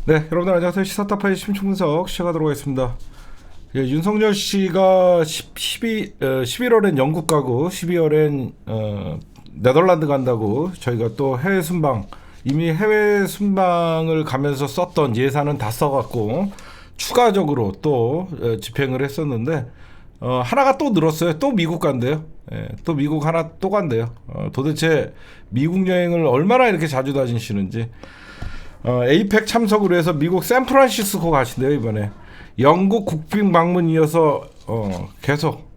네, 여러분들 안녕하세요. 시사타파의 심층분석 시작하도록 하겠습니다. 예, 윤석열 씨가 11월엔 영국 가고 12월엔 네덜란드 간다고 저희가 또 해외 순방, 이미 해외 순방을 가면서 썼던 예산은 다 써갖고 추가적으로 또 집행을 했었는데 하나가 또 늘었어요. 또 미국 간대요. 예, 또 미국 하나 또 간대요. 도대체 미국 여행을 얼마나 이렇게 자주 다니시는지. 에이펙 참석으로 해서 미국 샌프란시스코 가신대요 이번에. 영국 국빈 방문 이어서 계속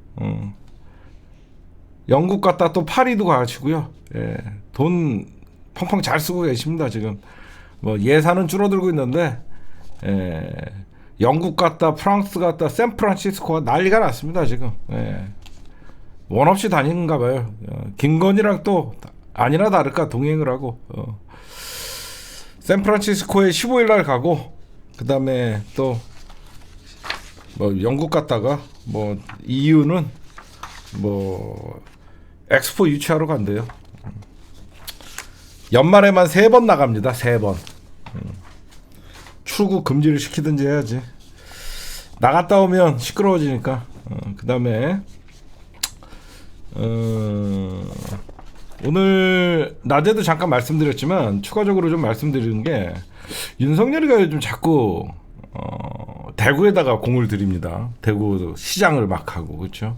영국 갔다 또 파리도 가시고요. 예, 돈 펑펑 잘 쓰고 계십니다 지금. 뭐 예산은 줄어들고 있는데 영국 갔다 프랑스 갔다 샌프란시스코가 난리가 났습니다 지금. 예, 원 없이 다니는가 봐요. 김건희랑 또 아니나 다를까 동행을 하고. 샌프란시스코에 15일 날 가고, 그 다음에 또 뭐 영국 갔다가 뭐 이유는 뭐 엑스포 유치하러 간대요. 연말에만 3번 나갑니다. 3번. 출국 금지를 시키든지 해야지. 나갔다 오면 시끄러워지니까. 그 다음에 오늘 낮에도 잠깐 말씀드렸지만 추가적으로 좀 말씀드리는 게, 윤석열이가 요즘 자꾸 대구에다가 공을 들입니다. 대구 시장을 막 하고. 그렇죠?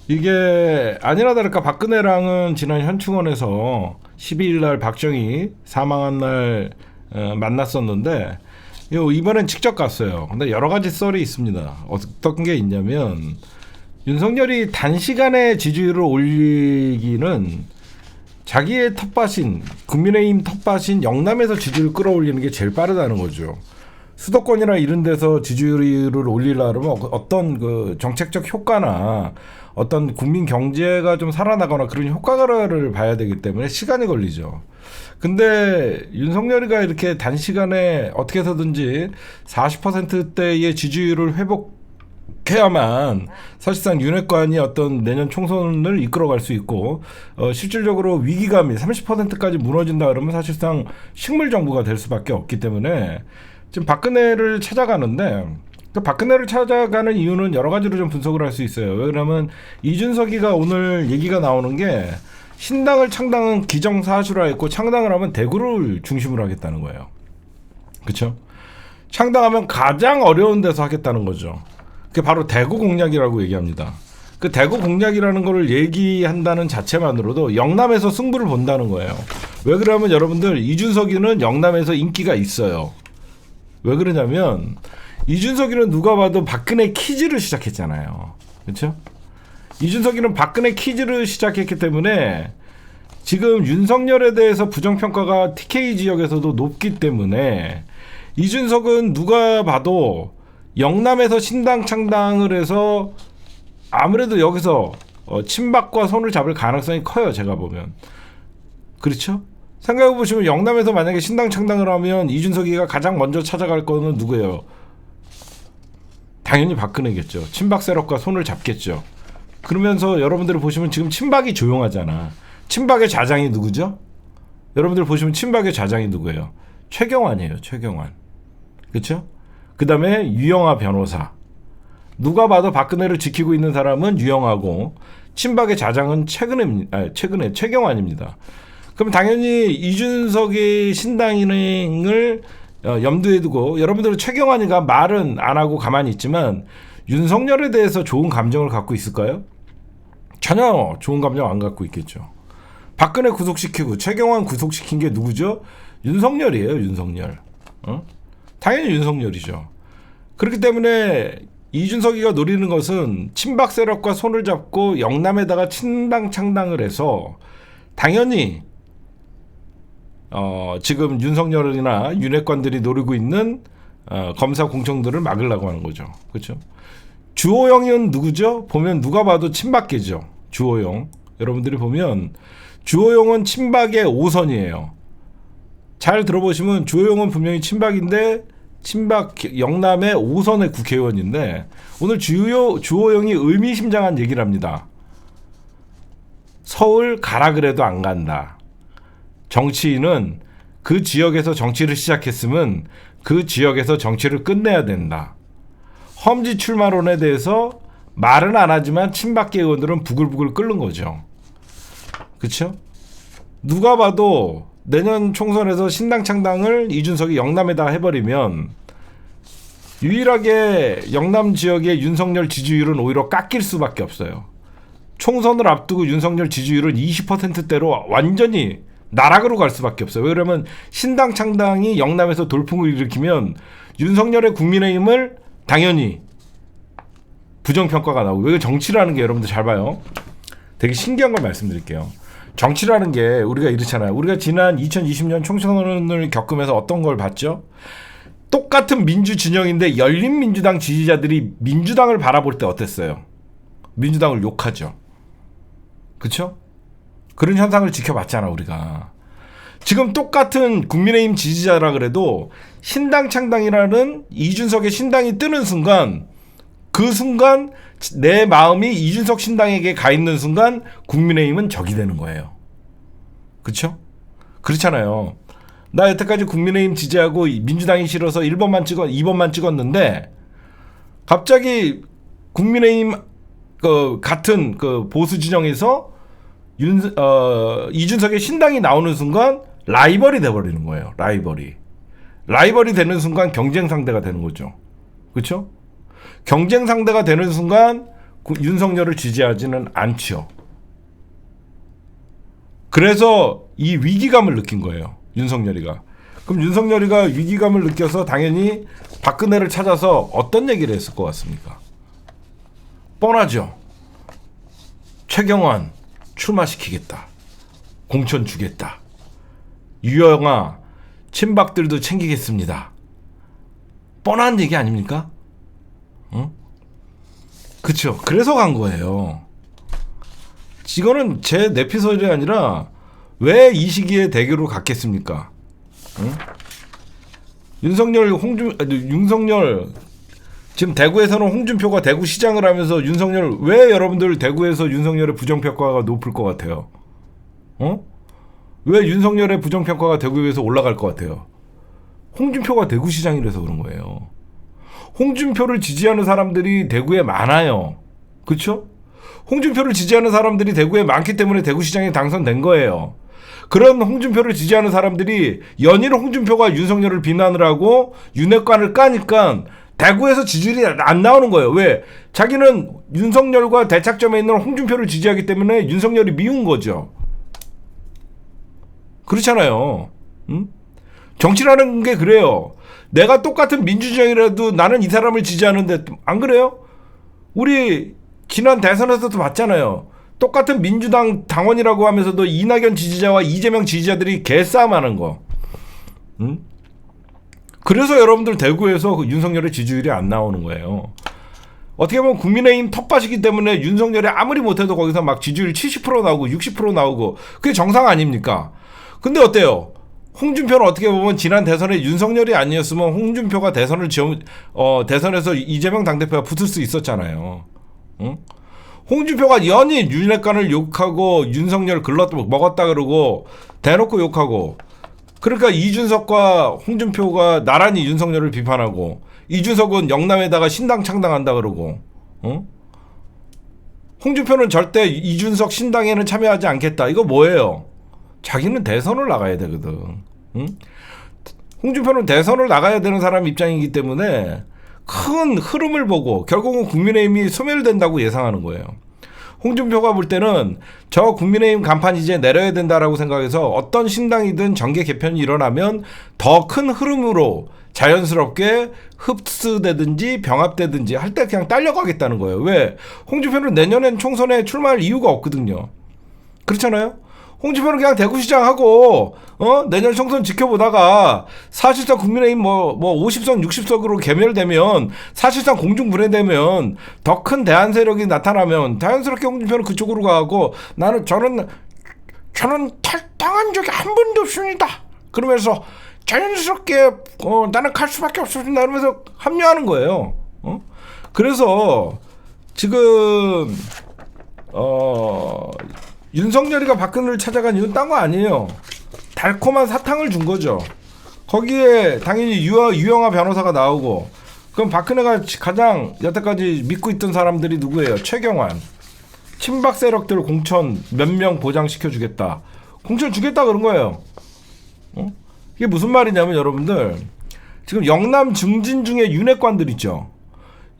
이게 아니나 다를까 박근혜랑은 지난 현충원에서 12일 날 박정희 사망한 날 만났었는데 이번엔 직접 갔어요. 근데 여러 가지 썰이 있습니다. 어떤 게 있냐면, 윤석열이 단시간에 지지율을 올리기는 자기의 텃밭인, 국민의힘 텃밭인 영남에서 지지율을 끌어올리는 게 제일 빠르다는 거죠. 수도권이나 이런 데서 지지율을 올리려면 어떤 그 정책적 효과나 어떤 국민 경제가 좀 살아나거나 그런 효과를 봐야 되기 때문에 시간이 걸리죠. 근데 윤석열이가 이렇게 단시간에 어떻게 해서든지 40%대의 지지율을 회복해야만 사실상 윤핵관이 어떤 내년 총선을 이끌어갈 수 있고, 실질적으로 위기감이 30%까지 무너진다 그러면 사실상 식물정부가 될 수밖에 없기 때문에 지금 박근혜를 찾아가는데, 그 박근혜를 찾아가는 이유는 여러 가지로 좀 분석을 할 수 있어요. 왜냐하면 이준석이가 오늘 얘기가 나오는 게, 신당을 창당은 기정사실화했고 창당을 하면 대구를 중심으로 하겠다는 거예요. 그렇죠? 창당하면 가장 어려운 데서 하겠다는 거죠. 그게 바로 대구 공략이라고 얘기합니다. 그 대구 공략이라는 걸 얘기한다는 자체만으로도 영남에서 승부를 본다는 거예요. 왜 그러냐면 여러분들, 이준석이는 영남에서 인기가 있어요. 왜 그러냐면 이준석이는 누가 봐도 박근혜 퀴즈를 시작했잖아요. 그렇죠? 이준석이는 박근혜 퀴즈를 시작했기 때문에 지금 윤석열에 대해서 부정평가가 TK 지역에서도 높기 때문에, 이준석은 누가 봐도 영남에서 신당 창당을 해서 아무래도 여기서 친박과 손을 잡을 가능성이 커요. 제가 보면. 그렇죠? 생각해보시면 영남에서 만약에 신당 창당을 하면 이준석이가 가장 먼저 찾아갈 거는 누구예요? 당연히 박근혜겠죠. 친박 세력과 손을 잡겠죠. 그러면서 여러분들이 보시면 지금 친박이 조용하잖아. 친박의 좌장이 누구죠? 여러분들 보시면 친박의 좌장이 누구예요? 최경환이에요. 최경환. 그렇죠? 그 다음에 유영하 변호사. 누가 봐도 박근혜를 지키고 있는 사람은 유영하고, 친박의 좌장은 최근에 최경환입니다. 그럼 당연히 이준석의 신당인을 염두에 두고, 여러분들은 최경환이가 말은 안 하고 가만히 있지만 윤석열에 대해서 좋은 감정을 갖고 있을까요? 전혀 좋은 감정 안 갖고 있겠죠. 박근혜 구속시키고 최경환 구속시킨 게 누구죠? 윤석열이에요. 윤석열. 당연히 윤석열이죠. 그렇기 때문에 이준석이가 노리는 것은 친박 세력과 손을 잡고 영남에다가 친당 창당을 해서, 당연히 지금 윤석열이나 윤핵관들이 노리고 있는 검사 공천들을 막으려고 하는 거죠. 그렇죠? 주호영은 누구죠? 보면 누가 봐도 친박계죠. 주호영. 여러분들이 보면 주호영은 친박의 5선이에요. 잘 들어보시면 주호영은 분명히 친박인데, 친박 영남의 5선의 국회의원인데, 오늘 주호영이 의미심장한 얘기를 합니다. 서울 가라 그래도 안 간다. 정치인은 그 지역에서 정치를 시작했으면 그 지역에서 정치를 끝내야 된다. 험지 출마론에 대해서 말은 안 하지만 친박계 의원들은 부글부글 끓는 거죠. 그렇죠? 누가 봐도 내년 총선에서 신당 창당을 이준석이 영남에다 해버리면 유일하게 영남 지역의 윤석열 지지율은 오히려 깎일 수밖에 없어요. 총선을 앞두고 윤석열 지지율은 20%대로 완전히 나락으로 갈 수밖에 없어요. 왜 그러면 신당 창당이 영남에서 돌풍을 일으키면 윤석열의 국민의힘을 당연히 부정평가가 나오고, 왜 정치라는 게 여러분들 잘 봐요. 되게 신기한 걸 말씀드릴게요. 정치라는 게 우리가 이렇잖아요. 우리가 지난 2020년 총선을 겪으면서 어떤 걸 봤죠? 똑같은 민주 진영인데 열린민주당 지지자들이 민주당을 바라볼 때 어땠어요? 민주당을 욕하죠. 그렇죠? 그런 현상을 지켜봤잖아 우리가. 지금 똑같은 국민의힘 지지자라 그래도 신당 창당이라는 이준석의 신당이 뜨는 순간, 그 순간 내 마음이 이준석 신당에게 가 있는 순간 국민의힘은 적이 되는 거예요. 그렇죠? 그렇잖아요. 나 여태까지 국민의힘 지지하고 민주당이 싫어서 2번만 찍었는데 갑자기 국민의힘 같은 보수 진영에서 이준석의 신당이 나오는 순간 라이벌이 돼버리는 거예요. 라이벌이 되는 순간 경쟁 상대가 되는 거죠. 그렇죠? 경쟁 상대가 되는 순간 윤석열을 지지하지는 않죠. 그래서 이 위기감을 느낀 거예요. 윤석열이가. 그럼 윤석열이가 위기감을 느껴서 당연히 박근혜를 찾아서 어떤 얘기를 했을 것 같습니까? 뻔하죠. 최경환 출마시키겠다. 공천 주겠다. 유영아 친박들도 챙기겠습니다. 뻔한 얘기 아닙니까? 응? 그쵸. 그래서 간 거예요. 이거는 제 내피설이 아니라 왜 이 시기에 대결로 갔겠습니까? 응? 윤석열 지금 대구에서는 홍준표가 대구시장을 하면서 윤석열, 왜 여러분들 대구에서 윤석열의 부정평가가 높을 것 같아요? 왜 윤석열의 부정평가가 대구에서 올라갈 것 같아요? 홍준표가 대구시장이라서 그런 거예요. 홍준표를 지지하는 사람들이 대구에 많아요. 그렇죠? 홍준표를 지지하는 사람들이 대구에 많기 때문에 대구시장에 당선된 거예요. 그런 홍준표를 지지하는 사람들이 연일 홍준표가 윤석열을 비난을 하고 윤핵관을 까니까 대구에서 지지율이 안 나오는 거예요. 왜? 자기는 윤석열과 대착점에 있는 홍준표를 지지하기 때문에 윤석열이 미운 거죠. 그렇잖아요. 응? 정치라는 게 그래요. 내가 똑같은 민주주의라도 나는 이 사람을 지지하는데 안 그래요? 우리 지난 대선에서도 봤잖아요. 똑같은 민주당 당원이라고 하면서도 이낙연 지지자와 이재명 지지자들이 개싸움하는 거. 응? 그래서 여러분들 대구에서 윤석열의 지지율이 안 나오는 거예요. 어떻게 보면 국민의힘 텃밭이기 때문에 윤석열이 아무리 못해도 거기서 막 지지율 70% 나오고 60% 나오고 그게 정상 아닙니까? 근데 어때요? 홍준표는 어떻게 보면 지난 대선에 윤석열이 아니었으면 홍준표가 대선에서 이재명 당대표가 붙을 수 있었잖아요. 응? 홍준표가 연일 윤핵관을 욕하고 윤석열 먹었다 그러고 대놓고 욕하고, 그러니까 이준석과 홍준표가 나란히 윤석열을 비판하고, 이준석은 영남에다가 신당 창당한다 그러고, 홍준표는 절대 이준석 신당에는 참여하지 않겠다. 이거 뭐예요? 자기는 대선을 나가야 되거든. 응? 홍준표는 대선을 나가야 되는 사람 입장이기 때문에 큰 흐름을 보고 결국은 국민의힘이 소멸된다고 예상하는 거예요. 홍준표가 볼 때는 저 국민의힘 간판 이제 내려야 된다라고 생각해서 어떤 신당이든 정계 개편이 일어나면 더 큰 흐름으로 자연스럽게 흡수되든지 병합되든지 할 때 그냥 딸려가겠다는 거예요. 왜? 홍준표는 내년엔 총선에 출마할 이유가 없거든요. 그렇잖아요? 홍준표는 그냥 대구시장하고 내년 총선 지켜보다가 사실상 국민의힘 뭐 50석 60석으로 개멸되면, 사실상 공중분해되면, 더 큰 대안 세력이 나타나면 자연스럽게 홍준표는 그쪽으로 가고, 저는 탈당한 적이 한 번도 없습니다. 그러면서 자연스럽게 나는 갈 수밖에 없습니다. 이러면서 합류하는 거예요. 그래서 지금 윤석열이가 박근혜를 찾아간 이유는 딴 거 아니에요. 달콤한 사탕을 준 거죠. 거기에 당연히 유영하 변호사가 나오고, 그럼 박근혜가 가장 여태까지 믿고 있던 사람들이 누구예요? 최경환. 친박 세력들 공천 몇 명 보장시켜 주겠다. 공천 주겠다 그런 거예요. 이게 무슨 말이냐면 여러분들, 지금 영남 중진 중에 윤핵관들 있죠.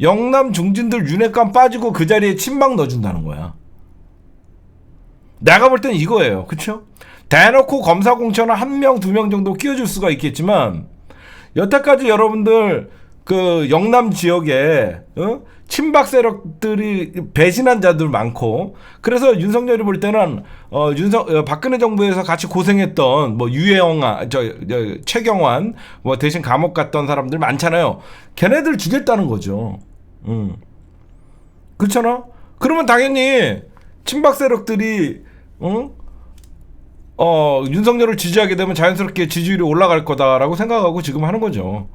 영남 중진들 윤핵관 빠지고 그 자리에 친박 넣어준다는 거야. 내가 볼 때는 이거예요. 그쵸? 대놓고 검사 공천을 1명, 2명 정도 끼워줄 수가 있겠지만, 여태까지 여러분들 그 영남 지역에 친박 세력들이 배신한 자들 많고, 그래서 윤석열이 볼 때는 박근혜 정부에서 같이 고생했던 뭐 유해영아, 최경환 뭐 대신 감옥 갔던 사람들 많잖아요. 걔네들 주겠다는 거죠. 그렇잖아. 그러면 당연히 친박 세력들이 윤석열을 지지하게 되면 자연스럽게 지지율이 올라갈 거다라고 생각하고 지금 하는 거죠.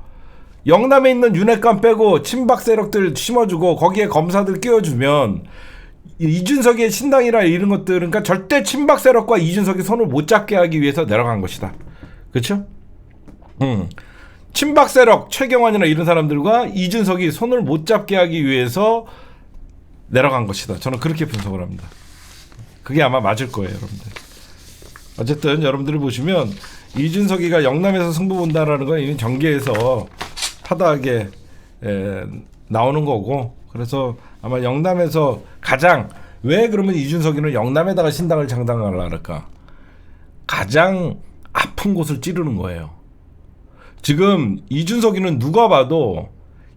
영남에 있는 윤핵관 빼고 친박 세력들 심어주고 거기에 검사들 끼워주면 이준석의 신당이라 이런 것들, 그러니까 절대 친박 세력과 이준석이 손을 못 잡게 하기 위해서 내려간 것이다. 그렇죠? 친박 세력 최경환이나 이런 사람들과 이준석이 손을 못 잡게 하기 위해서 내려간 것이다. 저는 그렇게 분석을 합니다. 그게 아마 맞을 거예요, 여러분들. 어쨌든 여러분들이 보시면 이준석이가 영남에서 승부 본다라는 건 이미 정계에서 타다하게 나오는 거고, 그래서 아마 영남에서 가장, 왜 그러면 이준석이는 영남에다가 신당을 창당하려고 할까? 가장 아픈 곳을 찌르는 거예요. 지금 이준석이는 누가 봐도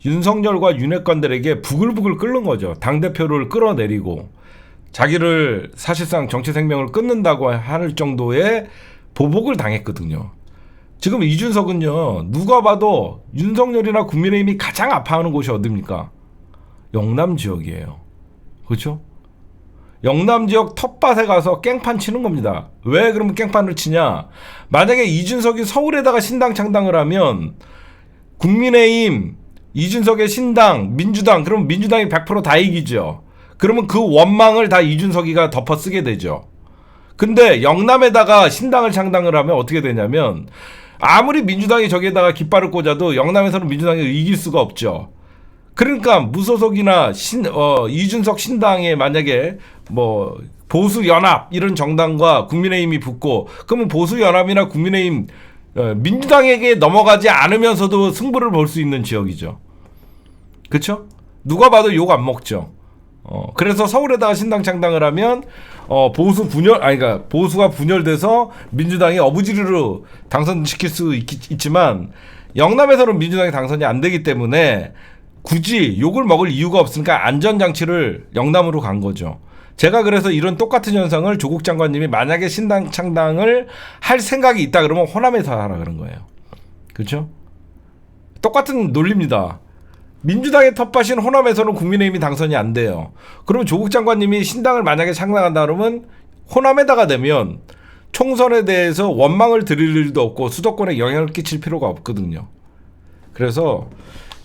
윤석열과 윤핵관들에게 부글부글 끓는 거죠. 당대표를 끌어내리고 자기를 사실상 정치 생명을 끊는다고 할 정도의 보복을 당했거든요. 지금 이준석은요, 누가 봐도 윤석열이나 국민의힘이 가장 아파하는 곳이 어디입니까? 영남 지역이에요. 그렇죠? 영남 지역 텃밭에 가서 깽판 치는 겁니다. 왜 그러면 깽판을 치냐? 만약에 이준석이 서울에다가 신당 창당을 하면 국민의힘, 이준석의 신당, 민주당, 그럼 민주당이 100% 다 이기죠. 그러면 그 원망을 다 이준석이가 덮어쓰게 되죠. 근데 영남에다가 신당을 창당을 하면 어떻게 되냐면, 아무리 민주당이 저기에다가 깃발을 꽂아도 영남에서는 민주당이 이길 수가 없죠. 그러니까 무소속이나 이준석 신당에 만약에 뭐 보수연합 이런 정당과 국민의힘이 붙고, 그러면 보수연합이나 국민의힘 민주당에게 넘어가지 않으면서도 승부를 볼 수 있는 지역이죠. 그렇죠? 누가 봐도 욕 안 먹죠. 그래서 서울에다가 신당 창당을 하면 그러니까 보수가 분열돼서 민주당이 어부지리로 당선시킬 수 있지만, 영남에서는 민주당이 당선이 안 되기 때문에 굳이 욕을 먹을 이유가 없으니까 안전장치를 영남으로 간 거죠. 제가 그래서 이런 똑같은 현상을 조국 장관님이 만약에 신당 창당을 할 생각이 있다 그러면 호남에서 하라 그런 거예요. 그렇죠? 똑같은 논리입니다. 민주당의 텃밭인 호남에서는 국민의힘이 당선이 안 돼요. 그러면 조국 장관님이 신당을 만약에 창당한다 그러면 호남에다가 되면 총선에 대해서 원망을 드릴 일도 없고 수도권에 영향을 끼칠 필요가 없거든요. 그래서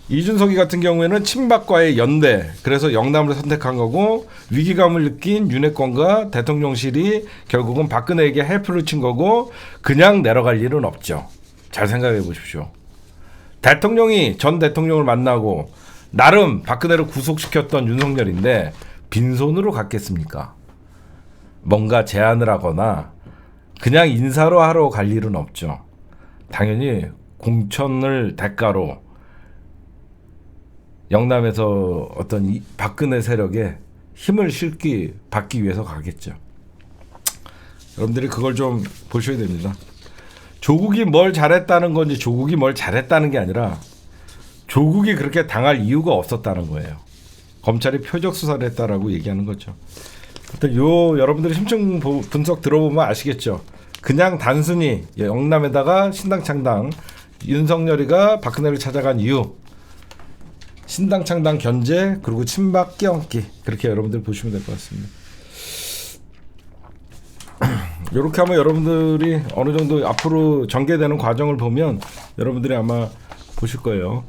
이준석이 같은 경우에는 친박과의 연대, 그래서 영남을 선택한 거고, 위기감을 느낀 윤핵관과 대통령실이 결국은 박근혜에게 헬프를 친 거고, 그냥 내려갈 일은 없죠. 잘 생각해 보십시오. 전 대통령을 만나고 나름 박근혜를 구속시켰던 윤석열인데 빈손으로 갔겠습니까? 뭔가 제안을 하거나 그냥 인사로 하러 갈 일은 없죠. 당연히 공천을 대가로 영남에서 어떤 박근혜 세력에 힘을 받기 위해서 가겠죠. 여러분들이 그걸 좀 보셔야 됩니다. 조국이 뭘 잘했다는 건지 조국이 뭘 잘했다는 게 아니라 조국이 그렇게 당할 이유가 없었다는 거예요. 검찰이 표적 수사를 했다라고 얘기하는 거죠. 일단 여러분들이 심층 분석 들어보면 아시겠죠. 그냥 단순히 영남에다가 신당 창당, 윤석열이가 박근혜를 찾아간 이유, 신당 창당 견제, 그리고 친박 끼얹기, 그렇게 여러분들 보시면 될 것 같습니다. 이렇게 하면 여러분들이 어느 정도 앞으로 전개되는 과정을 보면 여러분들이 아마 보실 거예요.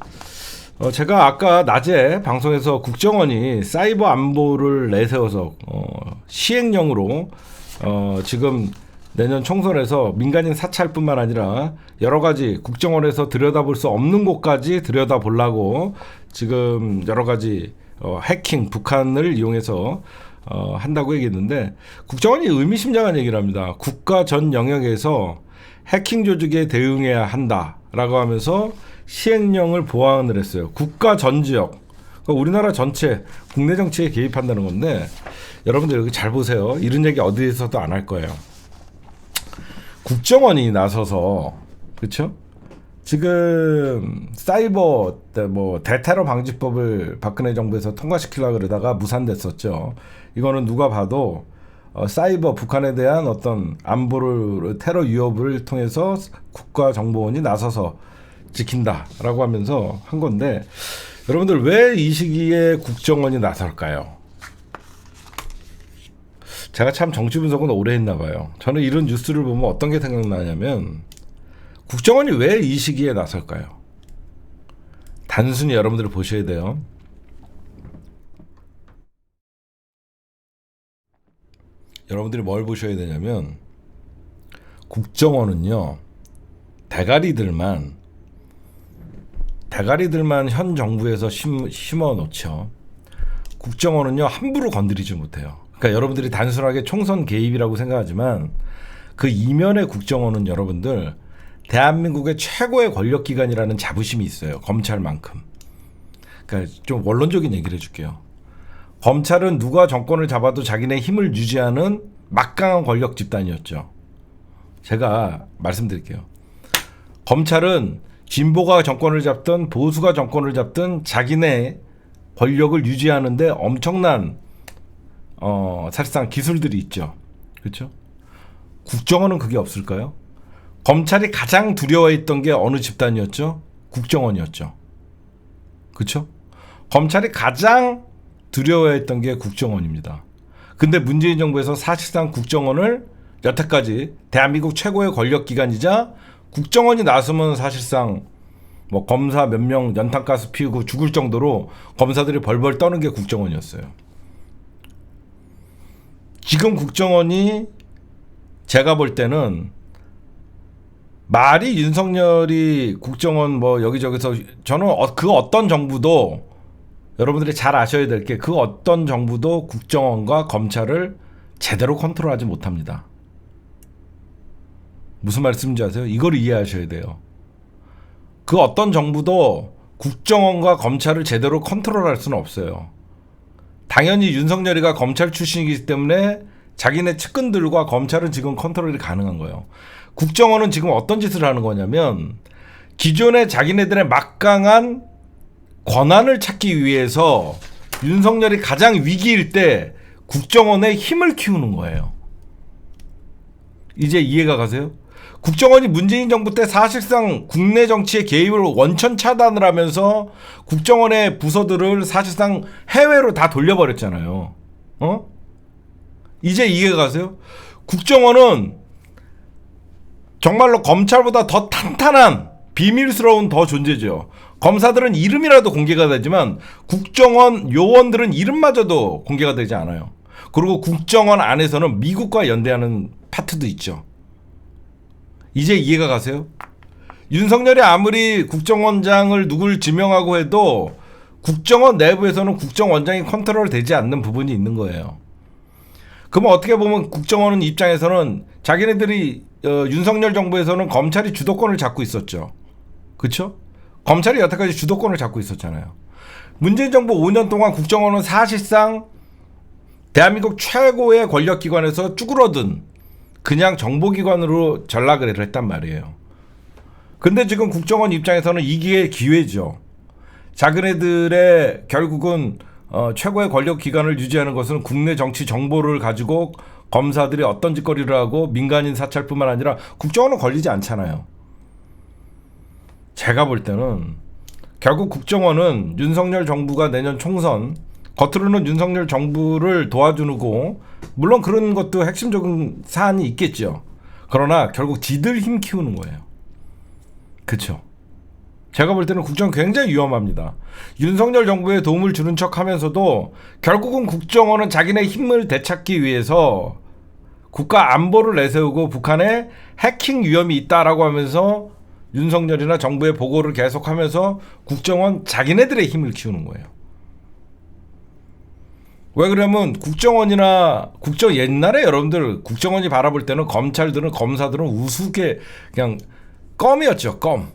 제가 아까 낮에 방송에서 국정원이 사이버 안보를 내세워서 시행령으로 지금 내년 총선에서 민간인 사찰뿐만 아니라 여러 가지 국정원에서 들여다볼 수 없는 곳까지 들여다보려고 지금 여러 가지 해킹, 북한을 이용해서 한다고 얘기했는데, 국정원이 의미심장한 얘기를 합니다. 국가 전 영역에서 해킹 조직에 대응해야 한다라고 하면서 시행령을 보완을 했어요. 국가 전 지역, 그러니까 우리나라 전체 국내 정치에 개입한다는 건데, 여러분들 여기 잘 보세요. 이런 얘기 어디에서도 안 할 거예요. 국정원이 나서서, 그렇죠? 지금 사이버 뭐 대테러 방지법을 박근혜 정부에서 통과시키려고 그러다가 무산됐었죠. 이거는 누가 봐도 사이버 북한에 대한 어떤 안보를 테러 위협을 통해서 국가정보원이 나서서 지킨다라고 하면서 한 건데, 여러분들 왜 이 시기에 국정원이 나설까요? 제가 참 정치 분석은 오래 했나 봐요. 저는 이런 뉴스를 보면 어떤 게 생각나냐면, 국정원이 왜 이 시기에 나설까요? 단순히 여러분들이 보셔야 돼요. 여러분들이 뭘 보셔야 되냐면, 국정원은요, 대가리들만 현 정부에서 심어 놓죠. 국정원은요, 함부로 건드리지 못해요. 그러니까 여러분들이 단순하게 총선 개입이라고 생각하지만, 그 이면의 국정원은 여러분들 대한민국의 최고의 권력기관이라는 자부심이 있어요. 검찰만큼. 그러니까 좀 원론적인 얘기를 해줄게요. 검찰은 누가 정권을 잡아도 자기네 힘을 유지하는 막강한 권력 집단이었죠. 제가 말씀드릴게요. 검찰은 진보가 정권을 잡든 보수가 정권을 잡든 자기네 권력을 유지하는데 엄청난 사실상 기술들이 있죠. 그렇죠? 국정원은 그게 없을까요? 검찰이 가장 두려워했던 게 어느 집단이었죠? 국정원이었죠. 그렇죠? 검찰이 가장 두려워했던 게 국정원입니다. 근데 문재인 정부에서 사실상 국정원을 여태까지 대한민국 최고의 권력기관이자, 국정원이 나서면 사실상 뭐 검사 몇 명 연탄가스 피우고 죽을 정도로 검사들이 벌벌 떠는 게 국정원이었어요. 지금 국정원이 제가 볼 때는 말이 윤석열이 국정원 뭐 여기저기서, 저는 그 어떤 정부도, 여러분들이 잘 아셔야 될 게, 그 어떤 정부도 국정원과 검찰을 제대로 컨트롤하지 못합니다. 무슨 말씀인지 아세요? 이걸 이해하셔야 돼요. 그 어떤 정부도 국정원과 검찰을 제대로 컨트롤할 수는 없어요. 당연히 윤석열이가 검찰 출신이기 때문에 자기네 측근들과 검찰은 지금 컨트롤이 가능한 거예요. 국정원은 지금 어떤 짓을 하는 거냐면, 기존의 자기네들의 막강한 권한을 찾기 위해서 윤석열이 가장 위기일 때 국정원의 힘을 키우는 거예요. 이제 이해가 가세요? 국정원이 문재인 정부 때 사실상 국내 정치의 개입을 원천 차단을 하면서 국정원의 부서들을 사실상 해외로 다 돌려버렸잖아요. 이제 이해가 가세요? 국정원은 정말로 검찰보다 더 탄탄한 비밀스러운 더 존재죠. 검사들은 이름이라도 공개가 되지만 국정원 요원들은 이름마저도 공개가 되지 않아요. 그리고 국정원 안에서는 미국과 연대하는 파트도 있죠. 이제 이해가 가세요? 윤석열이 아무리 국정원장을 누굴 지명하고 해도 국정원 내부에서는 국정원장이 컨트롤 되지 않는 부분이 있는 거예요. 그러면 어떻게 보면 국정원 입장에서는 자기네들이 윤석열 정부에서는 검찰이 주도권을 잡고 있었죠. 그렇죠? 검찰이 여태까지 주도권을 잡고 있었잖아요. 문재인 정부 5년 동안 국정원은 사실상 대한민국 최고의 권력기관에서 쭈그러든 그냥 정보기관으로 전락을 했단 말이에요. 근데 지금 국정원 입장에서는 이게 기회죠. 자기네들의 결국은 최고의 권력기관을 유지하는 것은 국내 정치 정보를 가지고 검사들이 어떤 짓거리를 하고 민간인 사찰뿐만 아니라 국정원은 걸리지 않잖아요. 제가 볼 때는 결국 국정원은 윤석열 정부가 내년 총선, 겉으로는 윤석열 정부를 도와주고 물론 그런 것도 핵심적인 사안이 있겠죠. 그러나 결국 지들 힘 키우는 거예요. 그렇죠? 제가 볼 때는 국정원 굉장히 위험합니다. 윤석열 정부에 도움을 주는 척 하면서도 결국은 국정원은 자기네 힘을 되찾기 위해서 국가 안보를 내세우고 북한에 해킹 위험이 있다라고 하면서 윤석열이나 정부의 보고를 계속하면서 국정원 자기네들의 힘을 키우는 거예요. 왜 그러면 국정원이나 옛날에 여러분들 국정원이 바라볼 때는 검찰들은 검사들은 우스개 그냥 껌이었죠. 껌.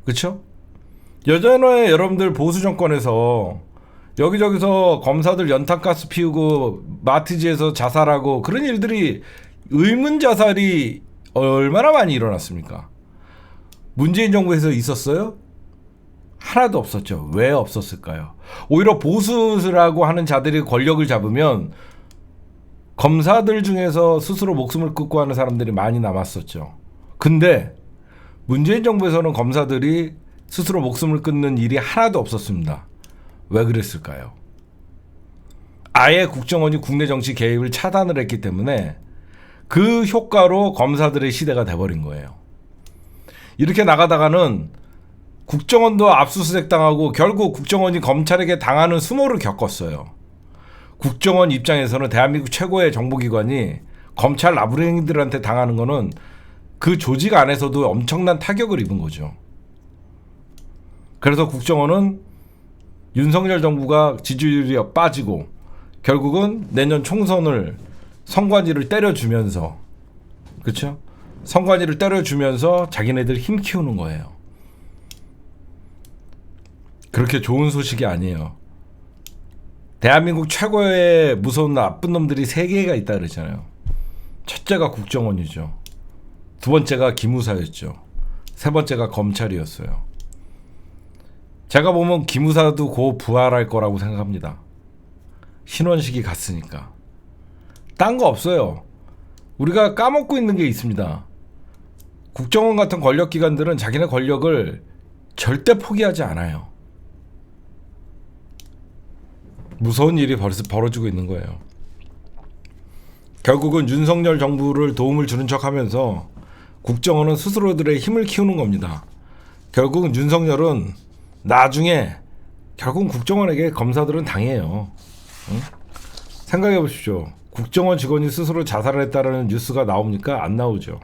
그렇죠? 예전에 여러분들 보수 정권에서 여기저기서 검사들 연탄가스 피우고 마트지에서 자살하고 그런 일들이 의문 자살이 얼마나 많이 일어났습니까? 문재인 정부에서 있었어요? 하나도 없었죠. 왜 없었을까요? 오히려 보수라고 하는 자들이 권력을 잡으면 검사들 중에서 스스로 목숨을 끊고 하는 사람들이 많이 남았었죠. 근데 문재인 정부에서는 검사들이 스스로 목숨을 끊는 일이 하나도 없었습니다. 왜 그랬을까요? 아예 국정원이 국내 정치 개입을 차단을 했기 때문에 그 효과로 검사들의 시대가 돼버린 거예요. 이렇게 나가다가는 국정원도 압수수색 당하고 결국 국정원이 검찰에게 당하는 수모를 겪었어요. 국정원 입장에서는 대한민국 최고의 정보기관이 검찰 나부랭이들한테 당하는 거는 그 조직 안에서도 엄청난 타격을 입은 거죠. 그래서 국정원은 윤석열 정부가 지지율이 빠지고 결국은 내년 총선을 선관위를 때려주면서 그렇죠? 선관위를 때려주면서 자기네들 힘 키우는 거예요. 그렇게 좋은 소식이 아니에요. 대한민국 최고의 무서운 나쁜 놈들이 3개가 있다 그랬잖아요. 첫째가 국정원이죠. 두 번째가 기무사였죠. 세 번째가 검찰이었어요. 제가 보면 기무사도 곧 부활할 거라고 생각합니다. 신원식이 갔으니까. 딴 거 없어요. 우리가 까먹고 있는 게 있습니다. 국정원 같은 권력기관들은 자기네 권력을 절대 포기하지 않아요. 무서운 일이 벌어지고 있는 거예요. 결국은 윤석열 정부를 도움을 주는 척하면서 국정원은 스스로들의 힘을 키우는 겁니다. 결국은 윤석열은 나중에 결국은 국정원에게 검사들은 당해요. 응? 생각해 보십시오. 국정원 직원이 스스로 자살을 했다는 뉴스가 나옵니까? 안 나오죠.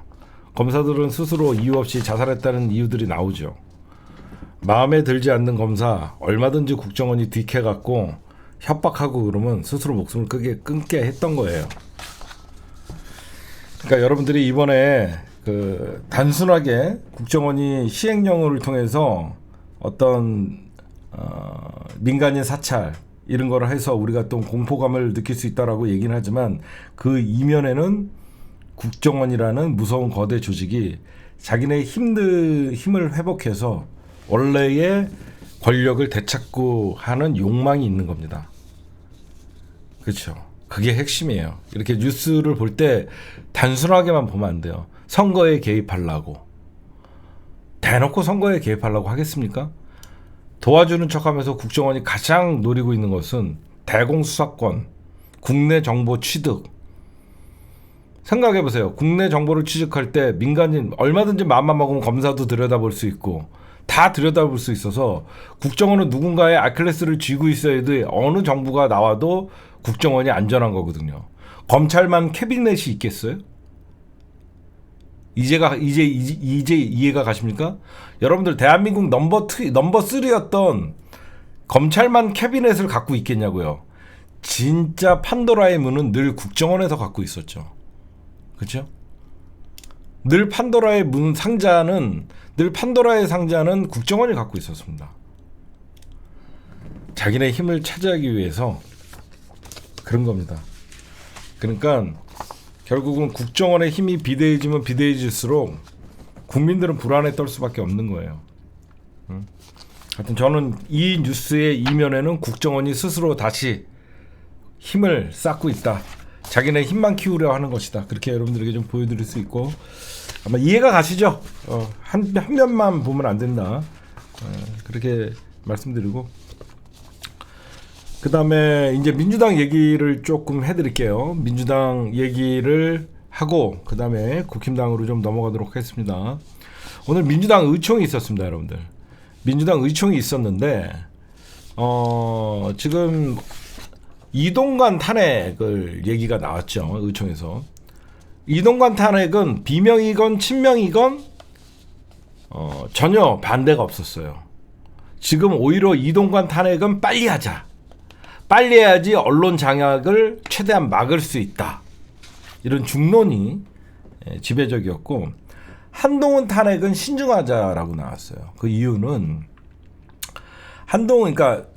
검사들은 스스로 이유 없이 자살했다는 이유들이 나오죠. 마음에 들지 않는 검사 얼마든지 국정원이 뒷해갖고 협박하고 그러면 스스로 목숨을 끊게 했던 거예요. 그러니까 여러분들이 이번에 그 단순하게 국정원이 시행령을 통해서 어떤 민간인 사찰 이런 거를 해서 우리가 또 공포감을 느낄 수 있다라고 얘기는 하지만 그 이면에는 국정원이라는 무서운 거대 조직이 자기네 힘을 회복해서 원래의 권력을 되찾고 하는 욕망이 있는 겁니다. 그렇죠. 그게 핵심이에요. 이렇게 뉴스를 볼 때 단순하게만 보면 안 돼요. 선거에 개입하려고. 대놓고 선거에 개입하려고 하겠습니까? 도와주는 척하면서 국정원이 가장 노리고 있는 것은 대공수사권, 국내 정보 취득. 생각해보세요. 국내 정보를 취득할 때 민간인 얼마든지 마음만 먹으면 검사도 들여다볼 수 있고 다 들여다볼 수 있어서 국정원은 누군가의 아킬레스를 쥐고 있어야 돼. 어느 정부가 나와도 국정원이 안전한 거거든요. 검찰만 캐비넷이 있겠어요? 이제 이해가 가십니까? 여러분들 대한민국 넘버 3였던 검찰만 캐비넷을 갖고 있겠냐고요. 진짜 판도라의 문은 늘 국정원에서 갖고 있었죠. 그렇죠? 늘 판도라의 상자는 국정원이 갖고 있었습니다. 자기네 힘을 차지하기 위해서 그런 겁니다. 그러니까 결국은 국정원의 힘이 비대해지면 비대해질수록 국민들은 불안에 떨 수밖에 없는 거예요. 하여튼 저는 이 뉴스의 이면에는 국정원이 스스로 다시 힘을 쌓고 있다. 자기네 힘만 키우려 하는 것이다. 그렇게 여러분들에게 좀 보여드릴 수 있고 아마 이해가 가시죠? 한 면만 보면 안 된다. 그렇게 말씀드리고 그 다음에 이제 민주당 얘기를 조금 해드릴게요. 민주당 얘기를 하고 그 다음에 국힘당으로 좀 넘어가도록 하겠습니다. 오늘 민주당 의총이 있었습니다, 여러분들. 민주당 의총이 있었는데 지금 이동관 탄핵을 얘기가 나왔죠, 의총에서. 이동관 탄핵은 비명이건 친명이건 전혀 반대가 없었어요. 지금 오히려 이동관 탄핵은 빨리 하자. 빨리 해야지 언론 장악을 최대한 막을 수 있다. 이런 중론이 지배적이었고, 한동훈 탄핵은 신중하자라고 나왔어요. 그 이유는 한동훈, 그러니까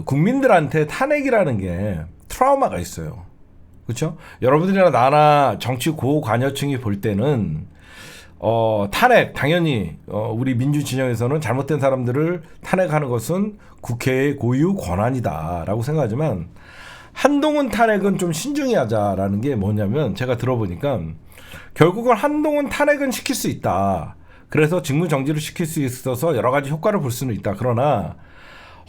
국민들한테 탄핵이라는 게 트라우마가 있어요. 그렇죠? 여러분들이나 나나 정치 고관여층이 볼 때는 탄핵 당연히 우리 민주 진영에서는 잘못된 사람들을 탄핵하는 것은 국회의 고유 권한이다라고 생각하지만, 한동훈 탄핵은 좀 신중히 하자라는 게 뭐냐면, 제가 들어보니까 결국은 한동훈 탄핵은 시킬 수 있다. 그래서 직무 정지를 시킬 수 있어서 여러 가지 효과를 볼 수는 있다. 그러나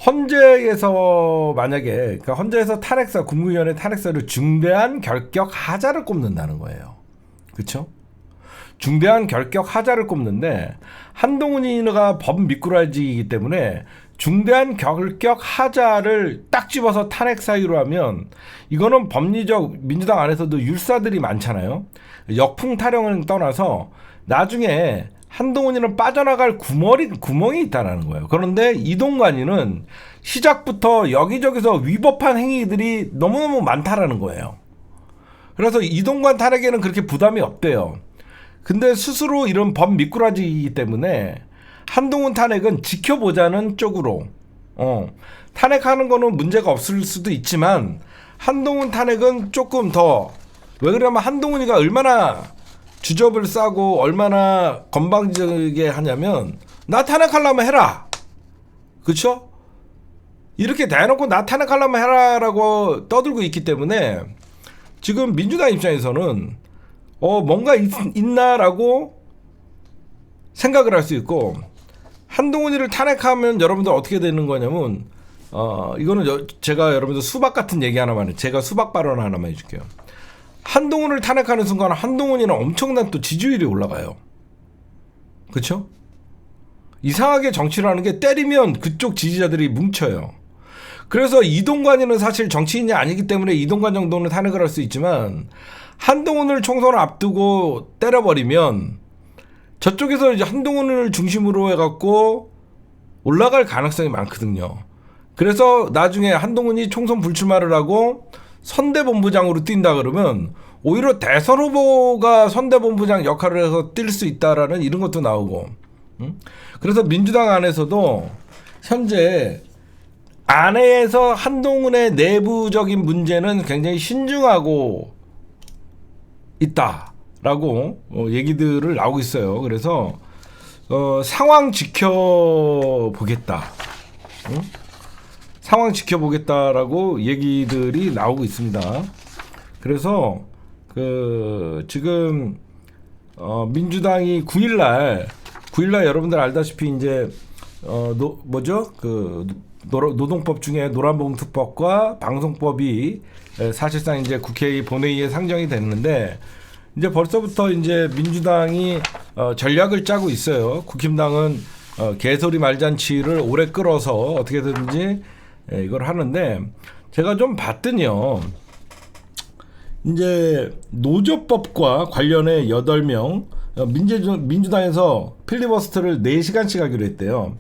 헌재에서 만약에, 그러니까 헌재에서 탄핵사, 국무위원회 탄핵사를 중대한 결격 하자를 꼽는다는 거예요. 그렇죠? 중대한 결격 하자를 꼽는데, 한동훈이가 법 미꾸라지이기 때문에 중대한 결격 하자를 딱 집어서 탄핵 사유로 하면, 이거는 법리적, 민주당 안에서도 율사들이 많잖아요. 역풍 타령을 떠나서 나중에 한동훈이는 빠져나갈 구멍이 있다는 거예요. 그런데 이동관이는 시작부터 여기저기서 위법한 행위들이 너무너무 많다라는 거예요. 그래서 이동관 탄핵에는 그렇게 부담이 없대요. 근데 스스로 이런 법 미꾸라지이기 때문에 한동훈 탄핵은 지켜보자는 쪽으로, 탄핵하는 거는 문제가 없을 수도 있지만, 한동훈 탄핵은 조금 더, 왜 그러냐면 한동훈이가 얼마나 주접을 싸고 얼마나 건방지게 하냐면, 나 탄핵하려면 해라. 그쵸? 이렇게 대놓고 나 탄핵하려면 해라라고 떠들고 있기 때문에 지금 민주당 입장에서는 뭔가 있나라고 생각을 할 수 있고, 한동훈이를 탄핵하면 여러분들 어떻게 되는 거냐면, 이거는 제가 여러분들 수박 같은 얘기 하나만, 제가 수박 발언 하나만 해줄게요. 한동훈을 탄핵하는 순간 한동훈이는 엄청난 또 지지율이 올라가요. 그렇죠? 이상하게 정치를 하는 게, 때리면 그쪽 지지자들이 뭉쳐요. 그래서 이동관이는 사실 정치인이 아니기 때문에 이동관 정도는 탄핵을 할 수 있지만, 한동훈을 총선을 앞두고 때려버리면 저쪽에서 이제 한동훈을 중심으로 해갖고 올라갈 가능성이 많거든요. 그래서 나중에 한동훈이 총선 불출마를 하고 선대본부장으로 뛴다 그러면 오히려 대선 후보가 선대본부장 역할을 해서 뛸 수 있다라는 이런 것도 나오고, 그래서 민주당 안에서도 현재 안에서 한동훈의 내부적인 문제는 굉장히 신중하고 있다라고 얘기들을 나오고 있어요. 그래서 상황 지켜보겠다, 상황 지켜보겠다라고 얘기들이 나오고 있습니다. 그래서 지금 민주당이 9일날 여러분들 알다시피 이제 노동법 중에 노란봉투법과 방송법이 사실상 이제 국회 본회의에 상정이 됐는데, 이제 벌써부터 이제 민주당이 전략을 짜고 있어요. 국힘당은 개소리 말잔치를 오래 끌어서 어떻게든지 이걸 하는데, 제가 좀 봤더니요, 이제 노조법과 관련해 8명, 민주당에서 필리버스터를 4시간씩 하기로 했대요.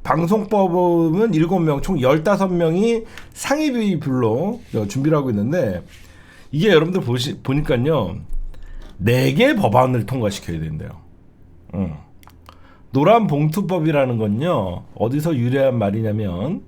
방송법은 7명, 총 15명이 상임위별로 준비를 하고 있는데, 이게 여러분들 보니까요, 4개 법안을 통과시켜야 된대요. 노란봉투법이라는 건요, 어디서 유래한 말이냐면,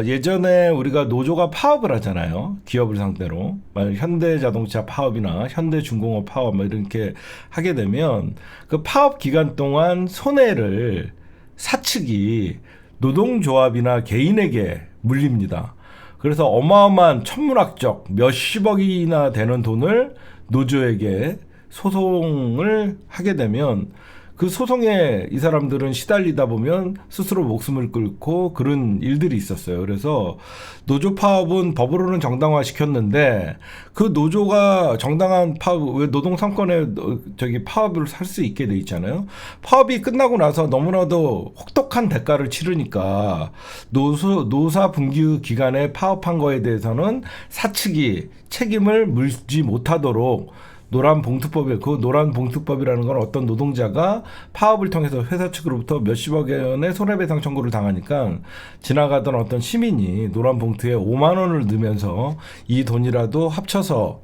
예전에 우리가 노조가 파업을 하잖아요. 기업을 상대로. 현대자동차 파업이나 현대중공업 파업 이렇게 하게 되면 그 파업 기간 동안 손해를 사측이 노동조합이나 개인에게 물립니다. 그래서 어마어마한 천문학적 몇십억이나 되는 돈을 노조에게 소송을 하게 되면, 그 소송에 이 사람들은 시달리다 보면 스스로 목숨을 끊고 그런 일들이 있었어요. 그래서 노조 파업은 법으로는 정당화시켰는데, 그 노조가 정당한 파업, 왜 노동 3권에 파업을 할 수 있게 돼 있잖아요. 파업이 끝나고 나서 너무나도 혹독한 대가를 치르니까 노사 분규 기간에 파업한 거에 대해서는 사측이 책임을 물지 못하도록 노란 봉투법에 그 노란 봉투법이라는 건 어떤 노동자가 파업을 통해서 회사 측으로부터 몇십억 원의 손해배상 청구를 당하니까 지나가던 어떤 시민이 노란 봉투에 5만 원을 넣으면서 이 돈이라도 합쳐서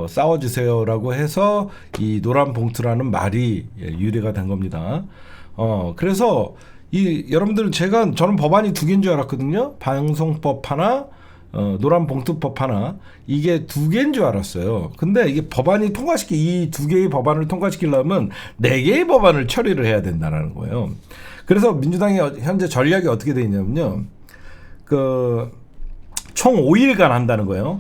싸워주세요라고 해서 이 노란 봉투라는 말이 유래가 된 겁니다. 그래서 여러분들 저는 법안이 두 개인 줄 알았거든요. 방송법 하나, 노란 봉투법 하나, 이게 두 개인 줄 알았어요. 근데 이게 법안이 이 두 개의 법안을 통과시키려면 네 개의 법안을 처리를 해야 된다는 거예요. 그래서 민주당이 현재 전략이 어떻게 되어 있냐면요. 총 5일간 한다는 거예요.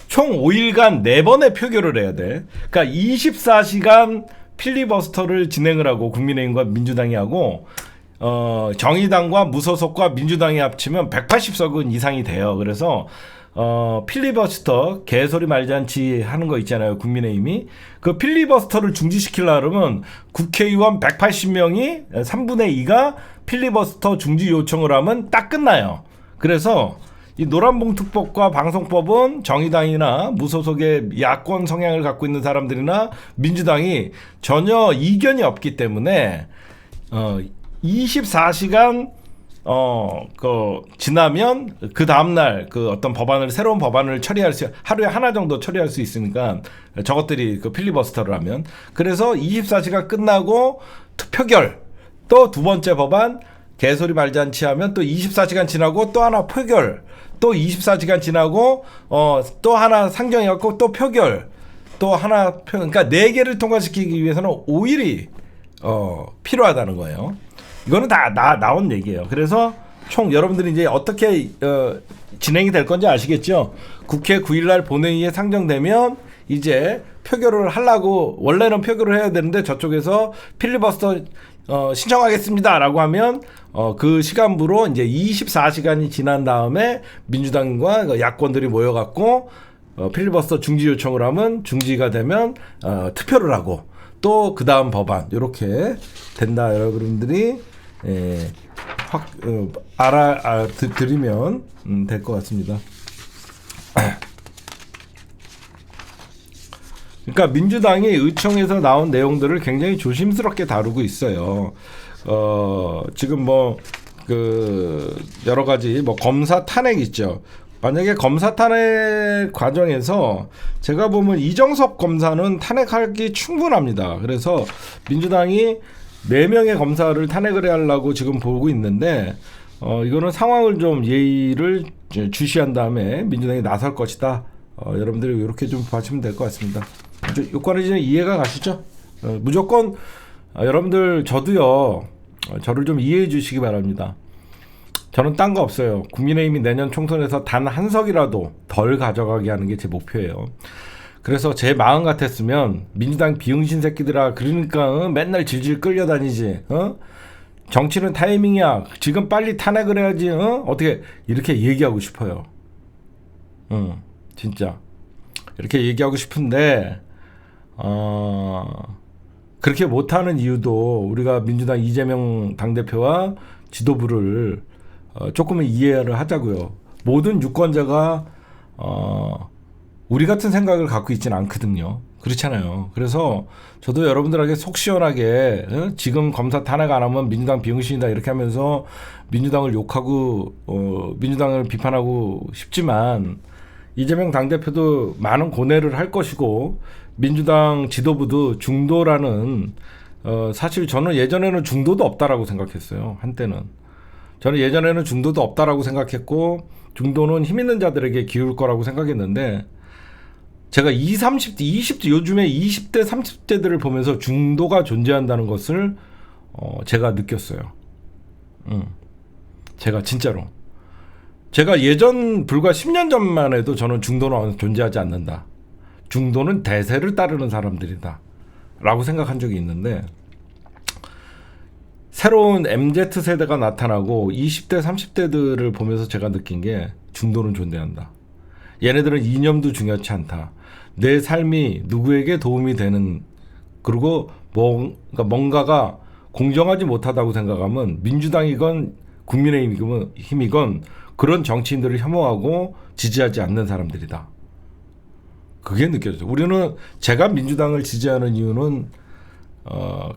총 5일간 4번의 표결을 해야 돼. 그러니까 24시간 필리버스터를 진행을 하고 국민의힘과 민주당이 하고 정의당과 무소속과 민주당이 합치면 180석 이상이 돼요. 그래서 필리버스터 개소리 말잔치 하는 거 있잖아요. 국민의힘이 그 필리버스터를 중지시키려고 그러면 국회의원 180명이 3분의 2가 필리버스터 중지 요청을 하면 딱 끝나요. 그래서 이 노란봉투법과 방송법은 정의당이나 무소속의 야권 성향을 갖고 있는 사람들이나 민주당이 전혀 이견이 없기 때문에 24시간 지나면 그 다음날 어떤 새로운 법안을 하루에 하나 정도 처리할 수 있으니까 저것들이 필리버스터를 하면 그래서 24시간 끝나고 표결 또 두 번째 법안 개소리 말잔치 하면 또 24시간 지나고 또 하나 표결 또 24시간 지나고 또 하나 상정해갖고 또 표결 또 하나 그러니까 4개를 통과시키기 위해서는 5일이 필요하다는 거예요. 이거는 다 나온 얘기예요. 그래서 총 여러분들이 이제 어떻게 진행이 될 건지 아시겠죠? 국회 9일날 본회의에 상정되면 이제 표결을 하려고 원래는 표결을 해야 되는데 저쪽에서 필리버스터 신청하겠습니다라고 하면 그 시간부로 이제 24시간이 지난 다음에 민주당과 야권들이 모여갖고 필리버스터 중지 요청을 하면 중지가 되면 투표를 하고 또 그 다음 법안 이렇게 된다. 여러분들이 드리면 될 것 같습니다. 그러니까 민주당이 의총에서 나온 내용들을 굉장히 조심스럽게 다루고 있어요. 지금 여러 가지 검사 탄핵 있죠. 만약에 검사 탄핵 과정에서 제가 보면 이정섭 검사는 탄핵하기 충분합니다. 그래서 민주당이 4명의 검사를 탄핵을 하려고 지금 보고 있는데 이거는 상황을 좀 예의를 주시한 다음에 민주당이 나설 것이다. 여러분들이 이렇게 좀 봐주시면 될 것 같습니다. 요건은 이제 이해가 가시죠? 무조건 여러분들 저도요. 저를 좀 이해해 주시기 바랍니다. 저는 딴 거 없어요. 국민의힘이 내년 총선에서 단 한 석이라도 덜 가져가게 하는 게 제 목표예요. 그래서 제 마음 같았으면 민주당 비응신 새끼들아 그러니까 맨날 질질 끌려다니지. 정치는 타이밍이야. 지금 빨리 탄핵을 해야지. 어떻게 이렇게 얘기하고 싶어요. 진짜 이렇게 얘기하고 싶은데 그렇게 못하는 이유도 우리가 민주당 이재명 당대표와 지도부를 조금은 이해를 하자고요. 모든 유권자가 우리 같은 생각을 갖고 있지는 않거든요. 그렇잖아요. 그래서 저도 여러분들에게 속 시원하게 지금 검사 탄핵 안 하면 민주당 비응신이다 이렇게 하면서 민주당을 욕하고 민주당을 비판하고 싶지만 이재명 당대표도 많은 고뇌를 할 것이고 민주당 지도부도 중도라는 사실 저는 예전에는 중도도 없다라고 생각했어요. 한때는. 저는 예전에는 중도도 없다라고 생각했고 중도는 힘 있는 자들에게 기울 거라고 생각했는데 제가 20대 요즘에 20대 30대들을 보면서 중도가 존재한다는 것을 제가 느꼈어요. 제가 진짜로 제가 불과 10년 전만 해도 저는 중도는 존재하지 않는다. 중도는 대세를 따르는 사람들이다 라고 생각한 적이 있는데 새로운 MZ세대가 나타나고 20대 30대들을 보면서 제가 느낀 게 중도는 존재한다. 얘네들은 이념도 중요치 않다. 내 삶이 누구에게 도움이 되는 그리고 뭔가가 공정하지 못하다고 생각하면 민주당이건 국민의힘이건 그런 정치인들을 혐오하고 지지하지 않는 사람들이다. 그게 느껴져요. 우리는 제가 민주당을 지지하는 이유는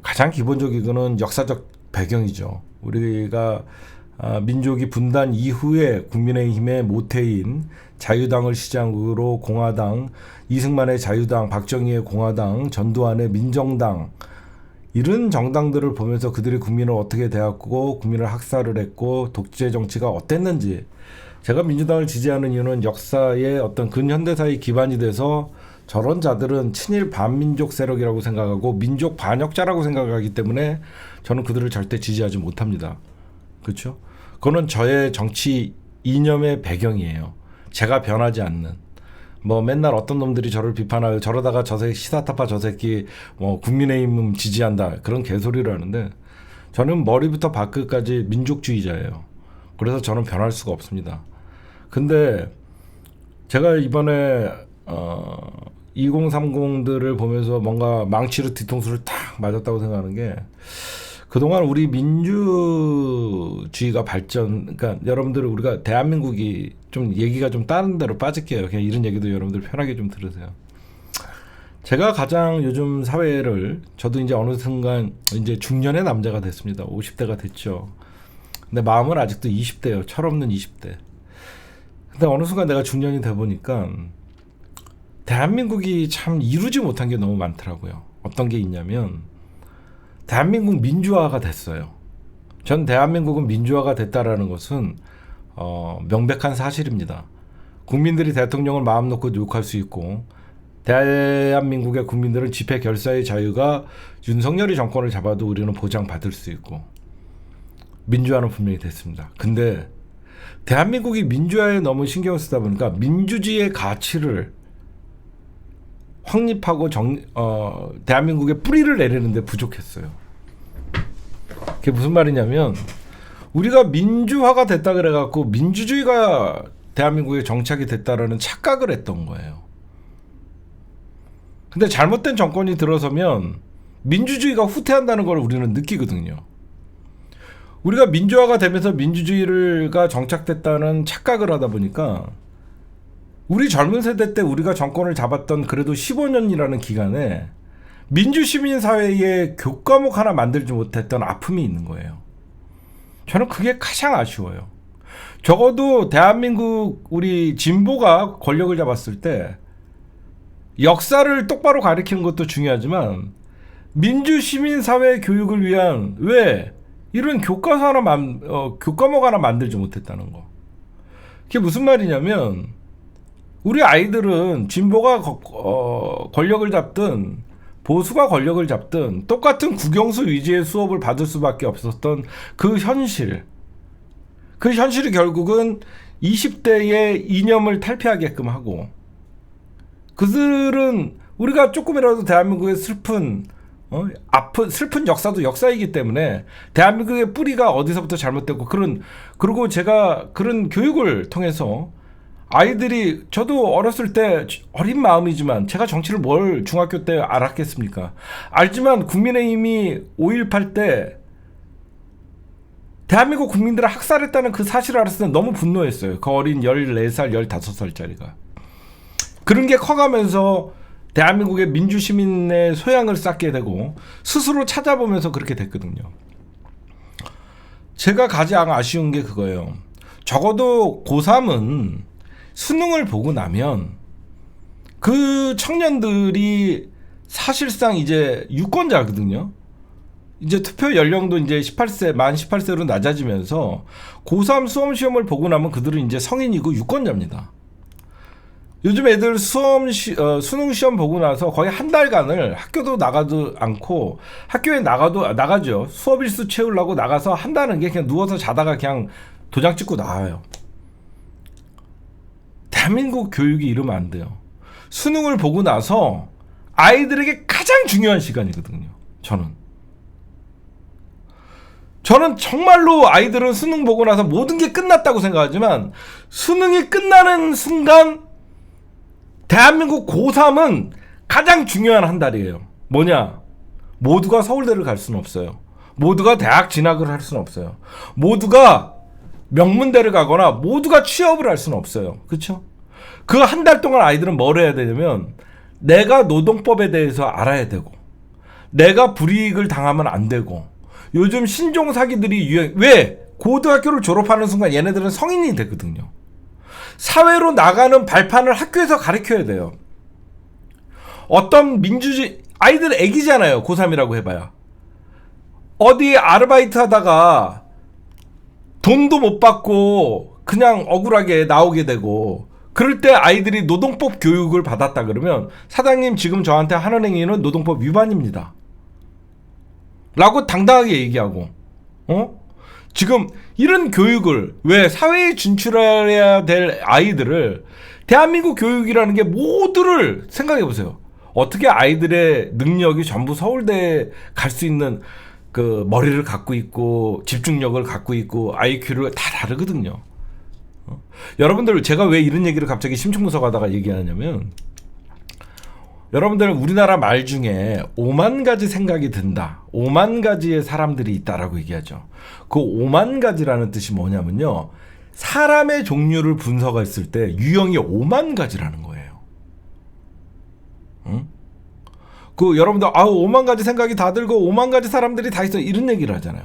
가장 기본적이고는 역사적 배경이죠. 우리가 민족이 분단 이후에 국민의힘의 모태인 자유당을 시작으로 공화당, 이승만의 자유당, 박정희의 공화당, 전두환의 민정당, 이런 정당들을 보면서 그들이 국민을 어떻게 대하고 국민을 학살을 했고 독재 정치가 어땠는지, 제가 민주당을 지지하는 이유는 역사의 어떤 근현대사의 기반이 돼서 저런 자들은 친일 반민족 세력이라고 생각하고 민족 반역자라고 생각하기 때문에 저는 그들을 절대 지지하지 못합니다. 그렇죠? 그거는 저의 정치 이념의 배경이에요. 제가 변하지 않는. 뭐 맨날 어떤 놈들이 저를 비판하고 저러다가 저 새끼 시사타파 저 새끼 뭐 국민의힘 지지한다 그런 개소리를 하는데, 저는 머리부터 발끝까지 민족주의자예요. 그래서 저는 변할 수가 없습니다. 근데 제가 이번에 2030들을 보면서 뭔가 망치로 뒤통수를 탁 맞았다고 생각하는 게, 그동안 우리 민주주의가 발전, 그러니까 여러분들 우리가 대한민국이 좀 얘기가 좀 다른 데로 빠질게요. 그냥 이런 얘기도 여러분들 편하게 좀 들으세요. 제가 가장 요즘 사회를, 저도 이제 어느 순간 이제 중년의 남자가 됐습니다. 50대가 됐죠. 근데 마음은 아직도 20대예요. 철없는 20대. 근데 어느 순간 내가 중년이 돼 보니까 대한민국이 참 이루지 못한 게 너무 많더라고요. 어떤 게 있냐면 대한민국 민주화가 됐어요. 전 대한민국은 민주화가 됐다라는 것은 명백한 사실입니다. 국민들이 대통령을 마음 놓고 욕할 수 있고, 대한민국의 국민들은 집회 결사의 자유가 윤석열이 정권을 잡아도 우리는 보장받을 수 있고, 민주화는 분명히 됐습니다. 근데 대한민국이 민주화에 너무 신경을 쓰다 보니까 민주주의의 가치를 확립하고 대한민국의 뿌리를 내리는데 부족했어요. 그게 무슨 말이냐면, 우리가 민주화가 됐다 그래갖고 민주주의가 대한민국에 정착이 됐다라는 착각을 했던 거예요. 근데 잘못된 정권이 들어서면 민주주의가 후퇴한다는 걸 우리는 느끼거든요. 우리가 민주화가 되면서 민주주의가 정착됐다는 착각을 하다 보니까 우리 젊은 세대 때 우리가 정권을 잡았던 그래도 15년이라는 기간에 민주시민사회에 교과목 하나 만들지 못했던 아픔이 있는 거예요. 저는 그게 가장 아쉬워요. 적어도 대한민국 우리 진보가 권력을 잡았을 때 역사를 똑바로 가리키는 것도 중요하지만 민주시민사회 교육을 위한 이런 교과목 하나 만들지 못했다는 거. 그게 무슨 말이냐면, 우리 아이들은 진보가 권력을 잡든 보수가 권력을 잡든 똑같은 국영수 위주의 수업을 받을 수밖에 없었던 그 현실이 결국은 20대의 이념을 탈피하게끔 하고, 그들은 우리가 조금이라도 대한민국의 슬픈 역사도 역사이기 때문에 대한민국의 뿌리가 어디서부터 잘못됐고, 그리고 제가 그런 교육을 통해서 아이들이, 저도 어렸을 때 어린 마음이지만 제가 정치를 뭘 중학교 때 알았겠습니까? 알지만 국민의힘이 5.18 때 대한민국 국민들을 학살했다는 그 사실을 알았을 때 너무 분노했어요. 그 어린 14살, 15살짜리가. 그런 게 커가면서 대한민국의 민주시민의 소양을 쌓게 되고 스스로 찾아보면서 그렇게 됐거든요. 제가 가장 아쉬운 게 그거예요. 적어도 고3은 수능을 보고 나면 그 청년들이 사실상 이제 유권자거든요. 이제 투표 연령도 이제 만 18세로 낮아지면서 고3 수험시험을 보고 나면 그들은 이제 성인이고 유권자입니다. 요즘 애들 수능 시험 보고 나서 거의 한 달간을 학교도 나가도 않고, 학교에 나가죠. 수업 일수 채우려고 나가서 한다는 게 그냥 누워서 자다가 그냥 도장 찍고 나와요. 대한민국 교육이 이러면 안 돼요. 수능을 보고 나서 아이들에게 가장 중요한 시간이거든요. 저는 정말로 아이들은 수능 보고 나서 모든 게 끝났다고 생각하지만, 수능이 끝나는 순간 대한민국 고3은 가장 중요한 한 달이에요. 뭐냐? 모두가 서울대를 갈 수는 없어요. 모두가 대학 진학을 할 수는 없어요. 모두가 명문대를 가거나 모두가 취업을 할 수는 없어요. 그렇죠? 그 한 달 동안 아이들은 뭘 해야 되냐면 내가 노동법에 대해서 알아야 되고 내가 불이익을 당하면 안 되고 요즘 신종 사기들이 왜 고등학교를 졸업하는 순간 얘네들은 성인이 되거든요. 사회로 나가는 발판을 학교에서 가르쳐야 돼요. 어떤 민주주의 아이들 애기잖아요. 고3이라고 해봐야 어디 아르바이트 하다가 돈도 못 받고 그냥 억울하게 나오게 되고 그럴 때 아이들이 노동법 교육을 받았다 그러면 사장님 지금 저한테 하는 행위는 노동법 위반입니다 라고 당당하게 얘기하고 지금 이런 교육을 왜 사회에 진출해야 될 아이들을 대한민국 교육이라는 게 모두를 생각해 보세요. 어떻게 아이들의 능력이 전부 서울대에 갈 수 있는 그 머리를 갖고 있고 집중력을 갖고 있고 IQ를 다 다르거든요. 여러분들 제가 왜 이런 얘기를 갑자기 심층분석하다가 얘기하냐면 여러분들 우리나라 말 중에 5만 가지 생각이 든다. 5만 가지의 사람들이 있다라고 얘기하죠. 그 5만 가지라는 뜻이 뭐냐면요. 사람의 종류를 분석했을 때 유형이 5만 가지라는 거예요. 응? 그 여러분들 5만 가지 생각이 다 들고 5만 가지 사람들이 다 있어 이런 얘기를 하잖아요.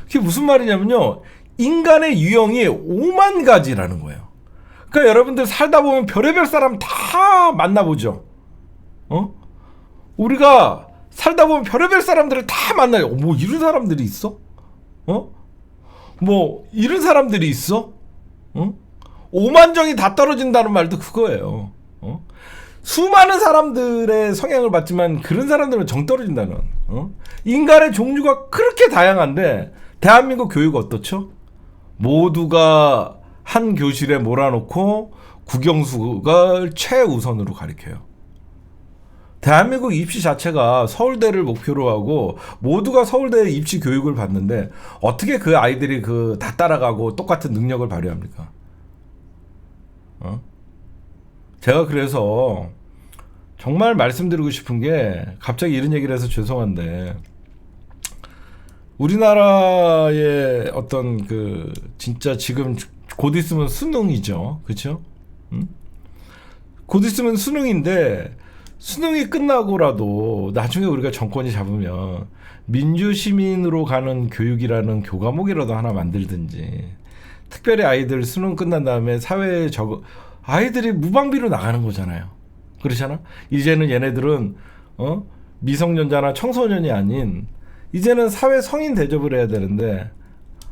그게 무슨 말이냐면요. 인간의 유형이 5만 가지라는 거예요. 그러니까 여러분들 살다 보면 별의별 사람 다 만나보죠. 우리가 살다 보면 별의별 사람들을 다 만나요. 뭐 이런 사람들이 있어? 뭐 이런 사람들이 있어? 5만 정이 다 떨어진다는 말도 그거예요. 수많은 사람들의 성향을 봤지만 그런 사람들은 정 떨어진다는. 인간의 종류가 그렇게 다양한데 대한민국 교육 어떻죠? 모두가 한 교실에 몰아놓고 국영수가 최우선으로 가르쳐요. 대한민국 입시 자체가 서울대를 목표로 하고 모두가 서울대 입시 교육을 받는데 어떻게 그 아이들이 그 다 따라가고 똑같은 능력을 발휘합니까? 제가 그래서 정말 말씀드리고 싶은 게 갑자기 이런 얘기를 해서 죄송한데 우리나라의 어떤 그 진짜 지금 곧 있으면 수능이죠. 그렇죠? 곧 있으면 수능인데 수능이 끝나고라도 나중에 우리가 정권이 잡으면 민주시민으로 가는 교육이라는 교과목이라도 하나 만들든지 특별히 아이들 수능 끝난 다음에 사회에 아이들이 무방비로 나가는 거잖아요. 그렇잖아? 이제는 얘네들은 미성년자나 청소년이 아닌 이제는 사회 성인 대접을 해야 되는데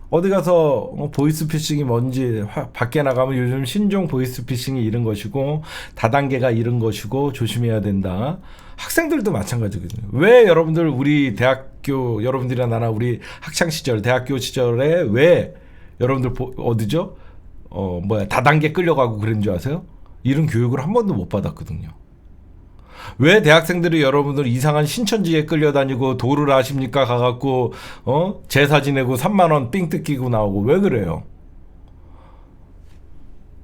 어디 가서 보이스피싱이 뭔지 밖에 나가면 요즘 신종 보이스피싱이 이런 것이고 다단계가 이런 것이고 조심해야 된다. 학생들도 마찬가지거든요. 왜 여러분들 우리 대학교 여러분들이나 나나 우리 학창 시절 대학교 시절에 왜 여러분들 어디죠? 다단계 끌려가고 그런 줄 아세요? 이런 교육을 한 번도 못 받았거든요. 왜 대학생들이 여러분들 이상한 신천지에 끌려다니고 도를 아십니까? 가갖고 제사 지내고 3만 원 삥 뜯기고 나오고 왜 그래요?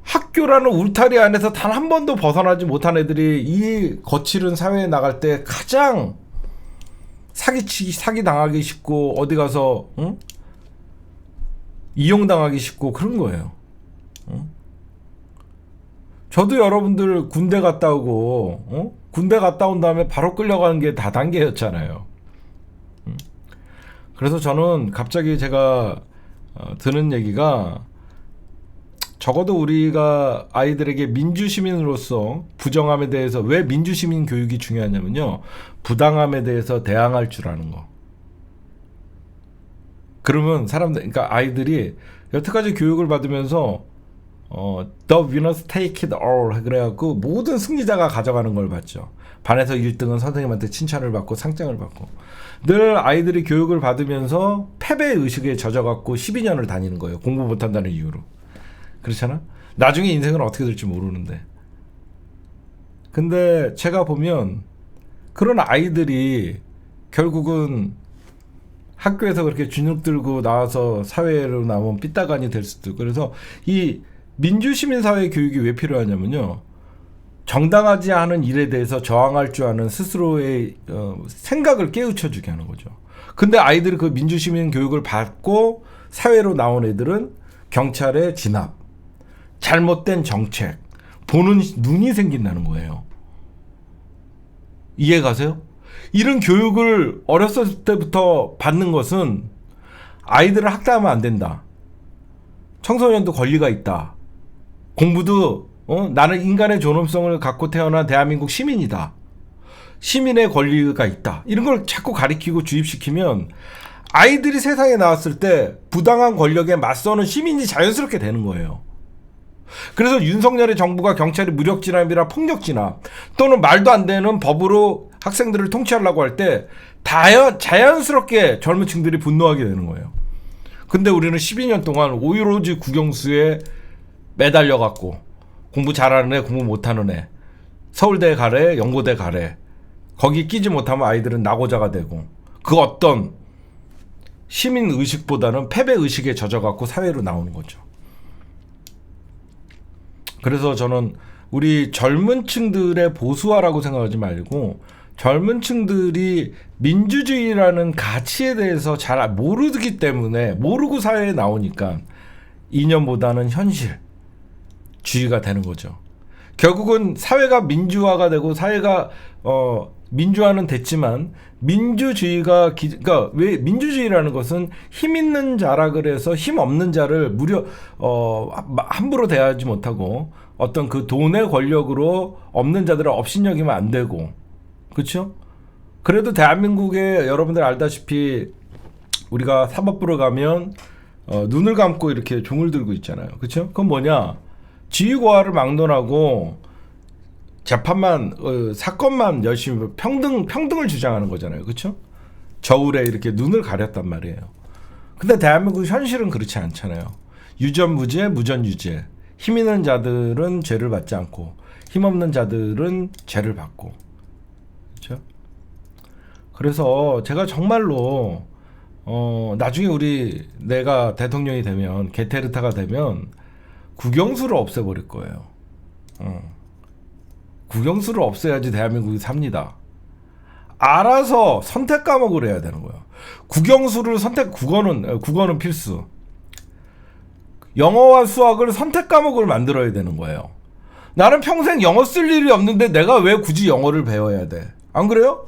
학교라는 울타리 안에서 단 한 번도 벗어나지 못한 애들이 이 거칠은 사회에 나갈 때 가장 사기 당하기 쉽고 어디 가서 이용당하기 쉽고 그런 거예요. 저도 여러분들 군대 갔다 오고 군대 갔다 온 다음에 바로 끌려가는 게 다단계였잖아요. 그래서 저는 갑자기 제가 드는 얘기가 적어도 우리가 아이들에게 민주시민으로서 부정함에 대해서 왜 민주시민 교육이 중요하냐면요. 부당함에 대해서 대항할 줄 아는 거. 그러면 사람들, 그러니까 아이들이 여태까지 교육을 받으면서 The winners take it all 그래갖고 모든 승리자가 가져가는 걸 봤죠. 반에서 1등은 선생님한테 칭찬을 받고 상장을 받고 늘 아이들이 교육을 받으면서 패배 의식에 젖어갖고 12년을 다니는 거예요. 공부 못한다는 이유로. 그렇잖아? 나중에 인생은 어떻게 될지 모르는데. 근데 제가 보면 그런 아이들이 결국은 학교에서 그렇게 주눅 들고 나와서 사회로 나오면 삐딱아니 될 수도 있고. 그래서 이 민주시민사회 교육이 왜 필요하냐면요. 정당하지 않은 일에 대해서 저항할 줄 아는 스스로의 생각을 깨우쳐주게 하는 거죠. 근데 아이들이 그 민주시민 교육을 받고 사회로 나온 애들은 경찰에 진압, 잘못된 정책, 보는 눈이 생긴다는 거예요. 이해 가세요? 이런 교육을 어렸을 때부터 받는 것은 아이들을 학대하면 안 된다. 청소년도 권리가 있다. 공부도 나는 인간의 존엄성을 갖고 태어난 대한민국 시민이다. 시민의 권리가 있다. 이런 걸 자꾸 가리키고 주입시키면 아이들이 세상에 나왔을 때 부당한 권력에 맞서는 시민이 자연스럽게 되는 거예요. 그래서 윤석열의 정부가 경찰이 무력 진압이나 폭력 진압 또는 말도 안 되는 법으로 학생들을 통치하려고 할 때 자연스럽게 젊은 층들이 분노하게 되는 거예요. 근데 우리는 12년 동안 오로지 국영수에 매달려 갖고 공부 잘하는 애, 공부 못하는 애, 서울대 가래, 연고대 가래, 거기 끼지 못하면 아이들은 낙오자가 되고 그 어떤 시민 의식보다는 패배 의식에 젖어갖고 사회로 나오는 거죠. 그래서 저는 우리 젊은 층들의 보수화라고 생각하지 말고 젊은 층들이 민주주의라는 가치에 대해서 잘 모르기 때문에 모르고 사회에 나오니까 이념보다는 현실주의가 되는 거죠. 결국은 사회가 민주화가 되고 사회가 민주화는 됐지만 민주주의가 그러니까 왜 민주주의라는 것은 힘 있는 자라 그래서 힘 없는 자를 무려 함부로 대하지 못하고 어떤 그 돈의 권력으로 없는 자들을 업신여기면 안 되고 그렇죠? 그래도 대한민국에 여러분들 알다시피 우리가 사법부로 가면 눈을 감고 이렇게 종을 들고 있잖아요. 그렇죠? 그건 뭐냐? 지위고하를 막론하고 재판만 사건만 열심히 평등을 주장하는 거잖아요. 그렇죠? 저울에 이렇게 눈을 가렸단 말이에요. 근데 대한민국 현실은 그렇지 않잖아요. 유전무죄, 무전유죄. 힘 있는 자들은 죄를 받지 않고 힘 없는 자들은 죄를 받고. 그렇죠? 그래서 제가 정말로 나중에 내가 대통령이 되면 게테르타가 되면 국영수를 없애버릴 거예요. 국영수를 없애야지 대한민국이 삽니다. 알아서 선택 과목을 해야 되는 거예요. 국영수를 국어는 필수. 영어와 수학을 선택 과목을 만들어야 되는 거예요. 나는 평생 영어 쓸 일이 없는데 내가 왜 굳이 영어를 배워야 돼? 안 그래요?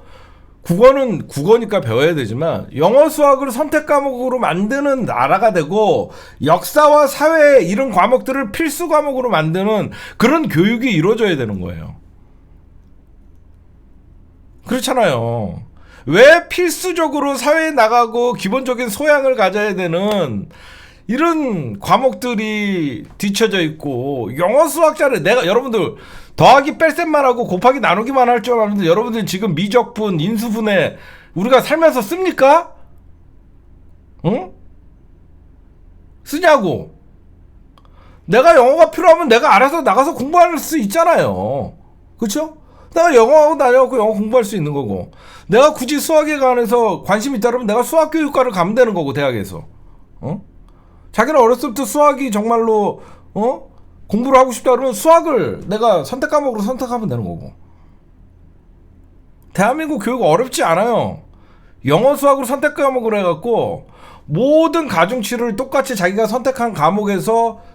국어는 국어니까 배워야 되지만 영어 수학을 선택 과목으로 만드는 나라가 되고 역사와 사회 이런 과목들을 필수 과목으로 만드는 그런 교육이 이루어져야 되는 거예요. 그렇잖아요. 왜 필수적으로 사회에 나가고 기본적인 소양을 가져야 되는 이런 과목들이 뒤쳐져 있고 영어 수학자를 여러분들 더하기 뺄셈만 하고 곱하기 나누기만 할 줄 아는데 여러분들 지금 미적분, 인수분해 우리가 살면서 씁니까? 응? 쓰냐고. 내가 영어가 필요하면 내가 알아서 나가서 공부할 수 있잖아요. 그렇죠? 내가 영어하고 다녀갖고 영어 공부할 수 있는 거고 내가 굳이 수학에 관해서 관심이 있다 그러면 내가 수학교육과를 가면 되는 거고 대학에서 자기는 어렸을 때부터 수학이 정말로 공부를 하고 싶다 그러면 수학을 내가 선택 과목으로 선택하면 되는 거고 대한민국 교육 어렵지 않아요. 영어 수학으로 선택 과목으로 해갖고 모든 가중치를 똑같이 자기가 선택한 과목에서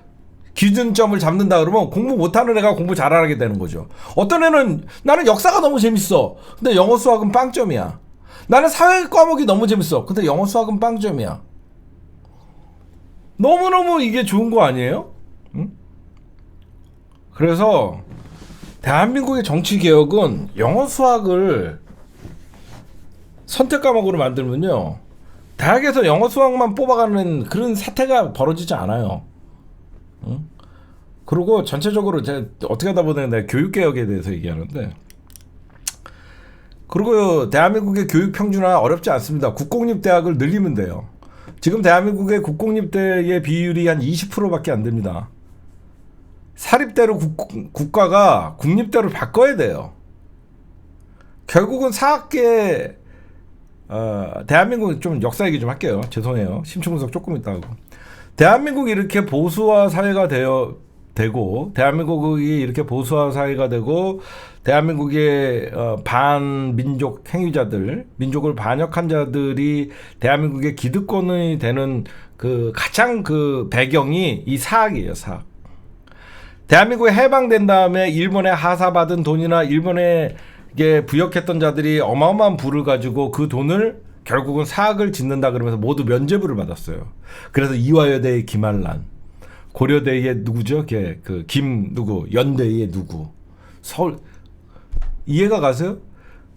기준점을 잡는다 그러면 공부 못하는 애가 공부 잘하게 되는 거죠. 어떤 애는 나는 역사가 너무 재밌어. 근데 영어 수학은 빵점이야. 나는 사회 과목이 너무 재밌어. 근데 영어 수학은 빵점이야. 너무너무 이게 좋은 거 아니에요? 응? 그래서 대한민국의 정치개혁은 영어 수학을 선택 과목으로 만들면요 대학에서 영어 수학만 뽑아가는 그런 사태가 벌어지지 않아요. 응? 그리고 전체적으로 제가 어떻게 하다 보니 내가 교육개혁에 대해서 얘기하는데 그리고 대한민국의 교육 평준화 어렵지 않습니다. 국공립대학을 늘리면 돼요. 지금 대한민국의 국공립대의 비율이 한 20%밖에 안 됩니다. 사립대로 국가가 국립대로 바꿔야 돼요. 결국은 사학계 대한민국 좀 역사 얘기 좀 할게요. 죄송해요. 심층분석 조금 이따 하고. 대한민국이 이렇게 보수화 사회가 되고 대한민국이 이렇게 보수화 사회가 되고 대한민국의 반민족 행위자들, 민족을 반역한 자들이 대한민국의 기득권이 되는 그 가장 그 배경이 이 사학이에요. 사학. 대한민국이 해방된 다음에 일본에 하사받은 돈이나 일본에게 부역했던 자들이 어마어마한 부를 가지고 그 돈을 결국은 사학을 짓는다 그러면서 모두 면죄부를 받았어요. 그래서 이화여대의 김한란, 고려대의 누구죠? 김 누구, 연대의 누구, 서울, 이해가 가세요?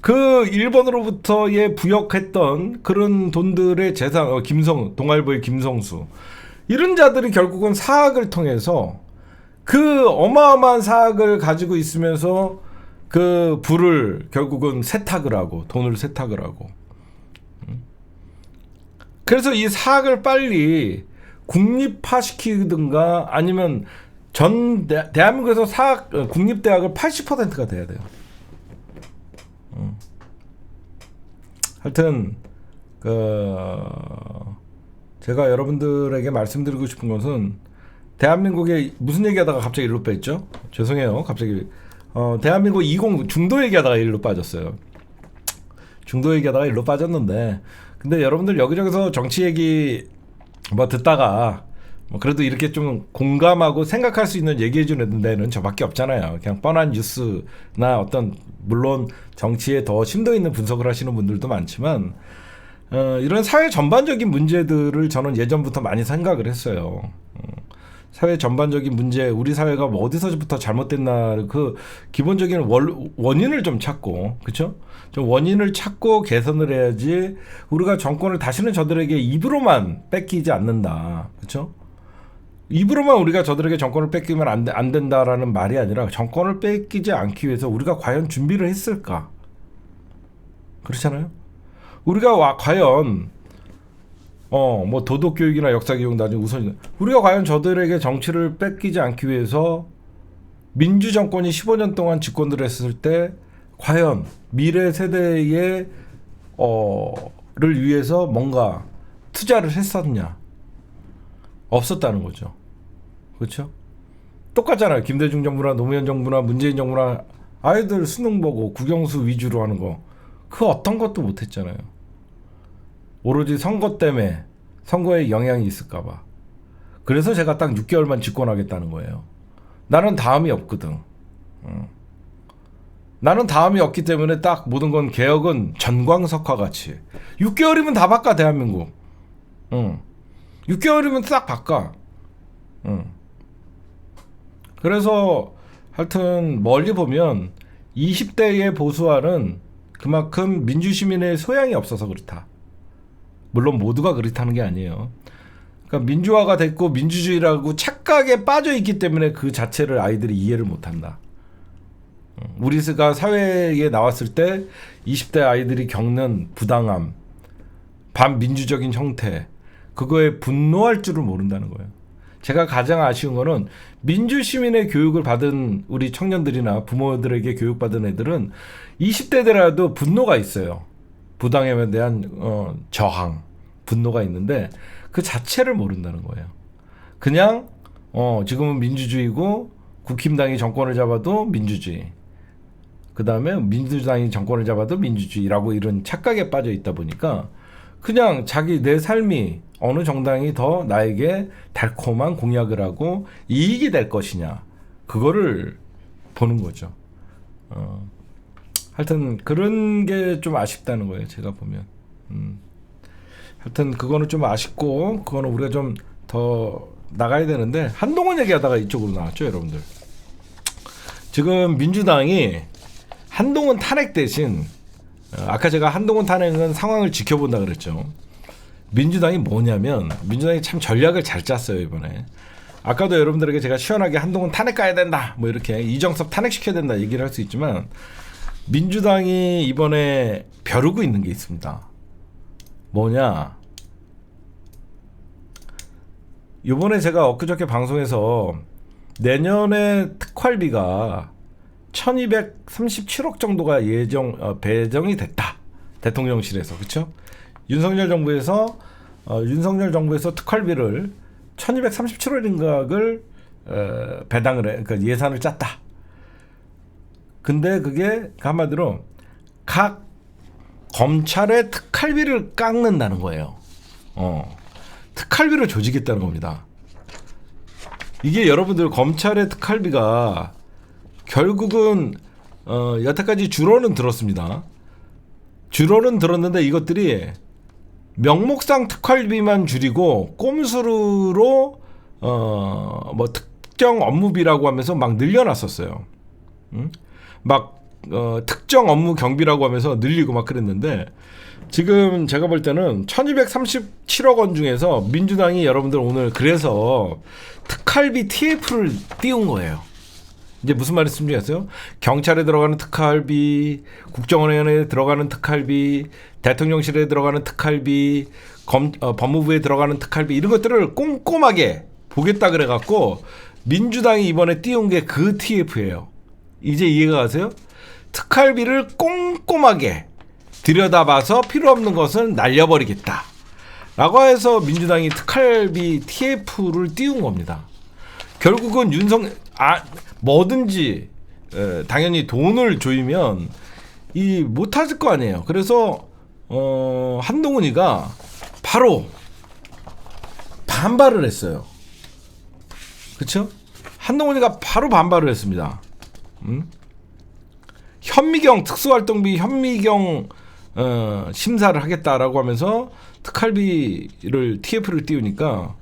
그 일본으로부터의 부역했던 그런 돈들의 재산, 동아일보의 김성수, 이런 자들이 결국은 사학을 통해서 그 어마어마한 사학을 가지고 있으면서 그 부를 결국은 세탁을 하고 돈을 세탁을 하고. 그래서 이 사학을 빨리 국립화시키든가 아니면 대한민국에서 사학 국립대학을 80%가 돼야 돼요. 하여튼 제가 여러분들에게 말씀드리고 싶은 것은 대한민국에 무슨 얘기하다가 갑자기 일로 뺐죠? 죄송해요. 갑자기 대한민국 20 중도 얘기하다가 일로 빠졌어요. 중도 얘기하다가 일로 빠졌는데, 근데 여러분들 여기저기서 정치 얘기 뭐 듣다가 뭐 그래도 이렇게 좀 공감하고 생각할 수 있는 얘기해주는 데는 저밖에 없잖아요. 그냥 뻔한 뉴스나 어떤, 물론 정치에 더 심도 있는 분석을 하시는 분들도 많지만 이런 사회 전반적인 문제들을 저는 예전부터 많이 생각을 했어요. 사회 전반적인 문제, 우리 사회가 뭐 어디서부터 잘못됐나, 그 기본적인 원인을 좀 찾고, 그렇죠? 좀 원인을 찾고 개선을 해야지 우리가 정권을 다시는 저들에게 입으로만 뺏기지 않는다, 그렇죠? 입으로만 우리가 저들에게 정권을 뺏기면 안 된다라는 말이 아니라 정권을 뺏기지 않기 위해서 우리가 과연 준비를 했을까? 그렇잖아요? 우리가 과연 뭐 도덕교육이나 역사교육 나중에 우선, 우리가 과연 저들에게 정치를 뺏기지 않기 위해서 민주정권이 15년 동안 집권을 했을 때 과연 미래 세대의 를 위해서 뭔가 투자를 했었냐? 없었다는 거죠. 그렇죠? 똑같잖아요. 김대중 정부나 노무현 정부나 문재인 정부나 아이들 수능 보고 국영수 위주로 하는 거, 그 어떤 것도 못했잖아요. 오로지 선거 때문에, 선거에 영향이 있을까 봐. 그래서 제가 딱 6개월만 집권하겠다는 거예요. 나는 다음이 없거든. 나는 다음이 없기 때문에 딱 모든 건, 개혁은 전광석화 같이 6개월이면 다 바꿔, 대한민국. 6개월이면 딱 바꿔. 그래서 하여튼 멀리 보면 20대의 보수화는 그만큼 민주시민의 소양이 없어서 그렇다. 물론 모두가 그렇다는 게 아니에요. 그러니까 민주화가 됐고 민주주의라고 착각에 빠져 있기 때문에 그 자체를 아이들이 이해를 못한다. 우리가 사회에 나왔을 때 20대 아이들이 겪는 부당함, 반민주적인 형태, 그거에 분노할 줄을 모른다는 거예요. 제가 가장 아쉬운 거는 민주시민의 교육을 받은 우리 청년들이나 부모들에게 교육받은 애들은 20대더라도 분노가 있어요. 부당함에 대한 저항, 분노가 있는데 그 자체를 모른다는 거예요. 그냥 지금은 민주주의고 국힘당이 정권을 잡아도 민주주의, 그 다음에 민주당이 정권을 잡아도 민주주의라고 이런 착각에 빠져 있다 보니까 그냥 내 삶이 어느 정당이 더 나에게 달콤한 공약을 하고 이익이 될 것이냐, 그거를 보는 거죠. 하여튼 그런 게 좀 아쉽다는 거예요, 제가 보면. 하여튼 그거는 좀 아쉽고, 그거는 우리가 좀 더 나가야 되는데, 한동훈 얘기하다가 이쪽으로 나왔죠, 여러분들. 지금 민주당이 한동훈 탄핵 대신, 아까 제가 한동훈 탄핵은 상황을 지켜본다 그랬죠. 민주당이 뭐냐면, 민주당이 참 전략을 잘 짰어요, 이번에. 아까도 여러분들에게 제가 시원하게 한동훈 탄핵 가야 된다, 뭐 이렇게 이정섭 탄핵시켜야 된다 얘기를 할 수 있지만, 민주당이 이번에 벼르고 있는 게 있습니다. 뭐냐, 이번에 제가 엊그저께 방송에서 내년에 특활비가 1237억 정도가 배정이 됐다, 대통령실에서. 그렇죠? 윤석열 정부에서 특활비를 1237억인가를 배당을 그러니까 예산을 짰다. 근데 그게 한마디로 각 검찰의 특활비를 깎는다는 거예요. 특활비를 조직했다는 겁니다. 이게 여러분들 검찰의 특활비가 결국은 여태까지 줄어는 들었습니다. 줄어는 들었는데 이것들이 명목상 특활비만 줄이고 꼼수로 뭐 특정 업무비라고 하면서 막 늘려놨었어요. 막 특정 업무 경비라고 하면서 늘리고 막 그랬는데 지금 제가 볼 때는 1237억 원 중에서 민주당이 여러분들 오늘 그래서 특활비 TF를 띄운 거예요. 이제 무슨 말인지 아세요? 경찰에 들어가는 특활비, 국정원에 들어가는 특활비, 대통령실에 들어가는 특활비, 법무부에 들어가는 특활비 이런 것들을 꼼꼼하게 보겠다 그래갖고 민주당이 이번에 띄운 게 그 TF예요. 이제 이해가 가세요? 특활비를 꼼꼼하게 들여다봐서 필요 없는 것은 날려버리겠다 라고 해서 민주당이 특활비 TF를 띄운 겁니다. 결국은 뭐든지 당연히 돈을 조이면 못하실 거 아니에요. 그래서 한동훈이가 바로 반발을 했어요. 그렇죠? 한동훈이가 바로 반발을 했습니다. 현미경 특수활동비 현미경 심사를 하겠다라고 하면서 특활비를 TF를 띄우니까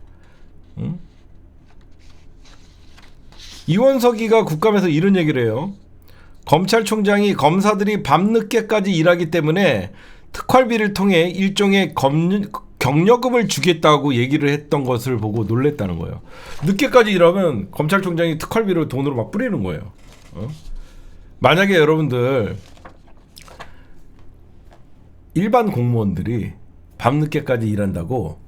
이원석이가 국감에서 이런 얘기를 해요. 검찰총장이 검사들이 밤늦게까지 일하기 때문에 특활비를 통해 일종의 경력금을 주겠다고 얘기를 했던 것을 보고 놀랬다는 거예요. 늦게까지 일하면 검찰총장이 특활비를 돈으로 막 뿌리는 거예요. 만약에 여러분들 일반 공무원들이 밤늦게까지 일한다고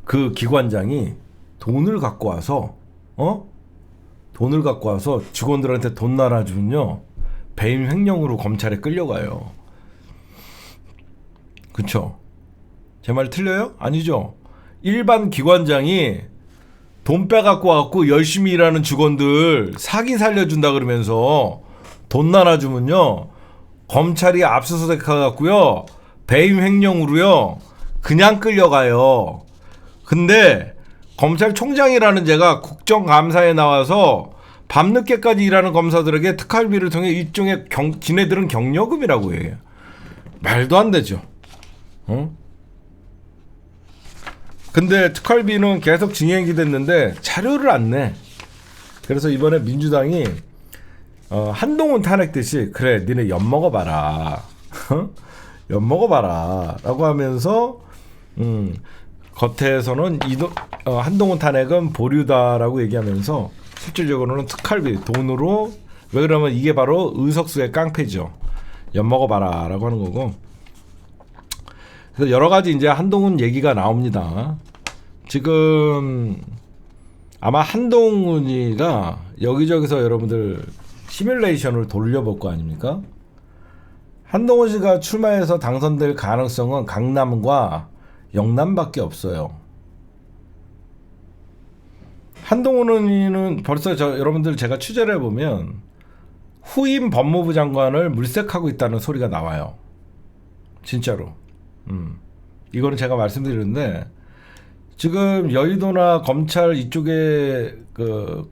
그 기관장이 돈을 갖고 와서 직원들한테 돈 날아주면요 배임 횡령으로 검찰에 끌려가요. 그쵸? 제 말 틀려요? 아니죠? 일반 기관장이 돈 빼갖고 와갖고 열심히 일하는 직원들 사기 살려준다 그러면서 돈 나눠주면요 검찰이 압수수색 해갖고요 배임 횡령으로요 그냥 끌려가요. 근데 검찰총장이라는 제가 국정감사에 나와서 밤늦게까지 일하는 검사들에게 특활비를 통해 일종의 지네들은 경력금이라고 해요. 말도 안 되죠. 근데 특활비는 계속 진행이 됐는데 자료를 안 내. 그래서 이번에 민주당이 한동훈 탄핵듯이 그래 니네 엿먹어봐라 엿먹어봐라 라고 하면서 겉에서는 한동훈 탄핵은 보류다라고 얘기하면서 실질적으로는 특활비 돈으로 왜 그러면 이게 바로 의석수의 깡패죠. 엿먹어봐라 라고 하는 거고. 그래서 여러 가지 이제 한동훈 얘기가 나옵니다. 지금 아마 한동훈이가 여기저기서 여러분들 시뮬레이션을 돌려볼 거 아닙니까? 한동훈 씨가 출마해서 당선될 가능성은 강남과 영남밖에 없어요. 한동훈은 벌써 여러분들 제가 취재를 해보면 후임 법무부 장관을 물색하고 있다는 소리가 나와요. 진짜로. 이거는 제가 말씀드리는데 지금 여의도나 검찰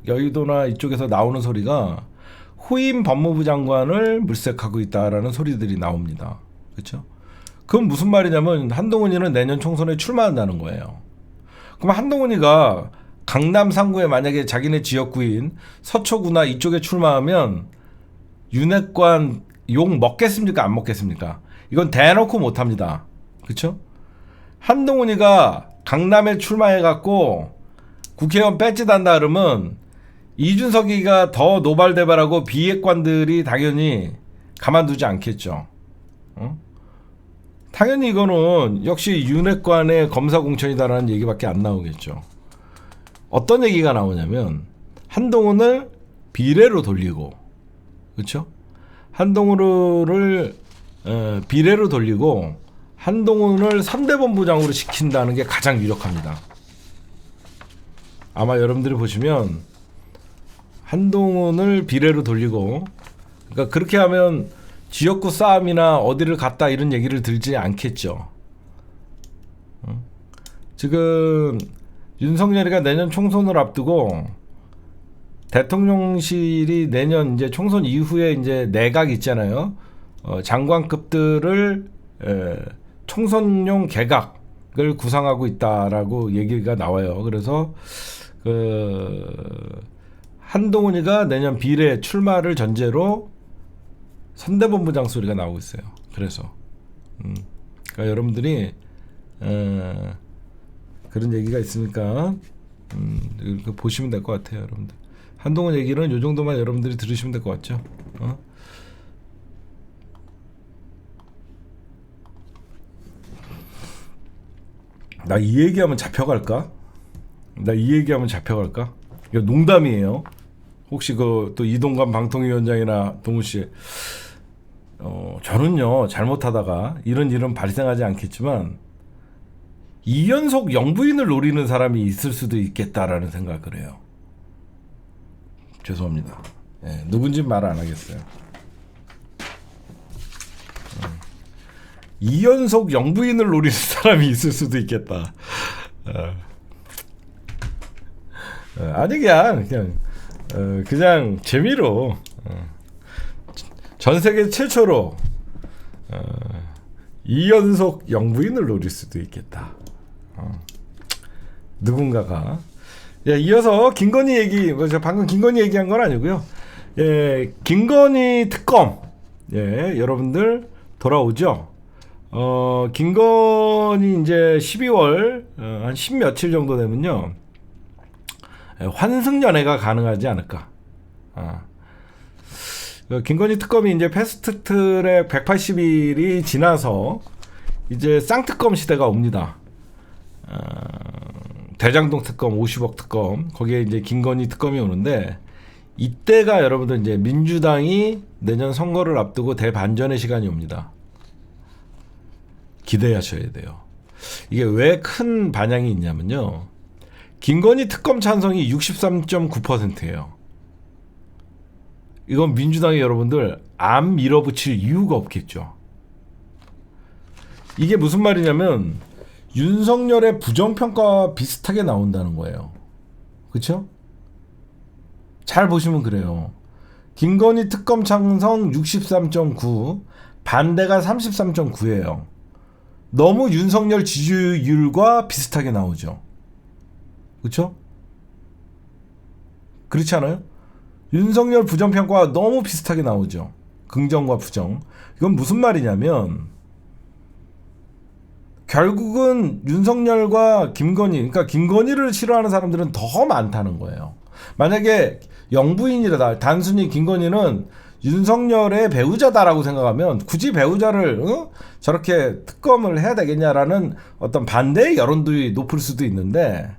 여의도나 이쪽에서 나오는 소리가 후임 법무부 장관을 물색하고 있다라는 소리들이 나옵니다. 그렇죠? 그건 무슨 말이냐면 한동훈이는 내년 총선에 출마한다는 거예요. 그럼 한동훈이가 강남 3구에 만약에 자기네 지역구인 서초구나 이쪽에 출마하면 윤핵관 욕 먹겠습니까? 안 먹겠습니까? 이건 대놓고 못합니다. 그렇죠? 한동훈이가 강남에 출마해갖고 국회의원 배지단다 그러면 이준석이가 더 노발대발하고 비핵관들이 당연히 가만두지 않겠죠. 당연히 이거는 역시 윤핵관의 검사공천이다라는 얘기밖에 안 나오겠죠. 어떤 얘기가 나오냐면 한동훈을 비례로 돌리고, 그렇죠? 한동훈을 비례로 돌리고 한동훈을 3대 본부장으로 시킨다는 게 가장 유력합니다. 아마 여러분들이 보시면 한동훈을 비례로 돌리고, 그러니까 그렇게 하면 지역구 싸움이나 어디를 갔다 이런 얘기를 들지 않겠죠. 지금 윤석열이가 내년 총선을 앞두고 대통령실이 내년 이제 총선 이후에 이제 내각 있잖아요. 장관급들을 총선용 개각을 구상하고 있다라고 얘기가 나와요. 그래서 한동훈이가 내년 비례 출마를 전제로 선대본부장 소리가 나오고 있어요. 그래서 그러니까 여러분들이 그런 얘기가 있으니까 이렇게 보시면 될 것 같아요, 여러분들. 한동훈 얘기는 이 정도만 여러분들이 들으시면 될 것 같죠. 나 이 얘기하면 잡혀갈까? 이거 농담이에요. 혹시 또 이동관 방통위원장이나 동훈 씨, 저는요 잘못하다가 이런 일은 발생하지 않겠지만 이연속 영부인을 노리는 사람이 있을 수도 있겠다라는 생각을 해요. 죄송합니다. 누군지 말 안 하겠어요. 이연속 영부인을 노리는 사람이 있을 수도 있겠다. 아니 그냥 재미로 전 세계 최초로 이연속 영부인을 노릴 수도 있겠다. 누군가가. 이어서 김건희 얘기, 방금 김건희 얘기한 건 아니고요. 김건희 특검, 여러분들 돌아오죠. 김건희 이제 12월 한 10며칠 정도 되면요, 환승연애가 가능하지 않을까. 김건희 특검이 이제 패스트트랙 180일이 지나서 이제 쌍특검 시대가 옵니다. 대장동 특검, 50억 특검, 거기에 이제 김건희 특검이 오는데, 이때가 여러분들 이제 민주당이 내년 선거를 앞두고 대반전의 시간이 옵니다. 기대하셔야 돼요. 이게 왜 큰 반향이 있냐면요, 김건희 특검 찬성이 63.9%예요. 이건 민주당이 여러분들 안 밀어붙일 이유가 없겠죠. 이게 무슨 말이냐면 윤석열의 부정평가와 비슷하게 나온다는 거예요. 그렇죠? 잘 보시면 그래요. 김건희 특검 찬성 63.9, 반대가 33.9예요. 너무 윤석열 지지율과 비슷하게 나오죠. 그렇죠? 그렇지 않아요? 윤석열 부정평가와 너무 비슷하게 나오죠. 긍정과 부정. 이건 무슨 말이냐면 결국은 윤석열과 김건희, 그러니까 김건희를 싫어하는 사람들은 더 많다는 거예요. 만약에 영부인이라다, 단순히 김건희는 윤석열의 배우자다라고 생각하면 굳이 배우자를 저렇게 특검을 해야 되겠냐라는 어떤 반대의 여론도 높을 수도 있는데,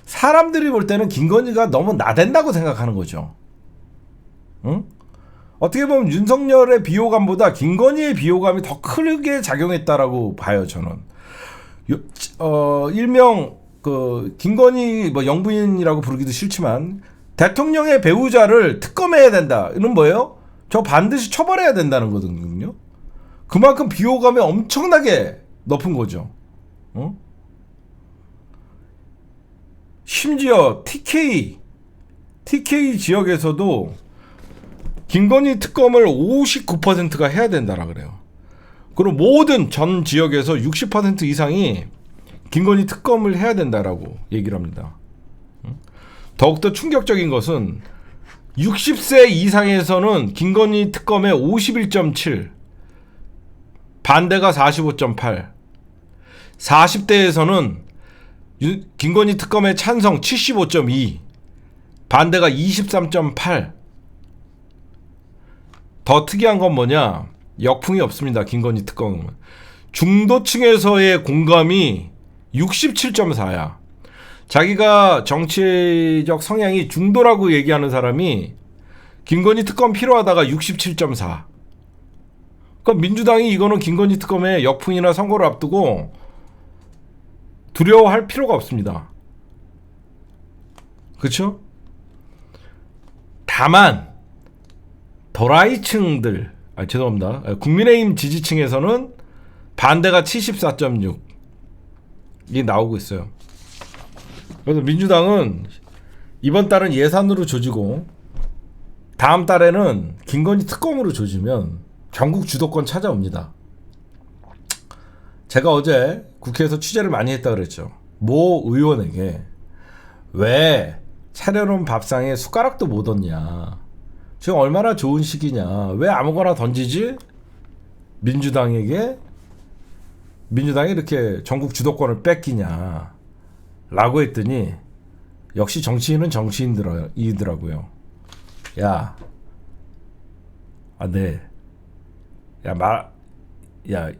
사람들이 볼 때는 김건희가 너무 나댄다고 생각하는 거죠. 어떻게 보면 윤석열의 비호감보다 김건희의 비호감이 더 크게 작용했다라고 봐요, 저는. 일명 김건희 영부인이라고 부르기도 싫지만 대통령의 배우자를 특검해야 된다. 이는 뭐예요? 저 반드시 처벌해야 된다는 거거든요. 그만큼 비호감이 엄청나게 높은 거죠. 심지어 TK 지역에서도 김건희 특검을 59%가 해야 된다라 그래요. 그리고 모든 전 지역에서 60% 이상이 김건희 특검을 해야 된다라고 얘기를 합니다. 더욱더 충격적인 것은 60세 이상에서는 김건희 특검의 51.7, 반대가 45.8, 40대에서는 김건희 특검의 찬성 75.2, 반대가 23.8. 더 특이한 건 뭐냐? 역풍이 없습니다. 김건희 특검은. 중도층에서의 공감이 67.4야. 자기가 정치적 성향이 중도라고 얘기하는 사람이 김건희 특검 필요하다가 67.4. 그러니까 민주당이 이거는 김건희 특검의 역풍이나 선거를 앞두고 두려워할 필요가 없습니다. 그렇죠? 다만 도라이층들, 죄송합니다. 국민의힘 지지층에서는 반대가 74.6이 나오고 있어요. 그래서 민주당은 이번 달은 예산으로 조지고 다음 달에는 김건희 특검으로 조지면 전국 주도권 찾아옵니다. 제가 어제 국회에서 취재를 많이 했다 그랬죠. 모 의원에게 왜 차려놓은 밥상에 숟가락도 못 얹냐, 지금 얼마나 좋은 시기냐, 왜 아무거나 던지지? 민주당이 이렇게 전국 주도권을 뺏기냐 라고 했더니 역시 정치인은 정치인이더라고요. 야, 네. 야,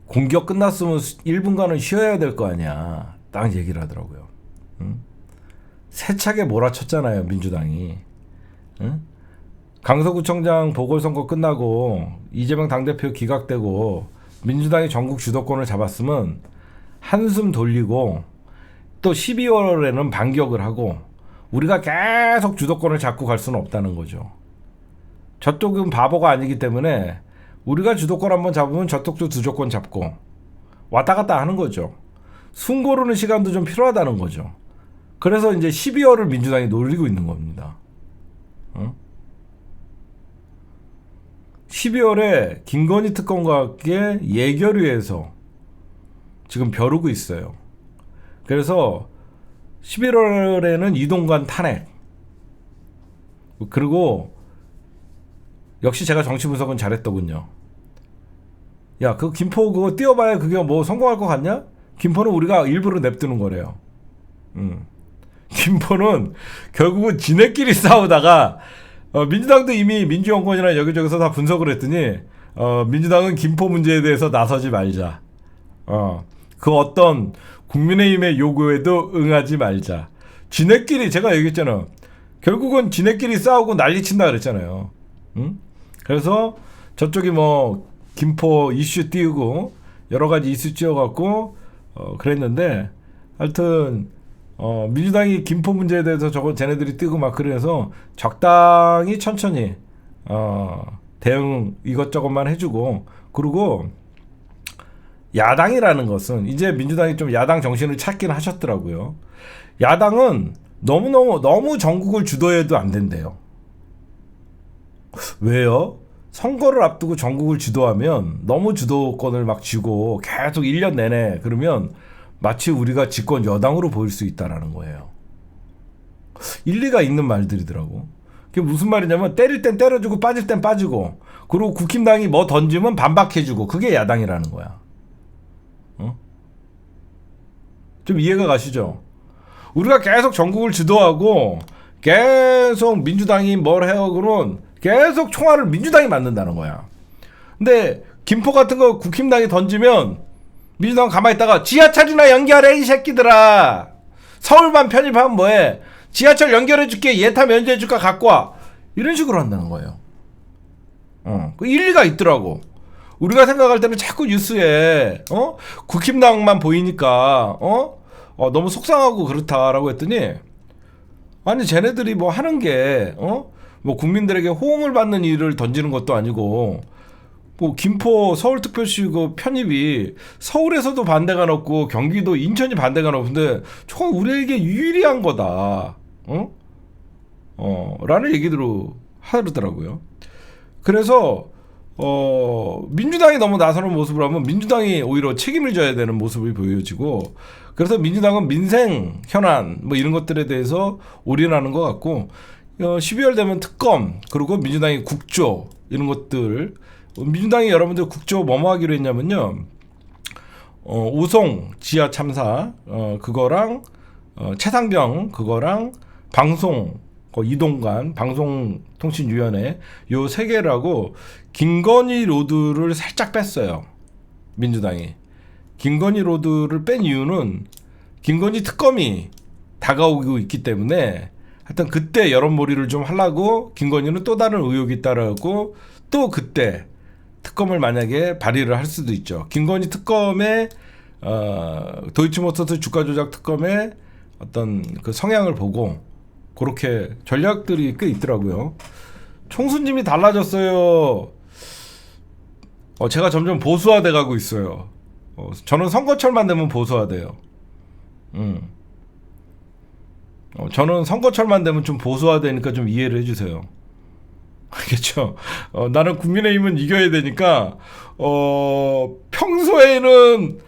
공격 끝났으면 1분간은 쉬어야 될 거 아니야. 딱 얘기를 하더라고요. 응? 세차게 몰아쳤잖아요, 민주당이. 응? 강서구청장 보궐선거 끝나고 이재명 당대표 기각되고 민주당이 전국 주도권을 잡았으면 한숨 돌리고 또 12월에는 반격을 하고 우리가 계속 주도권을 잡고 갈 수는 없다는 거죠. 저쪽은 바보가 아니기 때문에 우리가 주도권 한번 잡으면 저쪽도 주도권 잡고 왔다 갔다 하는 거죠. 숨 고르는 시간도 좀 필요하다는 거죠. 그래서 이제 12월을 민주당이 노리고 있는 겁니다. 12월에 김건희 특검과 함께 예결위에서 지금 벼르고 있어요. 그래서 11월에는 이동관 탄핵, 그리고 역시 제가 정치 분석은 잘했더군요. 야, 그 김포 그거 띄워봐야 그게 뭐 성공할 것 같냐? 김포는 우리가 일부러 냅두는 거래요. 김포는 결국은 지네끼리 싸우다가 민주당도 이미 민주연구원이나 여기저기서 다 분석을 했더니 민주당은 김포 문제에 대해서 나서지 말자. 그 어떤 국민의힘의 요구에도 응하지 말자. 지네끼리, 제가 얘기했잖아. 결국은 지네끼리 싸우고 난리친다 그랬잖아요. 응? 그래서 저쪽이 뭐 김포 이슈 띄우고 여러 가지 이슈 띄워갖고 그랬는데, 하여튼 민주당이 김포 문제에 대해서 저거 쟤네들이 띄고 막 그래서 적당히 천천히 대응 이것저것만 해주고, 그리고 야당이라는 것은 이제 민주당이 좀 야당 정신을 찾긴 하셨더라고요. 야당은 너무 전국을 주도해도 안 된대요. 왜요? 선거를 앞두고 전국을 주도하면 너무 주도권을 막 쥐고 계속 1년 내내 그러면 마치 우리가 집권 여당으로 보일 수 있다라는 거예요. 일리가 있는 말들이더라고. 그게 무슨 말이냐면 때릴 땐 때려주고 빠질 땐 빠지고, 그리고 국힘당이 뭐 던지면 반박해주고, 그게 야당이라는 거야. 좀 이해가 가시죠? 우리가 계속 전국을 주도하고 계속 민주당이 뭘 해요 그러면 계속 총알을 민주당이 맞는다는 거야. 근데 김포 같은 거 국힘당이 던지면 민주당 가만히 있다가 지하철이나 연결해 이 새끼들아, 서울만 편입하면 뭐해, 지하철 연결해줄게, 예타 면제해줄까, 갖고 와, 이런 식으로 한다는 거예요. 그 일리가 있더라고. 우리가 생각할 때는 자꾸 뉴스에 국힘당만 보이니까 너무 속상하고 그렇다라고 했더니, 아니 쟤네들이 뭐 하는 게 뭐 국민들에게 호응을 받는 일을 던지는 것도 아니고, 뭐 김포 서울특별시 그 편입이 서울에서도 반대가 높고 경기도 인천이 반대가 높은데 저건 우리에게 유리한 거다. 라는 얘기들을 하더라고요. 그래서 민주당이 너무 나서는 모습을 하면 민주당이 오히려 책임을 져야 되는 모습이 보여지고, 그래서 민주당은 민생 현안 뭐 이런 것들에 대해서 올인하는 것 같고, 12월 되면 특검, 그리고 민주당이 국조 이런 것들, 민주당이 여러분들 국조 뭐뭐 하기로 했냐면요, 우송 지하 참사 그거랑 최상병 그거랑 방송 이동관 방송통신위원회 요 세 개라고 김건희 로드를 살짝 뺐어요. 민주당이 김건희 로드를 뺀 이유는 김건희 특검이 다가오고 있기 때문에, 하여튼 그때 여론몰이를 좀 하려고 김건희는 또 다른 의혹이 있다라고 또 그때 특검을 만약에 발의를 할 수도 있죠. 김건희 특검의 도이치모터스 주가 조작 특검의 어떤 그 성향을 보고 그렇게 전략들이 꽤 있더라고요. 총수님이 달라졌어요. 제가 점점 보수화돼 가고 있어요. 저는 선거철만 되면 보수화돼요. 저는 선거철만 되면 좀 보수화되니까 좀 이해를 해주세요. 알겠죠? 나는 국민의힘은 이겨야 되니까 평소에는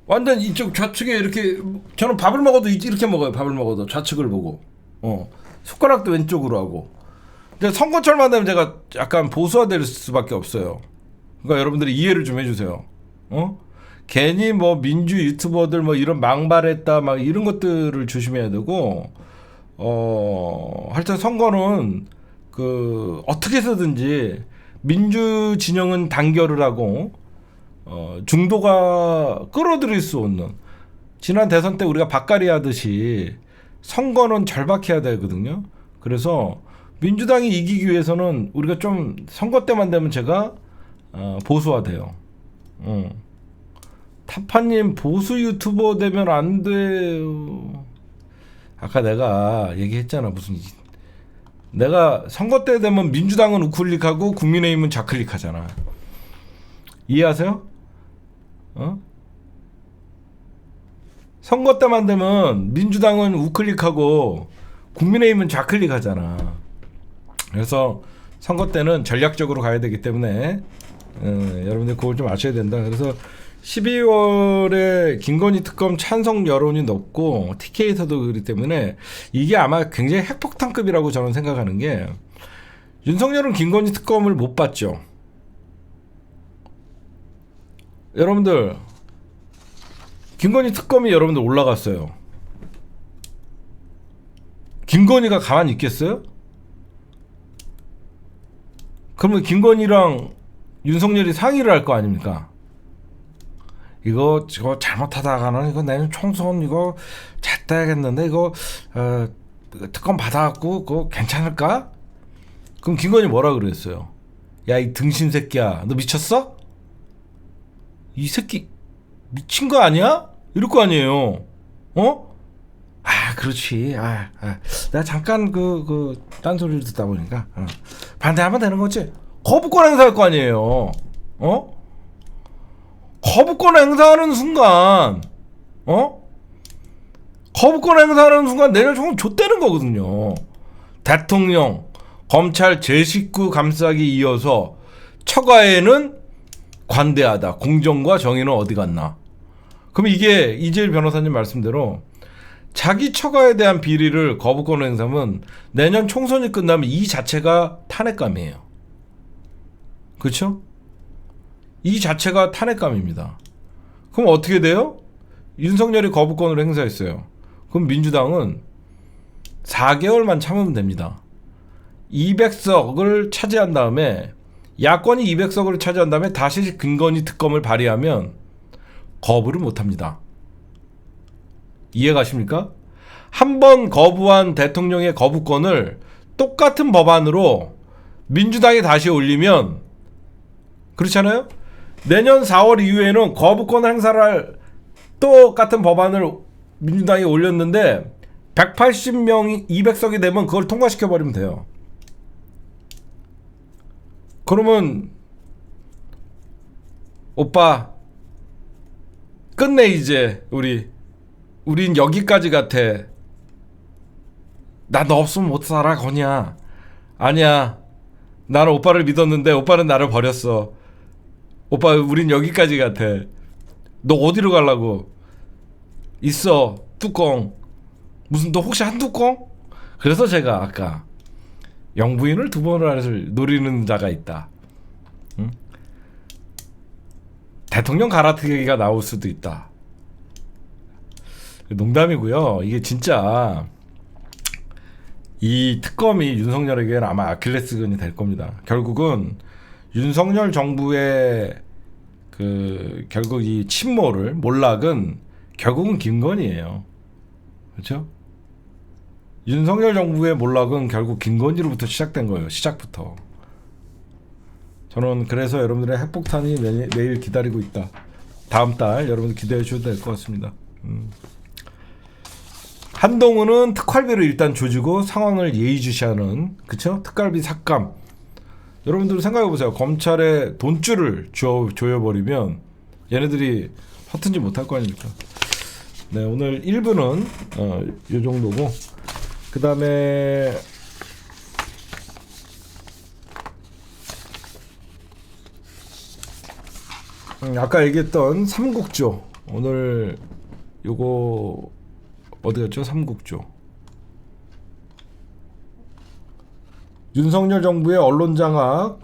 완전 이쪽 좌측에 이렇게 저는 밥을 먹어도 이렇게 먹어요. 밥을 먹어도 좌측을 보고 숟가락도 왼쪽으로 하고. 근데 선거철만 되면 제가 약간 보수화될 수밖에 없어요. 그러니까 여러분들이 이해를 좀 해주세요. 괜히 뭐 민주 유튜버들 뭐 이런 망발했다 막 이런 것들을 조심해야 되고 하여튼 선거는 그 어떻게 해서든지 민주 진영은 단결을 하고 중도가 끌어들일 수 없는, 지난 대선 때 우리가 밥가리 하듯이 선거는 절박해야 되거든요. 그래서 민주당이 이기기 위해서는 우리가 좀 선거 때만 되면 제가 보수화돼요. 타파님 보수 유튜버 되면 안 돼요. 아까 내가 얘기했잖아. 내가 선거 때 되면 민주당은 우클릭하고 국민의힘은 좌클릭하잖아. 이해하세요? 선거 때만 되면 민주당은 우클릭하고 국민의힘은 좌클릭하잖아. 그래서 선거 때는 전략적으로 가야 되기 때문에 여러분들 그걸 좀 아셔야 된다. 그래서 12월에 김건희 특검 찬성 여론이 높고 TK에서도 그렇기 때문에 이게 아마 굉장히 핵폭탄급이라고 저는 생각하는 게, 윤석열은 김건희 특검을 못 봤죠. 여러분들 김건희 특검이 여러분들 올라갔어요. 김건희가 가만히 있겠어요? 그러면 김건희랑 윤석열이 상의를 할 거 아닙니까? 이거 잘못하다가는 이거 내년 총선 이거 잤다야겠는데 이거 특검 받아갖고 그거 괜찮을까? 그럼 김건희 뭐라 그랬어요? 야, 이 등신 새끼야, 너 미쳤어? 이 새끼 미친 거 아니야? 이럴 거 아니에요. 그렇지. 내가 잠깐 그 딴소리를 듣다 보니까 반대하면 되는 거지. 거부권 행사할 거 아니에요. 거부권 행사하는 순간 거부권 행사하는 순간 내년 총선 좆되는 거거든요. 대통령, 검찰 제 식구 감싸기 이어서 처가에는 관대하다. 공정과 정의는 어디 갔나. 그럼 이게 이재일 변호사님 말씀대로 자기 처가에 대한 비리를 거부권 행사하면 내년 총선이 끝나면 이 자체가 탄핵감이에요. 그렇죠? 이 자체가 탄핵감입니다. 그럼 어떻게 돼요? 윤석열이 거부권을 행사했어요. 그럼 민주당은 4개월만 참으면 됩니다. 200석을 차지한 다음에, 야권이 200석을 차지한 다음에 다시 김건희 특검을 발의하면 거부를 못합니다. 이해가십니까? 한 번 거부한 대통령의 거부권을 똑같은 법안으로 민주당이 다시 올리면, 그렇잖아요? 내년 4월 이후에는 거부권 행사를 할 똑같은 법안을 민주당이 올렸는데 180명이 200석이 되면 그걸 통과시켜버리면 돼요. 그러면 오빠 끝내, 이제 우린 여기까지 같아. 나 너 없으면 못 살아, 거냐. 아니야, 나는 오빠를 믿었는데 오빠는 나를 버렸어. 오빠, 우린 여기까지 같아. 너 어디로 가려고? 있어, 뚜껑. 무슨, 너 혹시 한 뚜껑? 그래서 제가 아까 영부인을 2번을 노리는 자가 있다. 응? 대통령 갈아타기가 나올 수도 있다. 농담이고요. 이게 진짜 이 특검이 윤석열에게는 아마 아킬레스건이 될 겁니다. 결국은 윤석열 정부의 결국 이 침몰을, 몰락은 결국은 김건희예요. 그렇죠? 윤석열 정부의 몰락은 결국 김건희로부터 시작된 거예요. 시작부터. 저는 그래서 여러분들의 핵폭탄이 내일 기다리고 있다. 다음 달 여러분들 기대해 주셔도 될 것 같습니다. 한동훈은 특활비를 일단 조지고 상황을 예의주시하는, 그쵸? 특활비 삭감. 여러분들 생각해보세요. 검찰에 돈줄을 조여버리면 얘네들이 허튼지 못할 거 아닙니까? 네, 오늘 1부는 요 정도고 그 다음에 아까 얘기했던 삼국조, 오늘 요거 어디였죠? 삼국조. 윤석열 정부의 언론장악,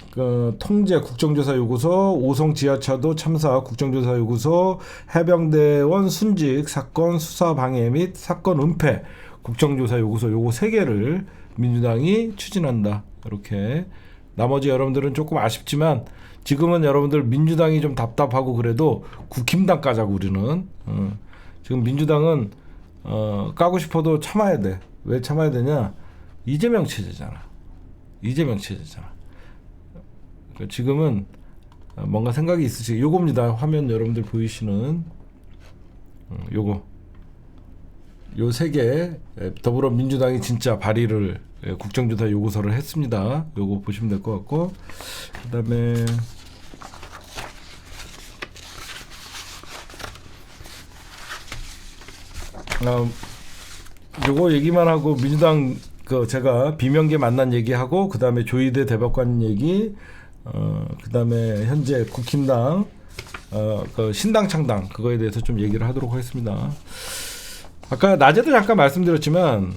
통제 국정조사 요구서, 오송 지하차도 참사 국정조사 요구서, 해병대원 순직 사건 수사 방해 및 사건 은폐 국정조사 요구서, 요거 3개를 민주당이 추진한다. 이렇게. 나머지 여러분들은 조금 아쉽지만 지금은 여러분들 민주당이 좀 답답하고 그래도 국힘당 까자고 우리는. 지금 민주당은 까고 싶어도 참아야 돼. 왜 참아야 되냐? 이재명 체제잖아. 이재명 체제잖아. 그러니까 지금은 뭔가 생각이 있으시. 요겁니다. 화면 여러분들 보이시는 요거. 요 3개 더불어민주당이 진짜 발의를 국정조사 요구서를 했습니다. 요거 보시면 될 것 같고, 그다음에 요거 얘기만 하고 민주당 제가 비명계 만난 얘기하고, 그 다음에 조희대 대법관 얘기, 그 다음에 현재 국힘당, 신당 창당, 그거에 대해서 좀 얘기를 하도록 하겠습니다. 아까 낮에도 잠깐 말씀드렸지만,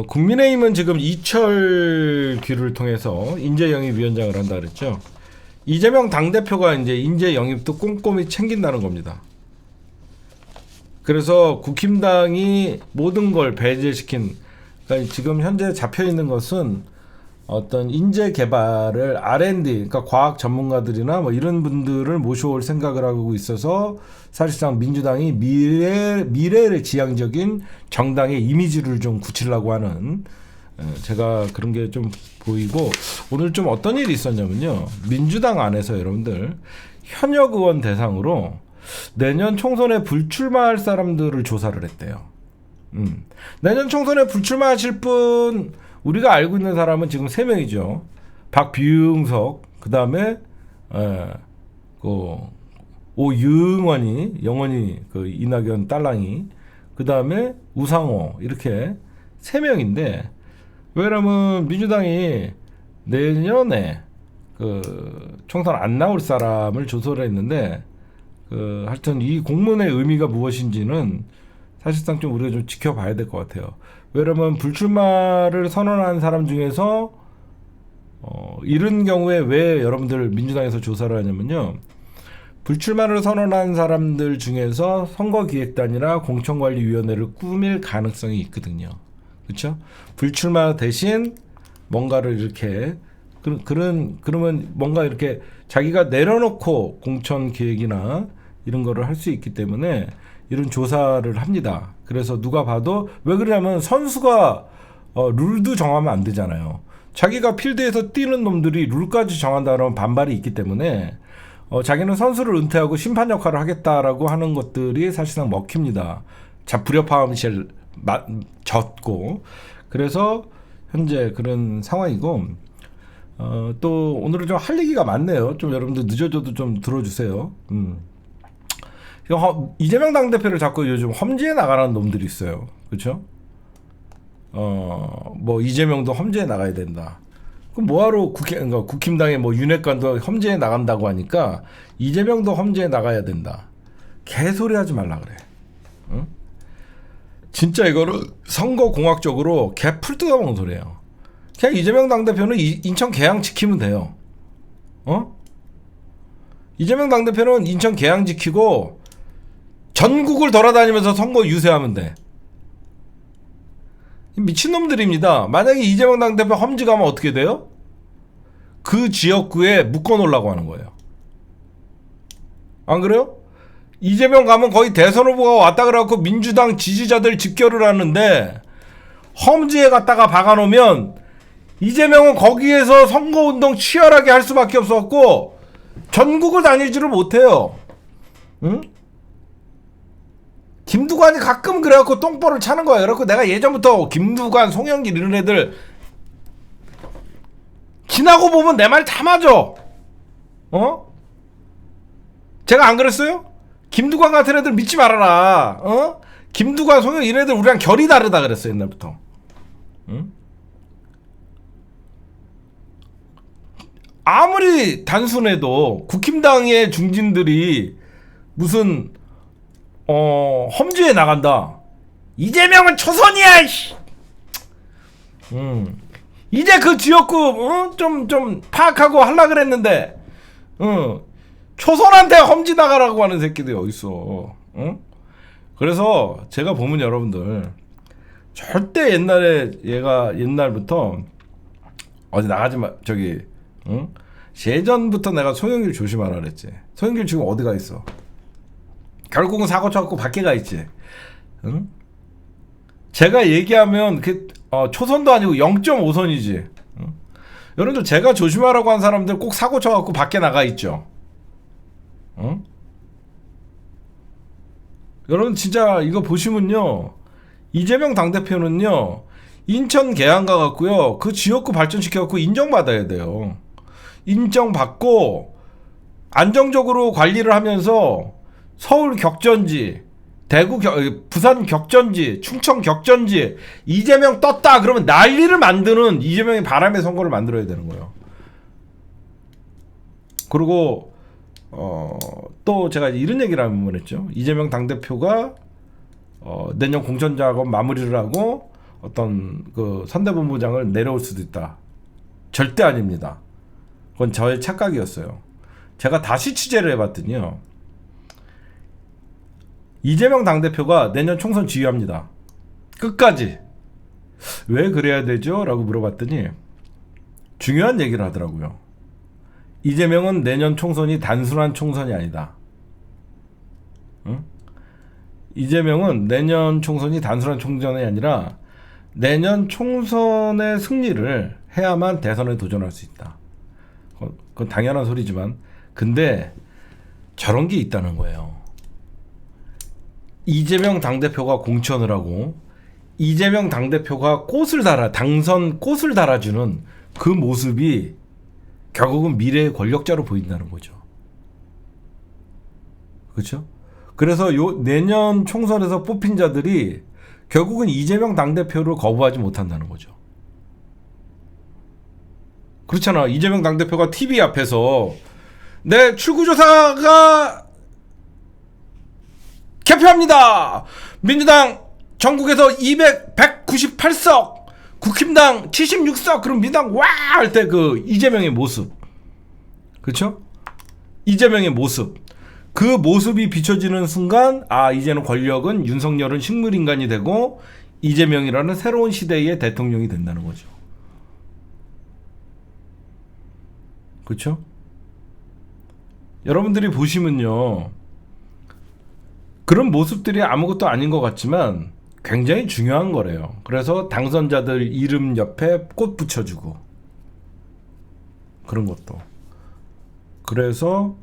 국민의힘은 지금 이철규를 통해서 인재영입위원장을 한다 그랬죠. 이재명 당대표가 이제 인재영입도 꼼꼼히 챙긴다는 겁니다. 그래서 국힘당이 모든 걸 배제시킨, 그러니까 지금 현재 잡혀 있는 것은 어떤 인재 개발을 R&D, 그러니까 과학 전문가들이나 뭐 이런 분들을 모셔올 생각을 하고 있어서 사실상 민주당이 미래를 지향적인 정당의 이미지를 좀 굳히려고 하는, 제가 그런 게 좀 보이고, 오늘 좀 어떤 일이 있었냐면요. 민주당 안에서 여러분들 현역 의원 대상으로 내년 총선에 불출마할 사람들을 조사를 했대요. 내년 총선에 불출마하실 분, 우리가 알고 있는 사람은 지금 3명이죠. 박뷰응석, 그 다음에 오유응원이, 영원히 이낙연 딸랑이, 그 다음에 우상호, 이렇게 3명인데, 왜냐면 민주당이 내년에 총선 안 나올 사람을 조사를 했는데, 하여튼 이 공문의 의미가 무엇인지는 사실상 좀 우리가 좀 지켜봐야 될 것 같아요. 왜냐면 불출마를 선언한 사람 중에서 이런 경우에 왜 여러분들 민주당에서 조사를 하냐면요. 불출마를 선언한 사람들 중에서 선거기획단이나 공천관리위원회를 꾸밀 가능성이 있거든요. 그렇죠? 불출마 대신 뭔가를 이렇게 그러면 뭔가 이렇게 자기가 내려놓고 공천 계획이나 이런 거를 할 수 있기 때문에 이런 조사를 합니다. 그래서 누가 봐도, 왜 그러냐면 선수가 룰도 정하면 안 되잖아요. 자기가 필드에서 뛰는 놈들이 룰까지 정한다는 반발이 있기 때문에 자기는 선수를 은퇴하고 심판 역할을 하겠다라고 하는 것들이 사실상 먹힙니다. 불협화음이 제일 졌고, 그래서 현재 그런 상황이고, 또 오늘은 좀 할 얘기가 많네요. 좀 여러분들 늦어져도 좀 들어주세요. 이재명 당대표를 자꾸 요즘 험지에 나가는 놈들이 있어요. 그렇죠? 뭐 이재명도 험지에 나가야 된다. 그럼 뭐하러 그러니까 국힘당의 뭐 윤핵관도 험지에 나간다고 하니까 이재명도 험지에 나가야 된다. 개소리 하지 말라 그래. 응? 진짜 이거를 선거공학적으로 개 풀 뜯어먹는 소리예요. 그냥 이재명 당대표는 인천 계양 지키면 돼요. 이재명 당대표는 인천 계양 지키고 전국을 돌아다니면서 선거 유세하면 돼. 미친놈들입니다. 만약에 이재명 당대표 험지 가면 어떻게 돼요? 그 지역구에 묶어놓으려고 하는 거예요. 안 그래요? 이재명 가면 거의 대선 후보가 왔다 그래갖고 민주당 지지자들 집결을 하는데, 험지에 갔다가 박아놓으면 이재명은 거기에서 선거운동 치열하게 할 수밖에 없었고 전국을 다니지를 못해요. 응? 김두관이 가끔 그래갖고 똥볼을 차는 거야. 그래갖고 내가 예전부터 김두관, 송영길 이런 애들 지나고 보면 내 말 다 맞아. 제가 안 그랬어요? 김두관 같은 애들 믿지 말아라. 김두관, 송영길 이런 애들 우리랑 결이 다르다 그랬어 옛날부터. 응? 아무리 단순해도 국힘당의 중진들이 무슨 험지에 나간다. 이재명은 초선이야. 씨. 이제 그 지역구 좀 파악하고 하려 그랬는데 초선한테 험지 나가라고 하는 새끼들이 어딨어. 그래서 제가 보면 여러분들 절대 얘가 옛날부터 어디 나가지 마. 예전부터 내가 송영길 조심하라 그랬지. 송영길 지금 어디 가 있어? 결국은 사고 쳐갖고 밖에 가 있지. 응? 제가 얘기하면 초선도 아니고 0.5선이지. 응? 여러분들 제가 조심하라고 한 사람들 꼭 사고 쳐갖고 밖에 나가 있죠. 응? 여러분 진짜 이거 보시면요, 이재명 당대표는요 인천 계양 가갖고요 그 지역구 발전시켜갖고 인정받아야 돼요. 인정받고 안정적으로 관리를 하면서 서울 격전지, 부산 격전지, 충청 격전지 이재명 떴다 그러면 난리를 만드는 이재명의 바람의 선거를 만들어야 되는 거예요. 그리고 또 제가 이런 얘기를 한번 했죠. 이재명 당대표가 내년 공천작업 마무리를 하고 어떤 그 선대본부장을 내려올 수도 있다. 절대 아닙니다. 그건 저의 착각이었어요. 제가 다시 취재를 해봤더니요, 이재명 당대표가 내년 총선 지휘합니다. 끝까지. 왜 그래야 되죠? 라고 물어봤더니 중요한 얘기를 하더라고요. 이재명은 내년 총선이 단순한 총선이 아니다. 응? 이재명은 내년 총선이 단순한 총선이 아니라 내년 총선의 승리를 해야만 대선에 도전할 수 있다. 그건 당연한 소리지만 근데 저런 게 있다는 거예요. 이재명 당대표가 공천을 하고 이재명 당대표가 당선 꽃을 달아주는 그 모습이 결국은 미래의 권력자로 보인다는 거죠. 그렇죠? 그래서 내년 총선에서 뽑힌 자들이 결국은 이재명 당대표를 거부하지 못한다는 거죠. 그렇잖아. 이재명 당대표가 TV 앞에서 내 출구조사가 개표합니다. 민주당 전국에서 198석, 국힘당 76석, 그럼 민주당 와 할 때 그 이재명의 모습, 그렇죠? 이재명의 모습, 그 모습이 비춰지는 순간 이제는 권력은 윤석열은 식물인간이 되고 이재명이라는 새로운 시대의 대통령이 된다는 거죠. 그렇죠? 여러분들이 보시면요, 그런 모습들이 아무것도 아닌 것 같지만 굉장히 중요한 거래요. 그래서 당선자들 이름 옆에 꽃 붙여주고 그런 것도. 그래서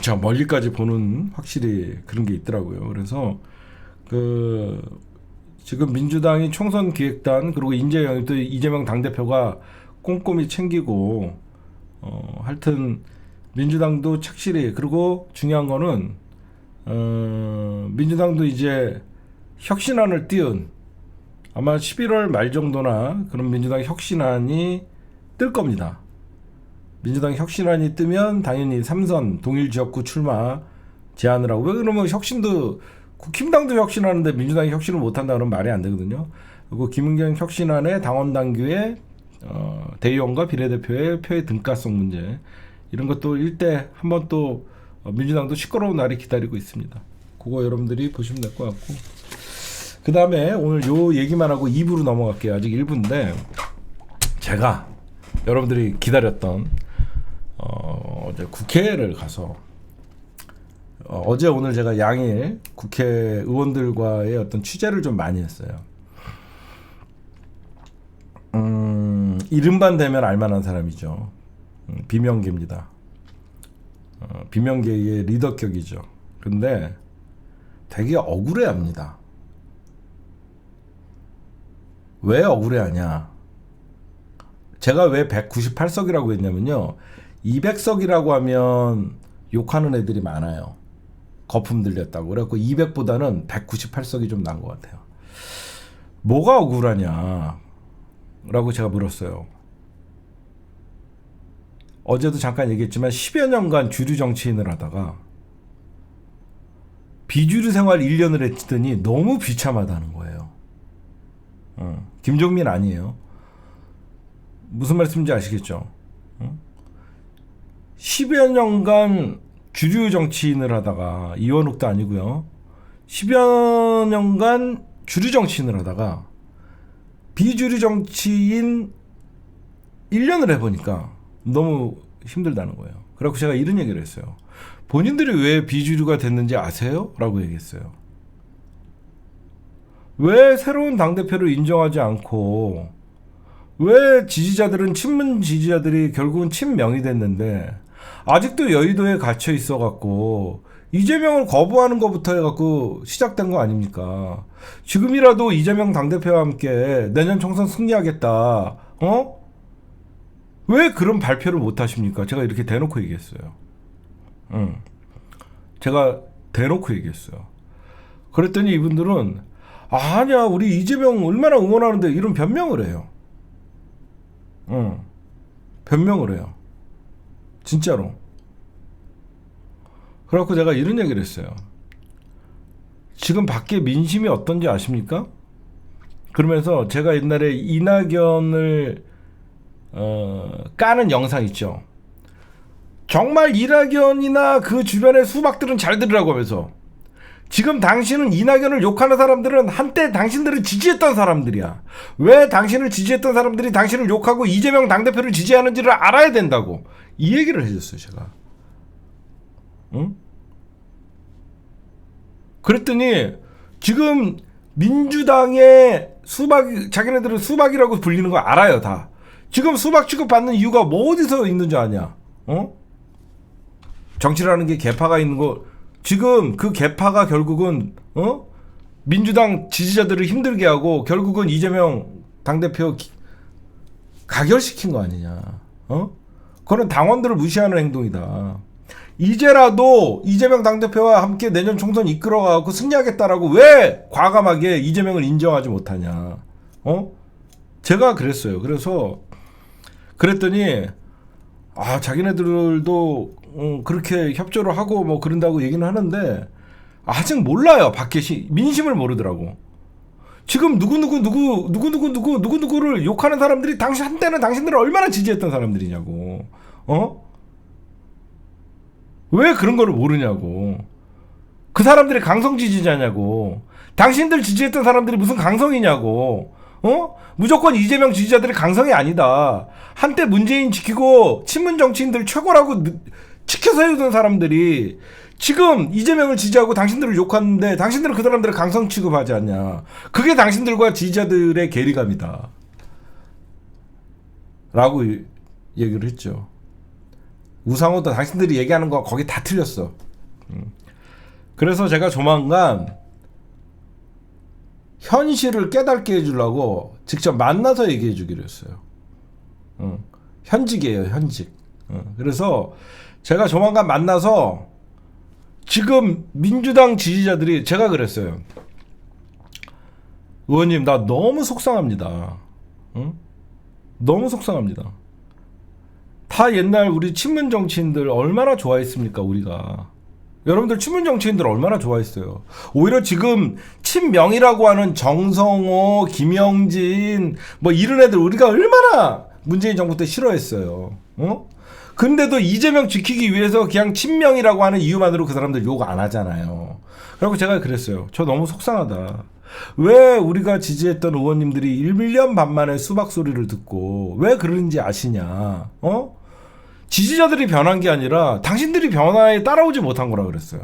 제가 멀리까지 보는 확실히 그런 게 있더라고요. 그래서 지금 민주당이 총선 기획단 그리고 또 이재명 당대표가 꼼꼼히 챙기고 하여튼 민주당도 착실히, 그리고 중요한 거는 민주당도 이제 혁신안을 띄운, 아마 11월 말 정도나 그런 민주당 혁신안이 뜰 겁니다. 민주당 혁신안이 뜨면 당연히 3선 동일 지역구 출마 제안을 하고, 왜 그러면 국힘당도 혁신하는데 민주당이 혁신을 못한다 그러면 말이 안 되거든요. 그리고 김은경 혁신안에 당원 당규의 대의원과 비례대표의 표의 등가성 문제, 이런 것도 일대 한번 또 민주당도 시끄러운 날이 기다리고 있습니다. 그거 여러분들이 보시면 될 것 같고, 그 다음에 오늘 요 얘기만 하고 2부로 넘어갈게요. 아직 1부인데 제가 여러분들이 기다렸던 어제 국회를 가서 어제 오늘 제가 양일 국회의원들과의 어떤 취재를 좀 많이 했어요. 이름만 대면 알만한 사람이죠. 비명계입니다. 비명계의 리더격이죠. 근데 되게 억울해합니다. 왜 억울해하냐? 제가 왜 198석이라고 했냐면요, 200석이라고 하면 욕하는 애들이 많아요. 거품 들렸다고. 그래갖고 200보다는 198석이 좀 나은 것 같아요. 뭐가 억울하냐? 라고 제가 물었어요. 어제도 잠깐 얘기했지만 10여 년간 주류 정치인을 하다가 비주류 생활 1년을 했더니 너무 비참하다는 거예요. 김종민 아니에요. 무슨 말씀인지 아시겠죠? 10여 년간 주류 정치인을 하다가, 이원욱도 아니고요. 10여 년간 주류 정치인을 하다가 비주류 정치인 1년을 해보니까 너무 힘들다는 거예요. 그래서 제가 이런 얘기를 했어요. 본인들이 왜 비주류가 됐는지 아세요? 라고 얘기했어요. 왜 새로운 당대표를 인정하지 않고, 왜 지지자들은, 친문 지지자들이 결국은 친명이 됐는데 아직도 여의도에 갇혀 있어갖고 이재명을 거부하는 것부터 해갖고 시작된 거 아닙니까? 지금이라도 이재명 당대표와 함께 내년 총선 승리하겠다. 왜 그런 발표를 못 하십니까? 제가 이렇게 대놓고 얘기했어요. 제가 대놓고 얘기했어요. 그랬더니 이분들은 아니야, 우리 이재명 얼마나 응원하는데, 이런 변명을 해요. 변명을 해요. 진짜로. 그래갖고 제가 이런 얘기를 했어요. 지금 밖에 민심이 어떤지 아십니까? 그러면서 제가 옛날에 이낙연을 까는 영상 있죠. 정말 이낙연이나 그 주변의 수박들은 잘 들으라고 하면서, 지금 당신은 이낙연을 욕하는 사람들은 한때 당신들을 지지했던 사람들이야. 왜 당신을 지지했던 사람들이 당신을 욕하고 이재명 당대표를 지지하는지를 알아야 된다고, 이 얘기를 해줬어요, 제가. 그랬더니 지금 민주당의 자기네들은 수박이라고 불리는 거 알아요, 다. 지금 수박 취급받는 이유가 뭐 어디서 있는 줄 아냐? 정치라는 게 계파가 있는 거. 지금 그 계파가 결국은 민주당 지지자들을 힘들게 하고 결국은 이재명 당대표 가결시킨 거 아니냐. 그건 당원들을 무시하는 행동이다. 이제라도 이재명 당대표와 함께 내년 총선 이끌어가고 승리하겠다라고 왜 과감하게 이재명을 인정하지 못하냐. 제가 그랬어요. 그랬더니 자기네들도 그렇게 협조를 하고 뭐 그런다고 얘기는 하는데 아직 몰라요. 밖에 민심을 모르더라고. 지금 누구누구를 욕하는 사람들이 한때는 당신들을 얼마나 지지했던 사람들이냐고. 왜 그런 거를 모르냐고. 그 사람들이 강성 지지자냐고. 당신들 지지했던 사람들이 무슨 강성이냐고. 무조건 이재명 지지자들이 강성이 아니다. 한때 문재인 지키고 친문 정치인들 최고라고 지켜 세우던 사람들이 지금 이재명을 지지하고 당신들을 욕하는데 당신들은 그 사람들을 강성 취급하지 않냐. 그게 당신들과 지지자들의 괴리감이다. 라고 얘기를 했죠. 우상호도 당신들이 얘기하는 거 거기 다 틀렸어. 그래서 제가 조만간 현실을 깨닫게 해주려고 직접 만나서 얘기해 주기로 했어요. 현직이에요, 현직. 그래서 제가 조만간 만나서 지금 민주당 지지자들이, 제가 그랬어요. 의원님, 나 너무 속상합니다. 너무 속상합니다. 다 옛날 우리 친문 정치인들 얼마나 좋아했습니까, 우리가. 여러분들 친문 정치인들 얼마나 좋아했어요. 오히려 지금 친명이라고 하는 정성호, 김영진 뭐 이런 애들 우리가 얼마나 문재인 정부 때 싫어했어요. 근데도 이재명 지키기 위해서 그냥 친명이라고 하는 이유만으로 그 사람들 욕 안 하잖아요. 그리고 제가 그랬어요. 저 너무 속상하다. 왜 우리가 지지했던 의원님들이 1년 반 만에 수박 소리를 듣고 왜 그러는지 아시냐. 지지자들이 변한 게 아니라 당신들이 변화에 따라오지 못한 거라 그랬어요.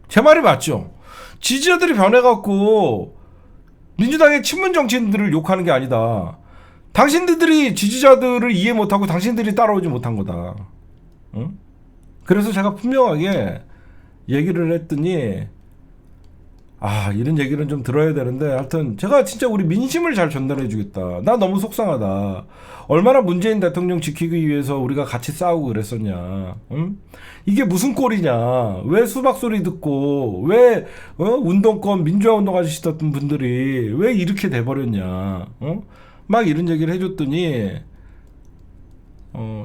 제 말이 맞죠? 지지자들이 변해갖고 민주당의 친문 정치인들을 욕하는 게 아니다. 당신들이 지지자들을 이해 못하고 당신들이 따라오지 못한 거다. 그래서 제가 분명하게 얘기를 했더니 이런 얘기는 좀 들어야 되는데, 하여튼 제가 진짜 우리 민심을 잘 전달해 주겠다. 나 너무 속상하다. 얼마나 문재인 대통령 지키기 위해서 우리가 같이 싸우고 그랬었냐. 응? 이게 무슨 꼴이냐. 왜 수박 소리 듣고, 왜 운동권 민주화 운동 하시던 분들이 왜 이렇게 돼버렸냐. 막 이런 얘기를 해줬더니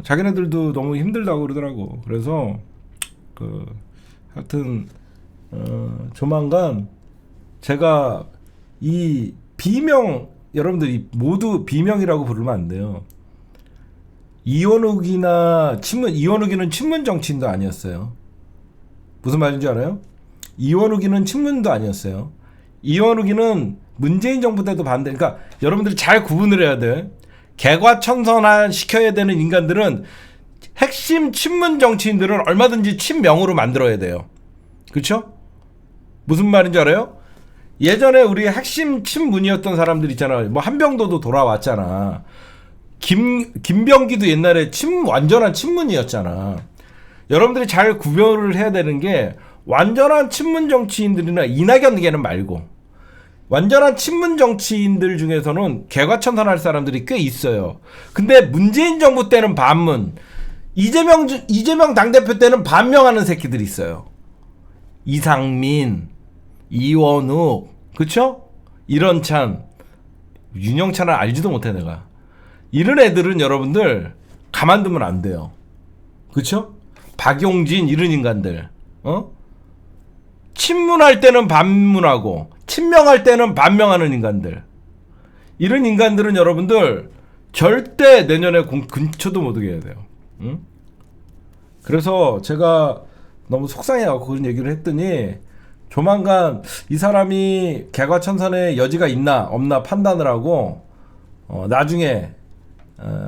자기네들도 너무 힘들다고 그러더라고. 그래서 하여튼 조만간 제가 이 비명, 여러분들이 모두 비명이라고 부르면 안 돼요. 이원욱이는 친문 정치인도 아니었어요. 무슨 말인지 알아요? 이원욱이는 친문도 아니었어요. 이원욱이는 문재인 정부 때도 반대. 그러니까 여러분들이 잘 구분을 해야 돼. 개과천선화 시켜야 되는 인간들은, 핵심 친문 정치인들은 얼마든지 친명으로 만들어야 돼요. 그렇죠? 무슨 말인지 알아요? 예전에 우리 핵심 친문이었던 사람들 있잖아. 뭐 한병도도 돌아왔잖아. 김병기도 옛날에 완전한 친문이었잖아. 여러분들이 잘 구별을 해야 되는 게, 완전한 친문 정치인들이나 이낙연 걔는 말고, 완전한 친문 정치인들 중에서는 개과천선할 사람들이 꽤 있어요. 근데 문재인 정부 때는 반문, 이재명 당대표 때는 반명하는 새끼들이 있어요. 이상민, 이원욱, 그쵸? 이런찬, 윤영찬을 알지도 못해 내가. 이런 애들은 여러분들 가만두면 안 돼요. 그쵸? 박용진, 이런 인간들, 친문할 때는 반문하고 친명할 때는 반명하는 인간들, 이런 인간들은 여러분들 절대 내년에 근처도 못 오게 해야 돼요. 응? 그래서 제가 너무 속상해갖고 그런 얘기를 했더니, 조만간 이 사람이 개과천선의 여지가 있나 없나 판단을 하고 나중에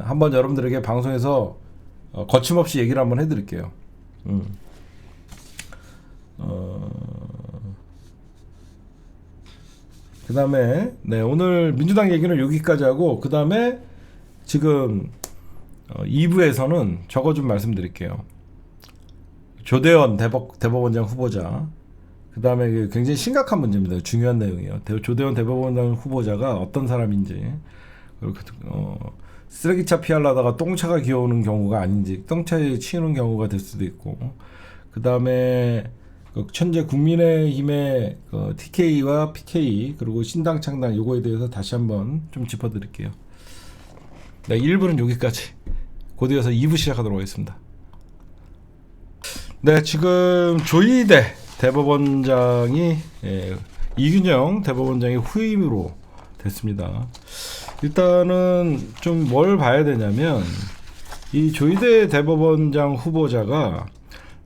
한번 여러분들에게 방송에서 거침없이 얘기를 한번 해드릴게요. 그 다음에 오늘 민주당 얘기는 여기까지 하고, 그 다음에 지금 2부에서는 저거 좀 말씀드릴게요. 조대원 대법원장 후보자, 그 다음에 굉장히 심각한 문제입니다. 중요한 내용이에요. 조대원 대법원장 후보자가 어떤 사람인지, 그리고 쓰레기차 피하려다가 똥차가 기어오는 경우가 아닌지, 똥차에 치이는 경우가 될 수도 있고, 그 다음에 현재 국민의힘의 TK와 PK, 그리고 신당 창당, 요거에 대해서 다시 한번 좀 짚어드릴게요. 1부는 여기까지. 곧 이어서 2부 시작하도록 하겠습니다. 지금 조희대 대법원장이, 이균영 대법원장이 후임으로 됐습니다. 일단은 좀 뭘 봐야 되냐면, 이 조희대 대법원장 후보자가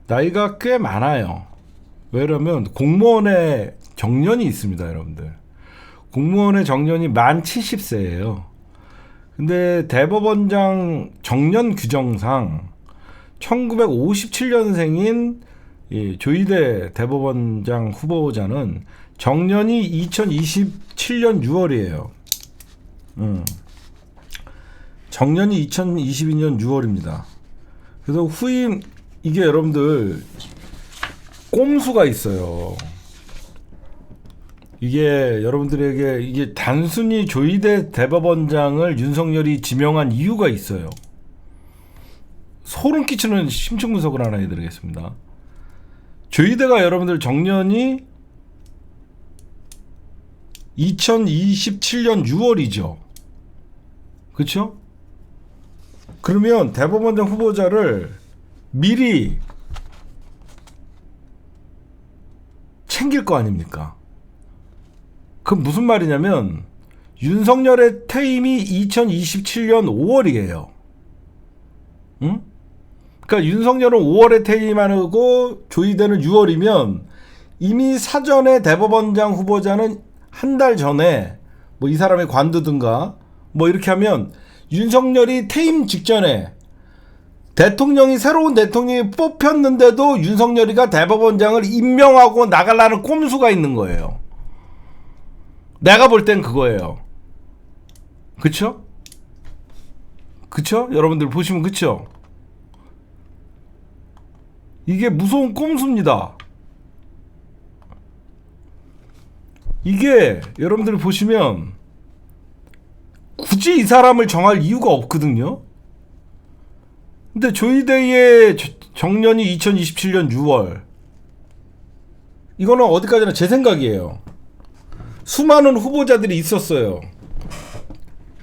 나이가 꽤 많아요. 왜냐면 공무원의 정년이 있습니다, 여러분들. 공무원의 정년이 만 70세예요. 근데 대법원장 정년 규정상 1957년생인 조희대 대법원장 후보자는 정년이 2027년 6월이에요. 정년이 2022년 6월입니다. 그래서 후임, 이게 여러분들 꼼수가 있어요. 이게 여러분들에게, 이게 단순히 조희대 대법원장을 윤석열이 지명한 이유가 있어요. 소름 끼치는 심층 분석을 하나 해드리겠습니다. 조희대가 여러분들 정년이 2027년 6월이죠. 그쵸? 그러면 대법원장 후보자를 미리 챙길 거 아닙니까? 그럼 무슨 말이냐면, 윤석열의 퇴임이 2027년 5월이에요. 응? 그러니까 윤석열은 5월에 퇴임하고 조희대는 6월이면, 이미 사전에 대법원장 후보자는 한 달 전에 뭐 이 사람이 관두든가 뭐 이렇게 하면, 윤석열이 퇴임 직전에 새로운 대통령이 뽑혔는데도 윤석열이가 대법원장을 임명하고 나가려는 꼼수가 있는 거예요. 내가 볼 땐 그거예요. 그쵸? 그쵸? 여러분들 보시면 그쵸? 이게 무서운 꼼수입니다. 이게 여러분들이 보시면 굳이 이 사람을 정할 이유가 없거든요. 근데 조이데이의 정년이 2027년 6월. 이거는 어디까지나 제 생각이에요. 수많은 후보자들이 있었어요.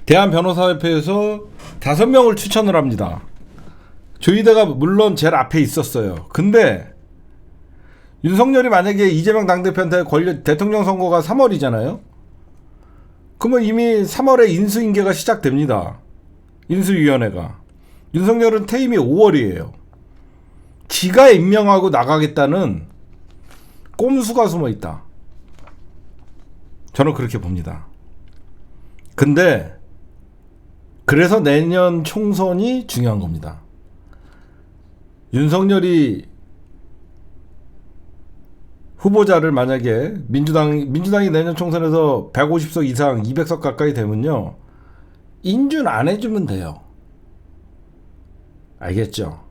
대한변호사협회에서 5명을 추천을 합니다. 조이데가 물론 제일 앞에 있었어요. 근데 윤석열이 만약에 이재명 당대표한테 대통령 선거가 3월이잖아요. 그러면 이미 3월에 인수인계가 시작됩니다. 인수위원회가. 윤석열은 퇴임이 5월이에요. 지가 임명하고 나가겠다는 꼼수가 숨어 있다. 저는 그렇게 봅니다. 근데 그래서 내년 총선이 중요한 겁니다. 윤석열이 후보자를 만약에 민주당이 내년 총선에서 150석 이상 200석 가까이 되면요, 인준 안 해주면 돼요. 알겠죠?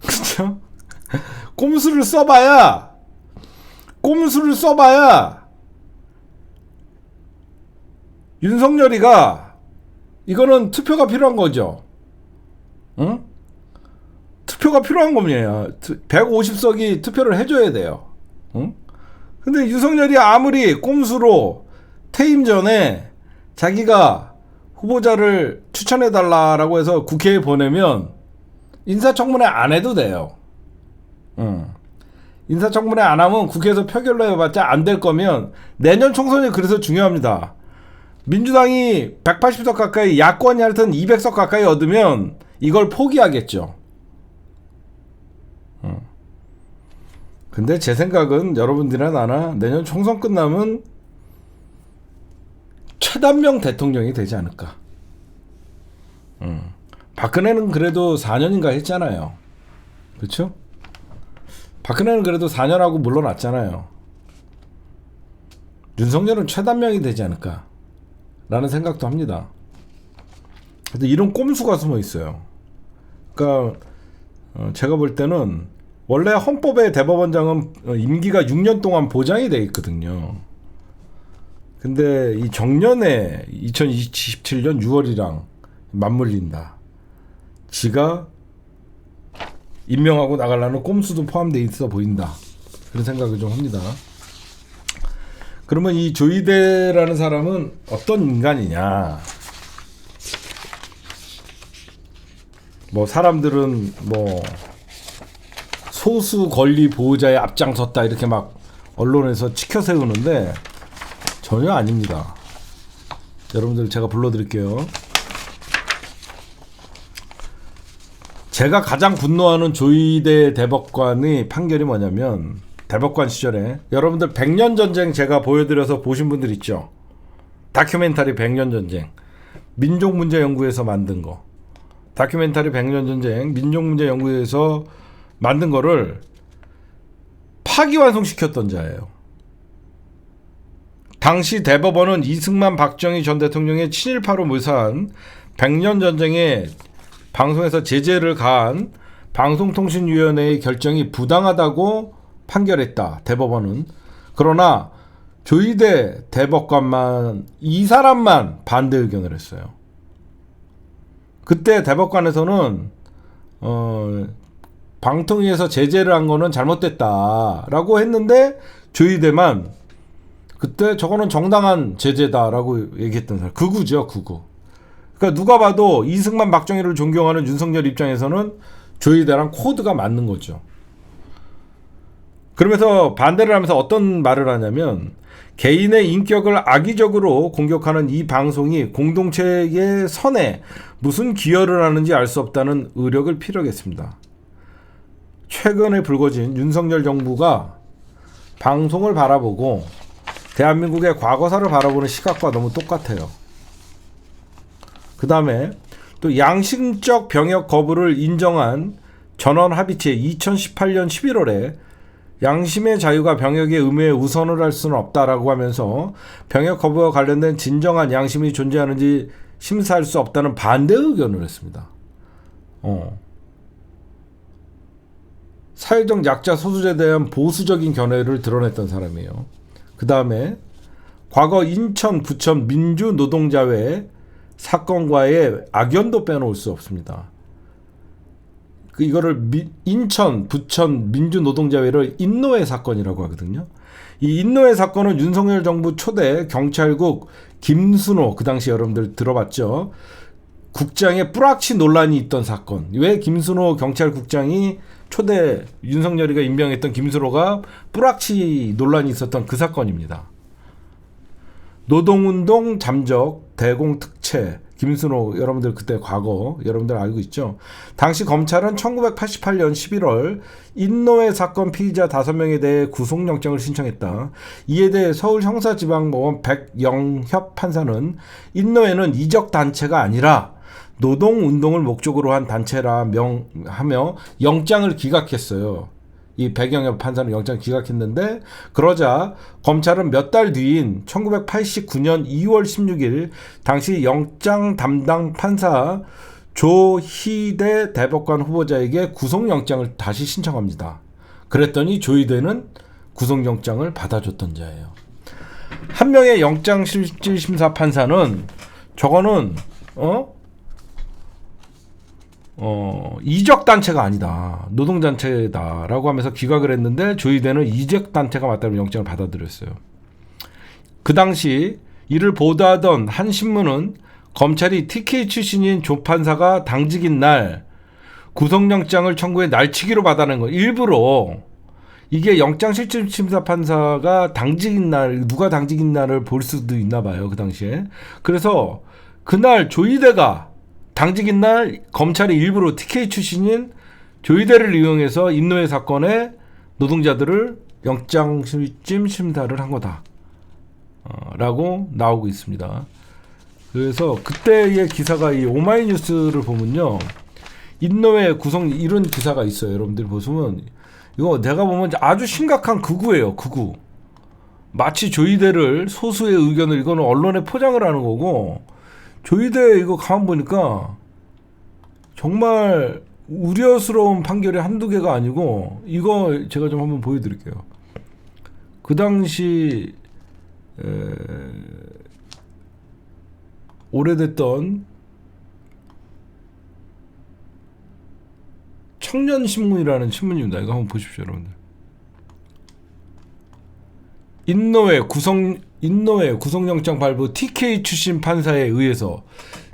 그렇죠? 꼼수를 써봐야 윤석열이가, 이거는 투표가 필요한 거죠. 응? 투표가 필요한 겁니다. 150석이 투표를 해줘야 돼요. 응? 근데 윤석열이 아무리 꼼수로 퇴임 전에 자기가 후보자를 추천해달라라고 해서 국회에 보내면 인사청문회 안 해도 돼요. 인사청문회 안 하면 국회에서 표결로 해봤자 안 될 거면, 내년 총선이 그래서 중요합니다. 민주당이 180석 가까이, 야권이 하여튼 200석 가까이 얻으면 이걸 포기하겠죠. 근데 제 생각은 여러분들이나 나나 내년 총선 끝나면 최단명 대통령이 되지 않을까. 박근혜는 그래도 4년인가 했잖아요. 그렇죠? 박근혜는 그래도 4년하고 물러났잖아요. 윤석열은 최단명이 되지 않을까 라는 생각도 합니다. 근데 이런 꼼수가 숨어 있어요. 그러니까 제가 볼 때는 원래 헌법에 대법원장은 임기가 6년 동안 보장이 돼 있거든요. 근데 이 정년에 2027년 6월이랑 맞물린다. 지가 임명하고 나가려는 꼼수도 포함되어 있어 보인다. 그런 생각을 좀 합니다. 그러면 이 조이데라는 사람은 어떤 인간이냐? 뭐 사람들은 뭐 소수 권리 보호자에 앞장섰다 이렇게 막 언론에서 치켜 세우는데 전혀 아닙니다. 여러분들 제가 불러드릴게요. 제가 가장 분노하는 조이데 대법관의 판결이 뭐냐면, 대법관 시절에 여러분들 100년 전쟁 제가 보여드려서 보신 분들 있죠? 다큐멘터리 100년 전쟁, 민족문제연구에서 만든 거. 다큐멘터리 100년 전쟁 민족문제연구에서 만든 거를 파기환송시켰던 자예요. 당시 대법원은 이승만 박정희 전 대통령의 친일파로 묘사한 100년 전쟁에 방송에서 제재를 가한 방송통신위원회의 결정이 부당하다고 판결했다. 대법원은. 그러나 조이데 대법관만, 이 사람만 반대 의견을 했어요. 그때 대법관에서는 방통위에서 제재를 한 거는 잘못됐다라고 했는데, 조이데만 그때 저거는 정당한 제재다라고 얘기했던 사람. 극우죠, 극우. 그러니까 누가 봐도 이승만 박정희를 존경하는 윤석열 입장에서는 조이데랑 코드가 맞는 거죠. 그러면서 반대를 하면서 어떤 말을 하냐면, 개인의 인격을 악의적으로 공격하는 이 방송이 공동체의 선에 무슨 기여를 하는지 알 수 없다는 의력을 피력했습니다. 최근에 불거진 윤석열 정부가 방송을 바라보고 대한민국의 과거사를 바라보는 시각과 너무 똑같아요. 그 다음에 또 양심적 병역 거부를 인정한 전원합의체 2018년 11월에 양심의 자유가 병역의 의무에 우선을 할 수는 없다라고 하면서 병역 거부와 관련된 진정한 양심이 존재하는지 심사할 수 없다는 반대 의견을 했습니다. 사회적 약자 소수자에 대한 보수적인 견해를 드러냈던 사람이에요. 그 다음에 과거 인천, 부천 민주노동자회 사건과의 악연도 빼놓을 수 없습니다. 이거를 인천, 부천 민주노동자회를 인노회 사건이라고 하거든요. 이 인노회 사건은 윤석열 정부 초대 경찰국 김순호, 그 당시 여러분들 들어봤죠? 국장의 뿌락치 논란이 있던 사건. 왜 김순호 경찰국장이 초대 윤석열이가 임명했던 김순호가 뿌락치 논란이 있었던 그 사건입니다. 노동운동 잠적 대공특채 김순호, 여러분들 그때 과거 여러분들 알고 있죠? 당시 검찰은 1988년 11월 인노회 사건 피의자 5명에 대해 구속영장을 신청했다. 이에 대해 서울형사지방법원 백영협 판사는 인노회는 이적단체가 아니라 노동운동을 목적으로 한 단체라 하며 영장을 기각했어요. 이 백영협 판사는 영장 기각했는데, 그러자 검찰은 몇 달 뒤인 1989년 2월 16일 당시 영장 담당 판사 조희대 대법관 후보자에게 구속영장을 다시 신청합니다. 그랬더니 조희대는 구속영장을 받아줬던 자예요. 한 명의 영장실질심사 판사는 저거는 이적단체가 아니다, 노동단체다라고 하면서 기각을 했는데 조희대는 이적단체가 맞다는 영장을 받아들였어요. 그 당시 이를 보도하던 한 신문은 검찰이 TK 출신인 조 판사가 당직인 날 구속영장을 청구해 날치기로 받아낸 거, 일부러. 이게 영장실질심사 판사가 당직인 날, 누가 당직인 날을 볼 수도 있나 봐요, 그 당시에. 그래서 그날 조희대가 당직인 날 검찰이 일부러 TK 출신인 조희대를 이용해서 인노회 사건에 노동자들을 영장실질 심사를 한 거다 라고 나오고 있습니다. 그래서 그때의 기사가 이 오마이뉴스를 보면요, 인노회 구성 이런 기사가 있어요. 여러분들 보시면 이거 내가 보면 아주 심각한 극우예요. 극우. 마치 조희대를 소수의 의견을 이거는 언론에 포장을 하는 거고, 조희대 이거 가만 보니까 정말 우려스러운 판결이 한두 개가 아니고, 이거 제가 좀 한번 보여드릴게요. 그 당시 오래됐던 청년신문이라는 신문입니다. 이거 한번 보십시오, 여러분들. 인노회 구속영장 발부 TK 출신 판사에 의해서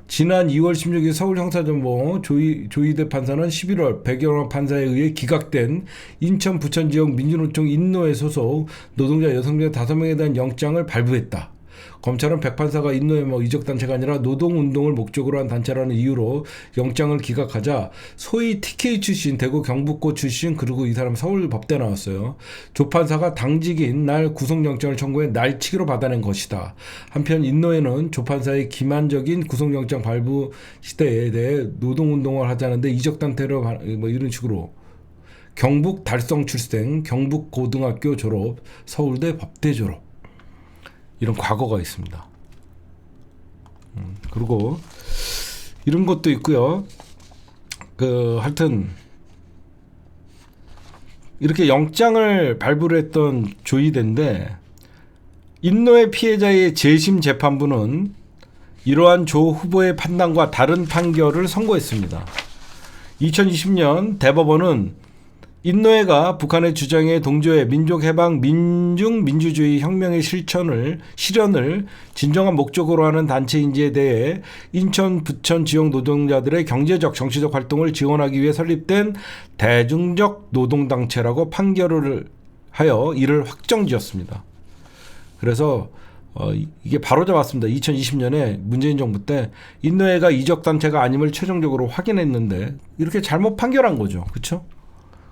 지난 2월 16일 서울형사전법 조희대 판사는 11월 백영환 판사에 의해 기각된 인천 부천 지역 민주노총 인노회 소속 노동자 여성자 5명에 대한 영장을 발부했다. 검찰은 백 판사가 인노회 이적단체가 아니라 노동운동을 목적으로 한 단체라는 이유로 영장을 기각하자 소위 TK 출신, 대구 경북고 출신, 그리고 이 사람 서울 법대 나왔어요. 조 판사가 당직인 날 구속영장을 청구해 날치기로 받아낸 것이다. 한편 인노회는 조 판사의 기만적인 구속영장 발부 시대에 대해 노동운동을 하자는데 이적단체로 이런 식으로 경북 달성 출생, 경북고등학교 졸업, 서울대 법대 졸업, 이런 과거가 있습니다. 그리고 이런 것도 있고요. 하여튼 이렇게 영장을 발부를 했던 조희대인데, 인노회 피해자의 재심 재판부는 이러한 조 후보의 판단과 다른 판결을 선고했습니다. 2020년 대법원은 인노회가 북한의 주장에 동조해 민족해방, 민중민주주의 혁명의 실현을 진정한 목적으로 하는 단체인지에 대해 인천, 부천 지역 노동자들의 경제적, 정치적 활동을 지원하기 위해 설립된 대중적 노동단체라고 판결을 하여 이를 확정지었습니다. 그래서 이게 바로잡았습니다. 2020년에 문재인 정부 때 인노회가 이적단체가 아님을 최종적으로 확인했는데 이렇게 잘못 판결한 거죠. 그렇죠?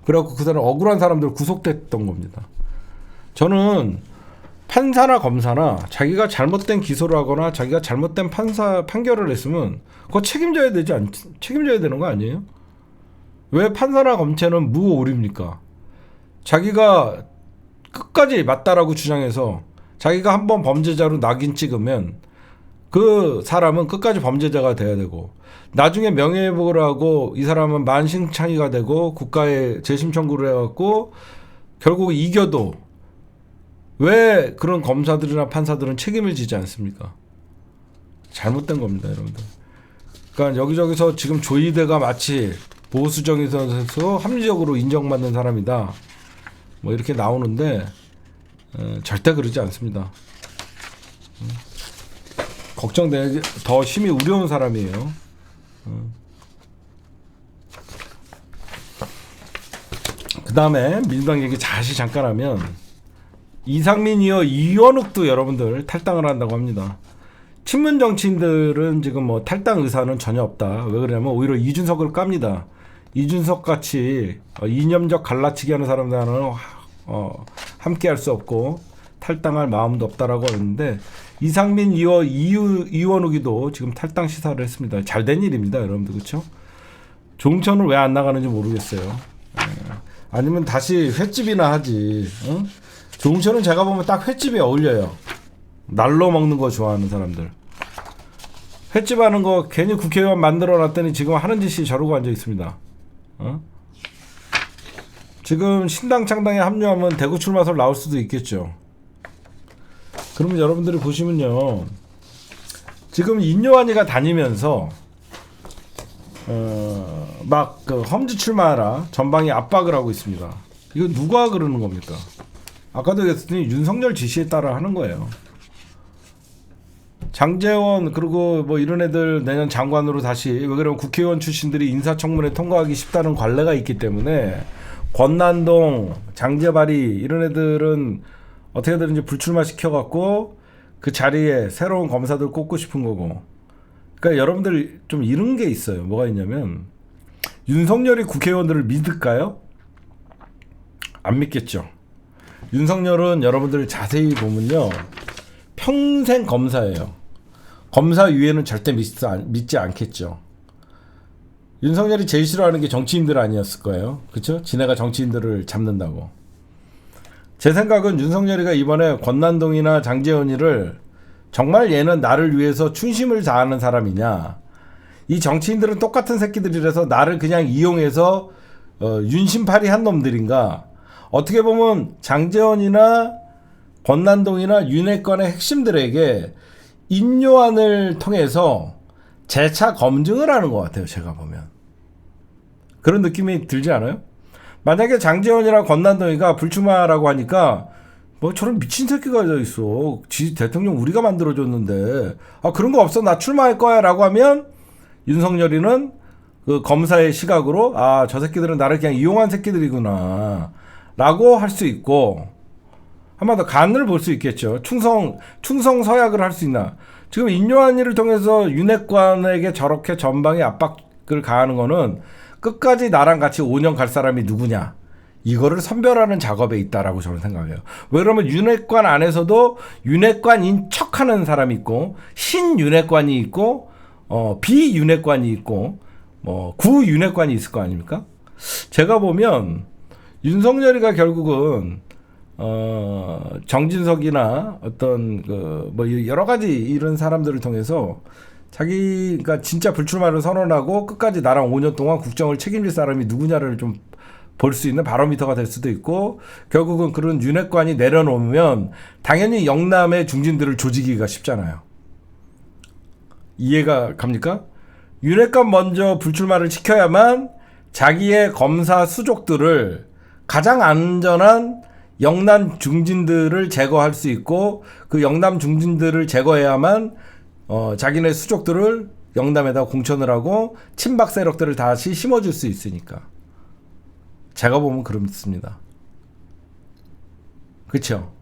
그래갖고 그 사람 억울한 사람들 구속됐던 겁니다. 저는 판사나 검사나 자기가 잘못된 기소를 하거나 자기가 잘못된 판결을 했으면 그거 책임져야 되는 거 아니에요? 왜 판사나 검찰은 무오류입니까? 자기가 끝까지 맞다라고 주장해서 자기가 한번 범죄자로 낙인 찍으면 그 사람은 끝까지 범죄자가 돼야 되고, 나중에 명예회복을 하고 이 사람은 만신창이가 되고 국가에 재심 청구를 해갖고 결국 이겨도 왜 그런 검사들이나 판사들은 책임을 지지 않습니까? 잘못된 겁니다, 여러분들. 그러니까 여기저기서 지금 조이대가 마치 보수정에서 합리적으로 인정받는 사람이다, 뭐 이렇게 나오는데 절대 그러지 않습니다. 걱정되게 더 심히 우려운 사람이에요. 그 다음에 민주당 얘기 다시 잠깐 하면 이상민 이원욱도 여러분들 탈당을 한다고 합니다. 친문 정치인들은 지금 뭐 탈당 의사는 전혀 없다. 왜 그러냐면 오히려 이준석을 깝니다. 이준석 같이 이념적 갈라치기 하는 사람들은 함께 할 수 없고 탈당할 마음도 없다라고 하는데, 이상민 이원욱이도 지금 탈당 시사를 했습니다. 잘된 일입니다, 여러분들. 그렇죠? 종천을 왜 안 나가는지 모르겠어요. 아니면 다시 횟집이나 하지. 종천은 제가 보면 딱 횟집에 어울려요. 날로 먹는 거 좋아하는 사람들. 횟집 하는 거 괜히 국회의원 만들어 놨더니 지금 하는 짓이 저러고 앉아 있습니다. 지금 신당 창당에 합류하면 대구 출마설 나올 수도 있겠죠. 그러면 여러분들이 보시면요, 지금 인요한이가 다니면서 막 그 험지 출마하라 전방위 압박을 하고 있습니다. 이거 누가 그러는 겁니까? 아까도 얘기했더니 윤석열 지시에 따라 하는 거예요. 장제원 그리고 뭐 이런 애들 내년 장관으로 다시, 왜 그러면 국회의원 출신들이 인사청문회 통과하기 쉽다는 관례가 있기 때문에 권난동, 장제발이 이런 애들은 어떻게든 이제 불출마 시켜갖고 그 자리에 새로운 검사들 꼽고 싶은 거고. 그러니까 여러분들 좀 이런 게 있어요. 뭐가 있냐면, 윤석열이 국회의원들을 믿을까요? 안 믿겠죠. 윤석열은 여러분들 자세히 보면요, 평생 검사예요. 검사 위에는 절대 믿지 않겠죠. 윤석열이 제일 싫어하는 게 정치인들 아니었을 거예요. 그렇죠? 지네가 정치인들을 잡는다고. 제 생각은 윤석열이가 이번에 권난동이나 장제원이를 정말 얘는 나를 위해서 충심을 다하는 사람이냐, 이 정치인들은 똑같은 새끼들이라서 나를 그냥 이용해서 윤심팔이한 놈들인가. 어떻게 보면 장제원이나 권난동이나 윤핵관의 핵심들에게 인요안을 통해서 재차 검증을 하는 것 같아요, 제가 보면. 그런 느낌이 들지 않아요? 만약에 장제원이나 권난동이가 불출마라고 하니까 뭐 저런 미친 새끼가 있어, 대통령 우리가 만들어줬는데 그런 거 없어, 나 출마할 거야 라고 하면 윤석열이는 그 검사의 시각으로 저 새끼들은 나를 그냥 이용한 새끼들이구나 라고 할 수 있고, 한마디 더 간을 볼 수 있겠죠. 충성 서약을 할 수 있나. 지금 인요한이를 통해서 윤핵관에게 저렇게 전방위 압박을 가하는 거는 끝까지 나랑 같이 5년 갈 사람이 누구냐, 이거를 선별하는 작업에 있다라고 저는 생각해요. 왜 그러면 윤핵관 안에서도 윤핵관인 척하는 사람이 있고, 신윤핵관이 있고, 비윤핵관이 있고, 구윤핵관이 있을 거 아닙니까? 제가 보면 윤석열이가 결국은 정진석이나 어떤 여러 가지 이런 사람들을 통해서 자기가 진짜 불출마를 선언하고 끝까지 나랑 5년 동안 국정을 책임질 사람이 누구냐를 좀 볼 수 있는 바로미터가 될 수도 있고, 결국은 그런 윤핵관이 내려놓으면 당연히 영남의 중진들을 조지기가 쉽잖아요. 이해가 갑니까? 윤핵관 먼저 불출마를 시켜야만 자기의 검사 수족들을 가장 안전한 영남 중진들을 제거할 수 있고, 그 영남 중진들을 제거해야만 자기네 수족들을 영남에다 공천을 하고 친박 세력들을 다시 심어줄 수 있으니까. 제가 보면 그렇습니다. 그쵸?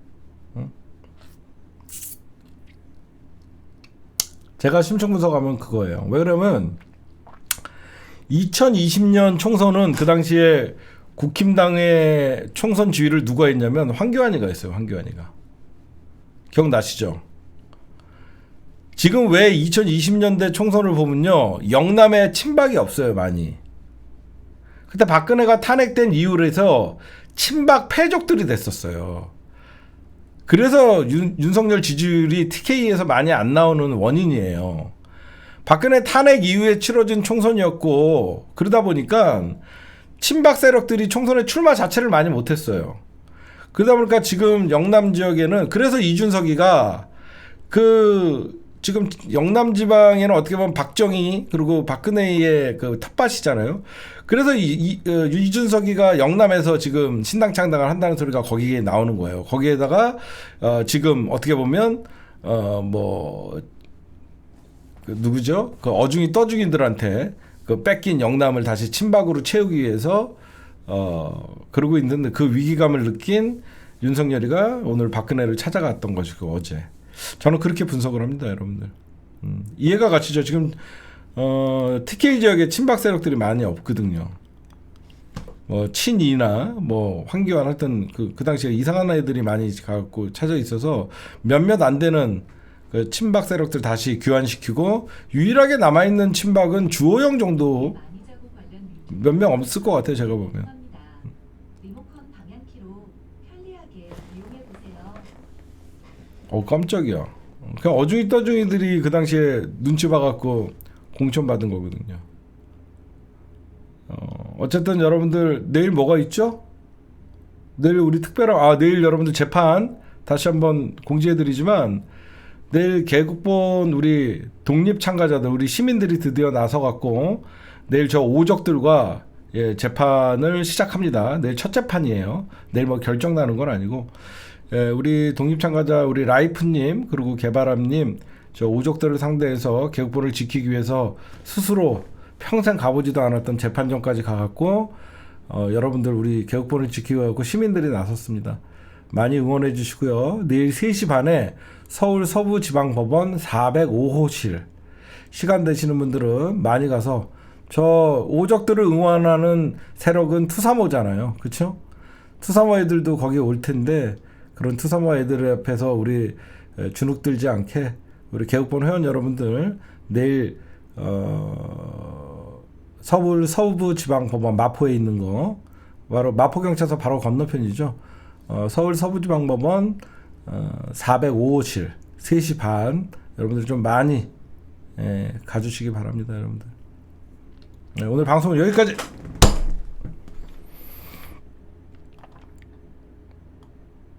제가 심층분석하면 그거예요. 왜 그러면 2020년 총선은 그 당시에 국힘당의 총선 지휘를 누가 했냐면 황교안이가 했어요. 황교안이가. 기억나시죠? 지금 왜 2020년대 총선을 보면요, 영남에 친박이 없어요, 많이. 그때 박근혜가 탄핵된 이후로 해서 친박 패족들이 됐었어요. 그래서 윤석열 지지율이 TK에서 많이 안 나오는 원인이에요. 박근혜 탄핵 이후에 치러진 총선이었고, 그러다 보니까 친박 세력들이 총선에 출마 자체를 많이 못했어요. 그러다 보니까 지금 영남 지역에는 그래서 이준석이가 지금 영남 지방에는 어떻게 보면 박정희 그리고 박근혜의 그 텃밭이잖아요. 그래서 이준석이가 영남에서 지금 신당 창당을 한다는 소리가 거기에 나오는 거예요. 거기에다가 지금 어떻게 보면 누구죠? 그 어중이 떠중이들한테 그 뺏긴 영남을 다시 친박으로 채우기 위해서 그러고 있는데 그 위기감을 느낀 윤석열이가 오늘 박근혜를 찾아갔던 것이고 어제. 저는 그렇게 분석을 합니다, 여러분들. 이해가 가시죠? 지금 TK 지역에 친박 세력들이 많이 없거든요. 뭐 친이나 뭐 황교안 하여튼 그 당시에 이상한 애들이 많이 가고 찾아 있어서 몇몇 안 되는 그 친박 세력들 다시 귀환시키고 유일하게 남아 있는 친박은 주호영 정도 몇 명 없을 것 같아요, 제가 보면. 깜짝이야. 그냥 어중이 떠중이들이 그 당시에 눈치 봐갖고 공천 받은 거거든요. 어쨌든 여러분들 내일 뭐가 있죠? 내일 우리 특별한 내일 여러분들 재판 다시 한번 공지해드리지만 내일 개국본 우리 독립 참가자들 우리 시민들이 드디어 나서갖고 내일 저 오적들과 재판을 시작합니다. 내일 첫 재판이에요. 내일 뭐 결정 나는 건 아니고 우리 독립 참가자 우리 라이프님 그리고 개바람님 저 오적들을 상대해서 개국본을 지키기 위해서 스스로 평생 가보지도 않았던 재판정까지 가갖고 여러분들 우리 개국본을 지키고 가고 시민들이 나섰습니다. 많이 응원해 주시고요. 내일 3시 반에 서울 서부지방법원 405호실 시간 되시는 분들은 많이 가서 저 오적들을 응원하는 세력은 투사모잖아요. 그렇죠? 투사모 애들도 거기에 올 텐데 그런 투사모 애들 앞에서 우리 주눅들지 않게 우리 개국본 회원 여러분들 내일 서울 서부지방법원 마포에 있는 거 바로 마포경찰서 바로 건너편이죠. 서울 서부지방법원 405호실 3시 반 여러분들 좀 많이 가주시기 바랍니다. 여러분들. 네, 오늘 방송은 여기까지.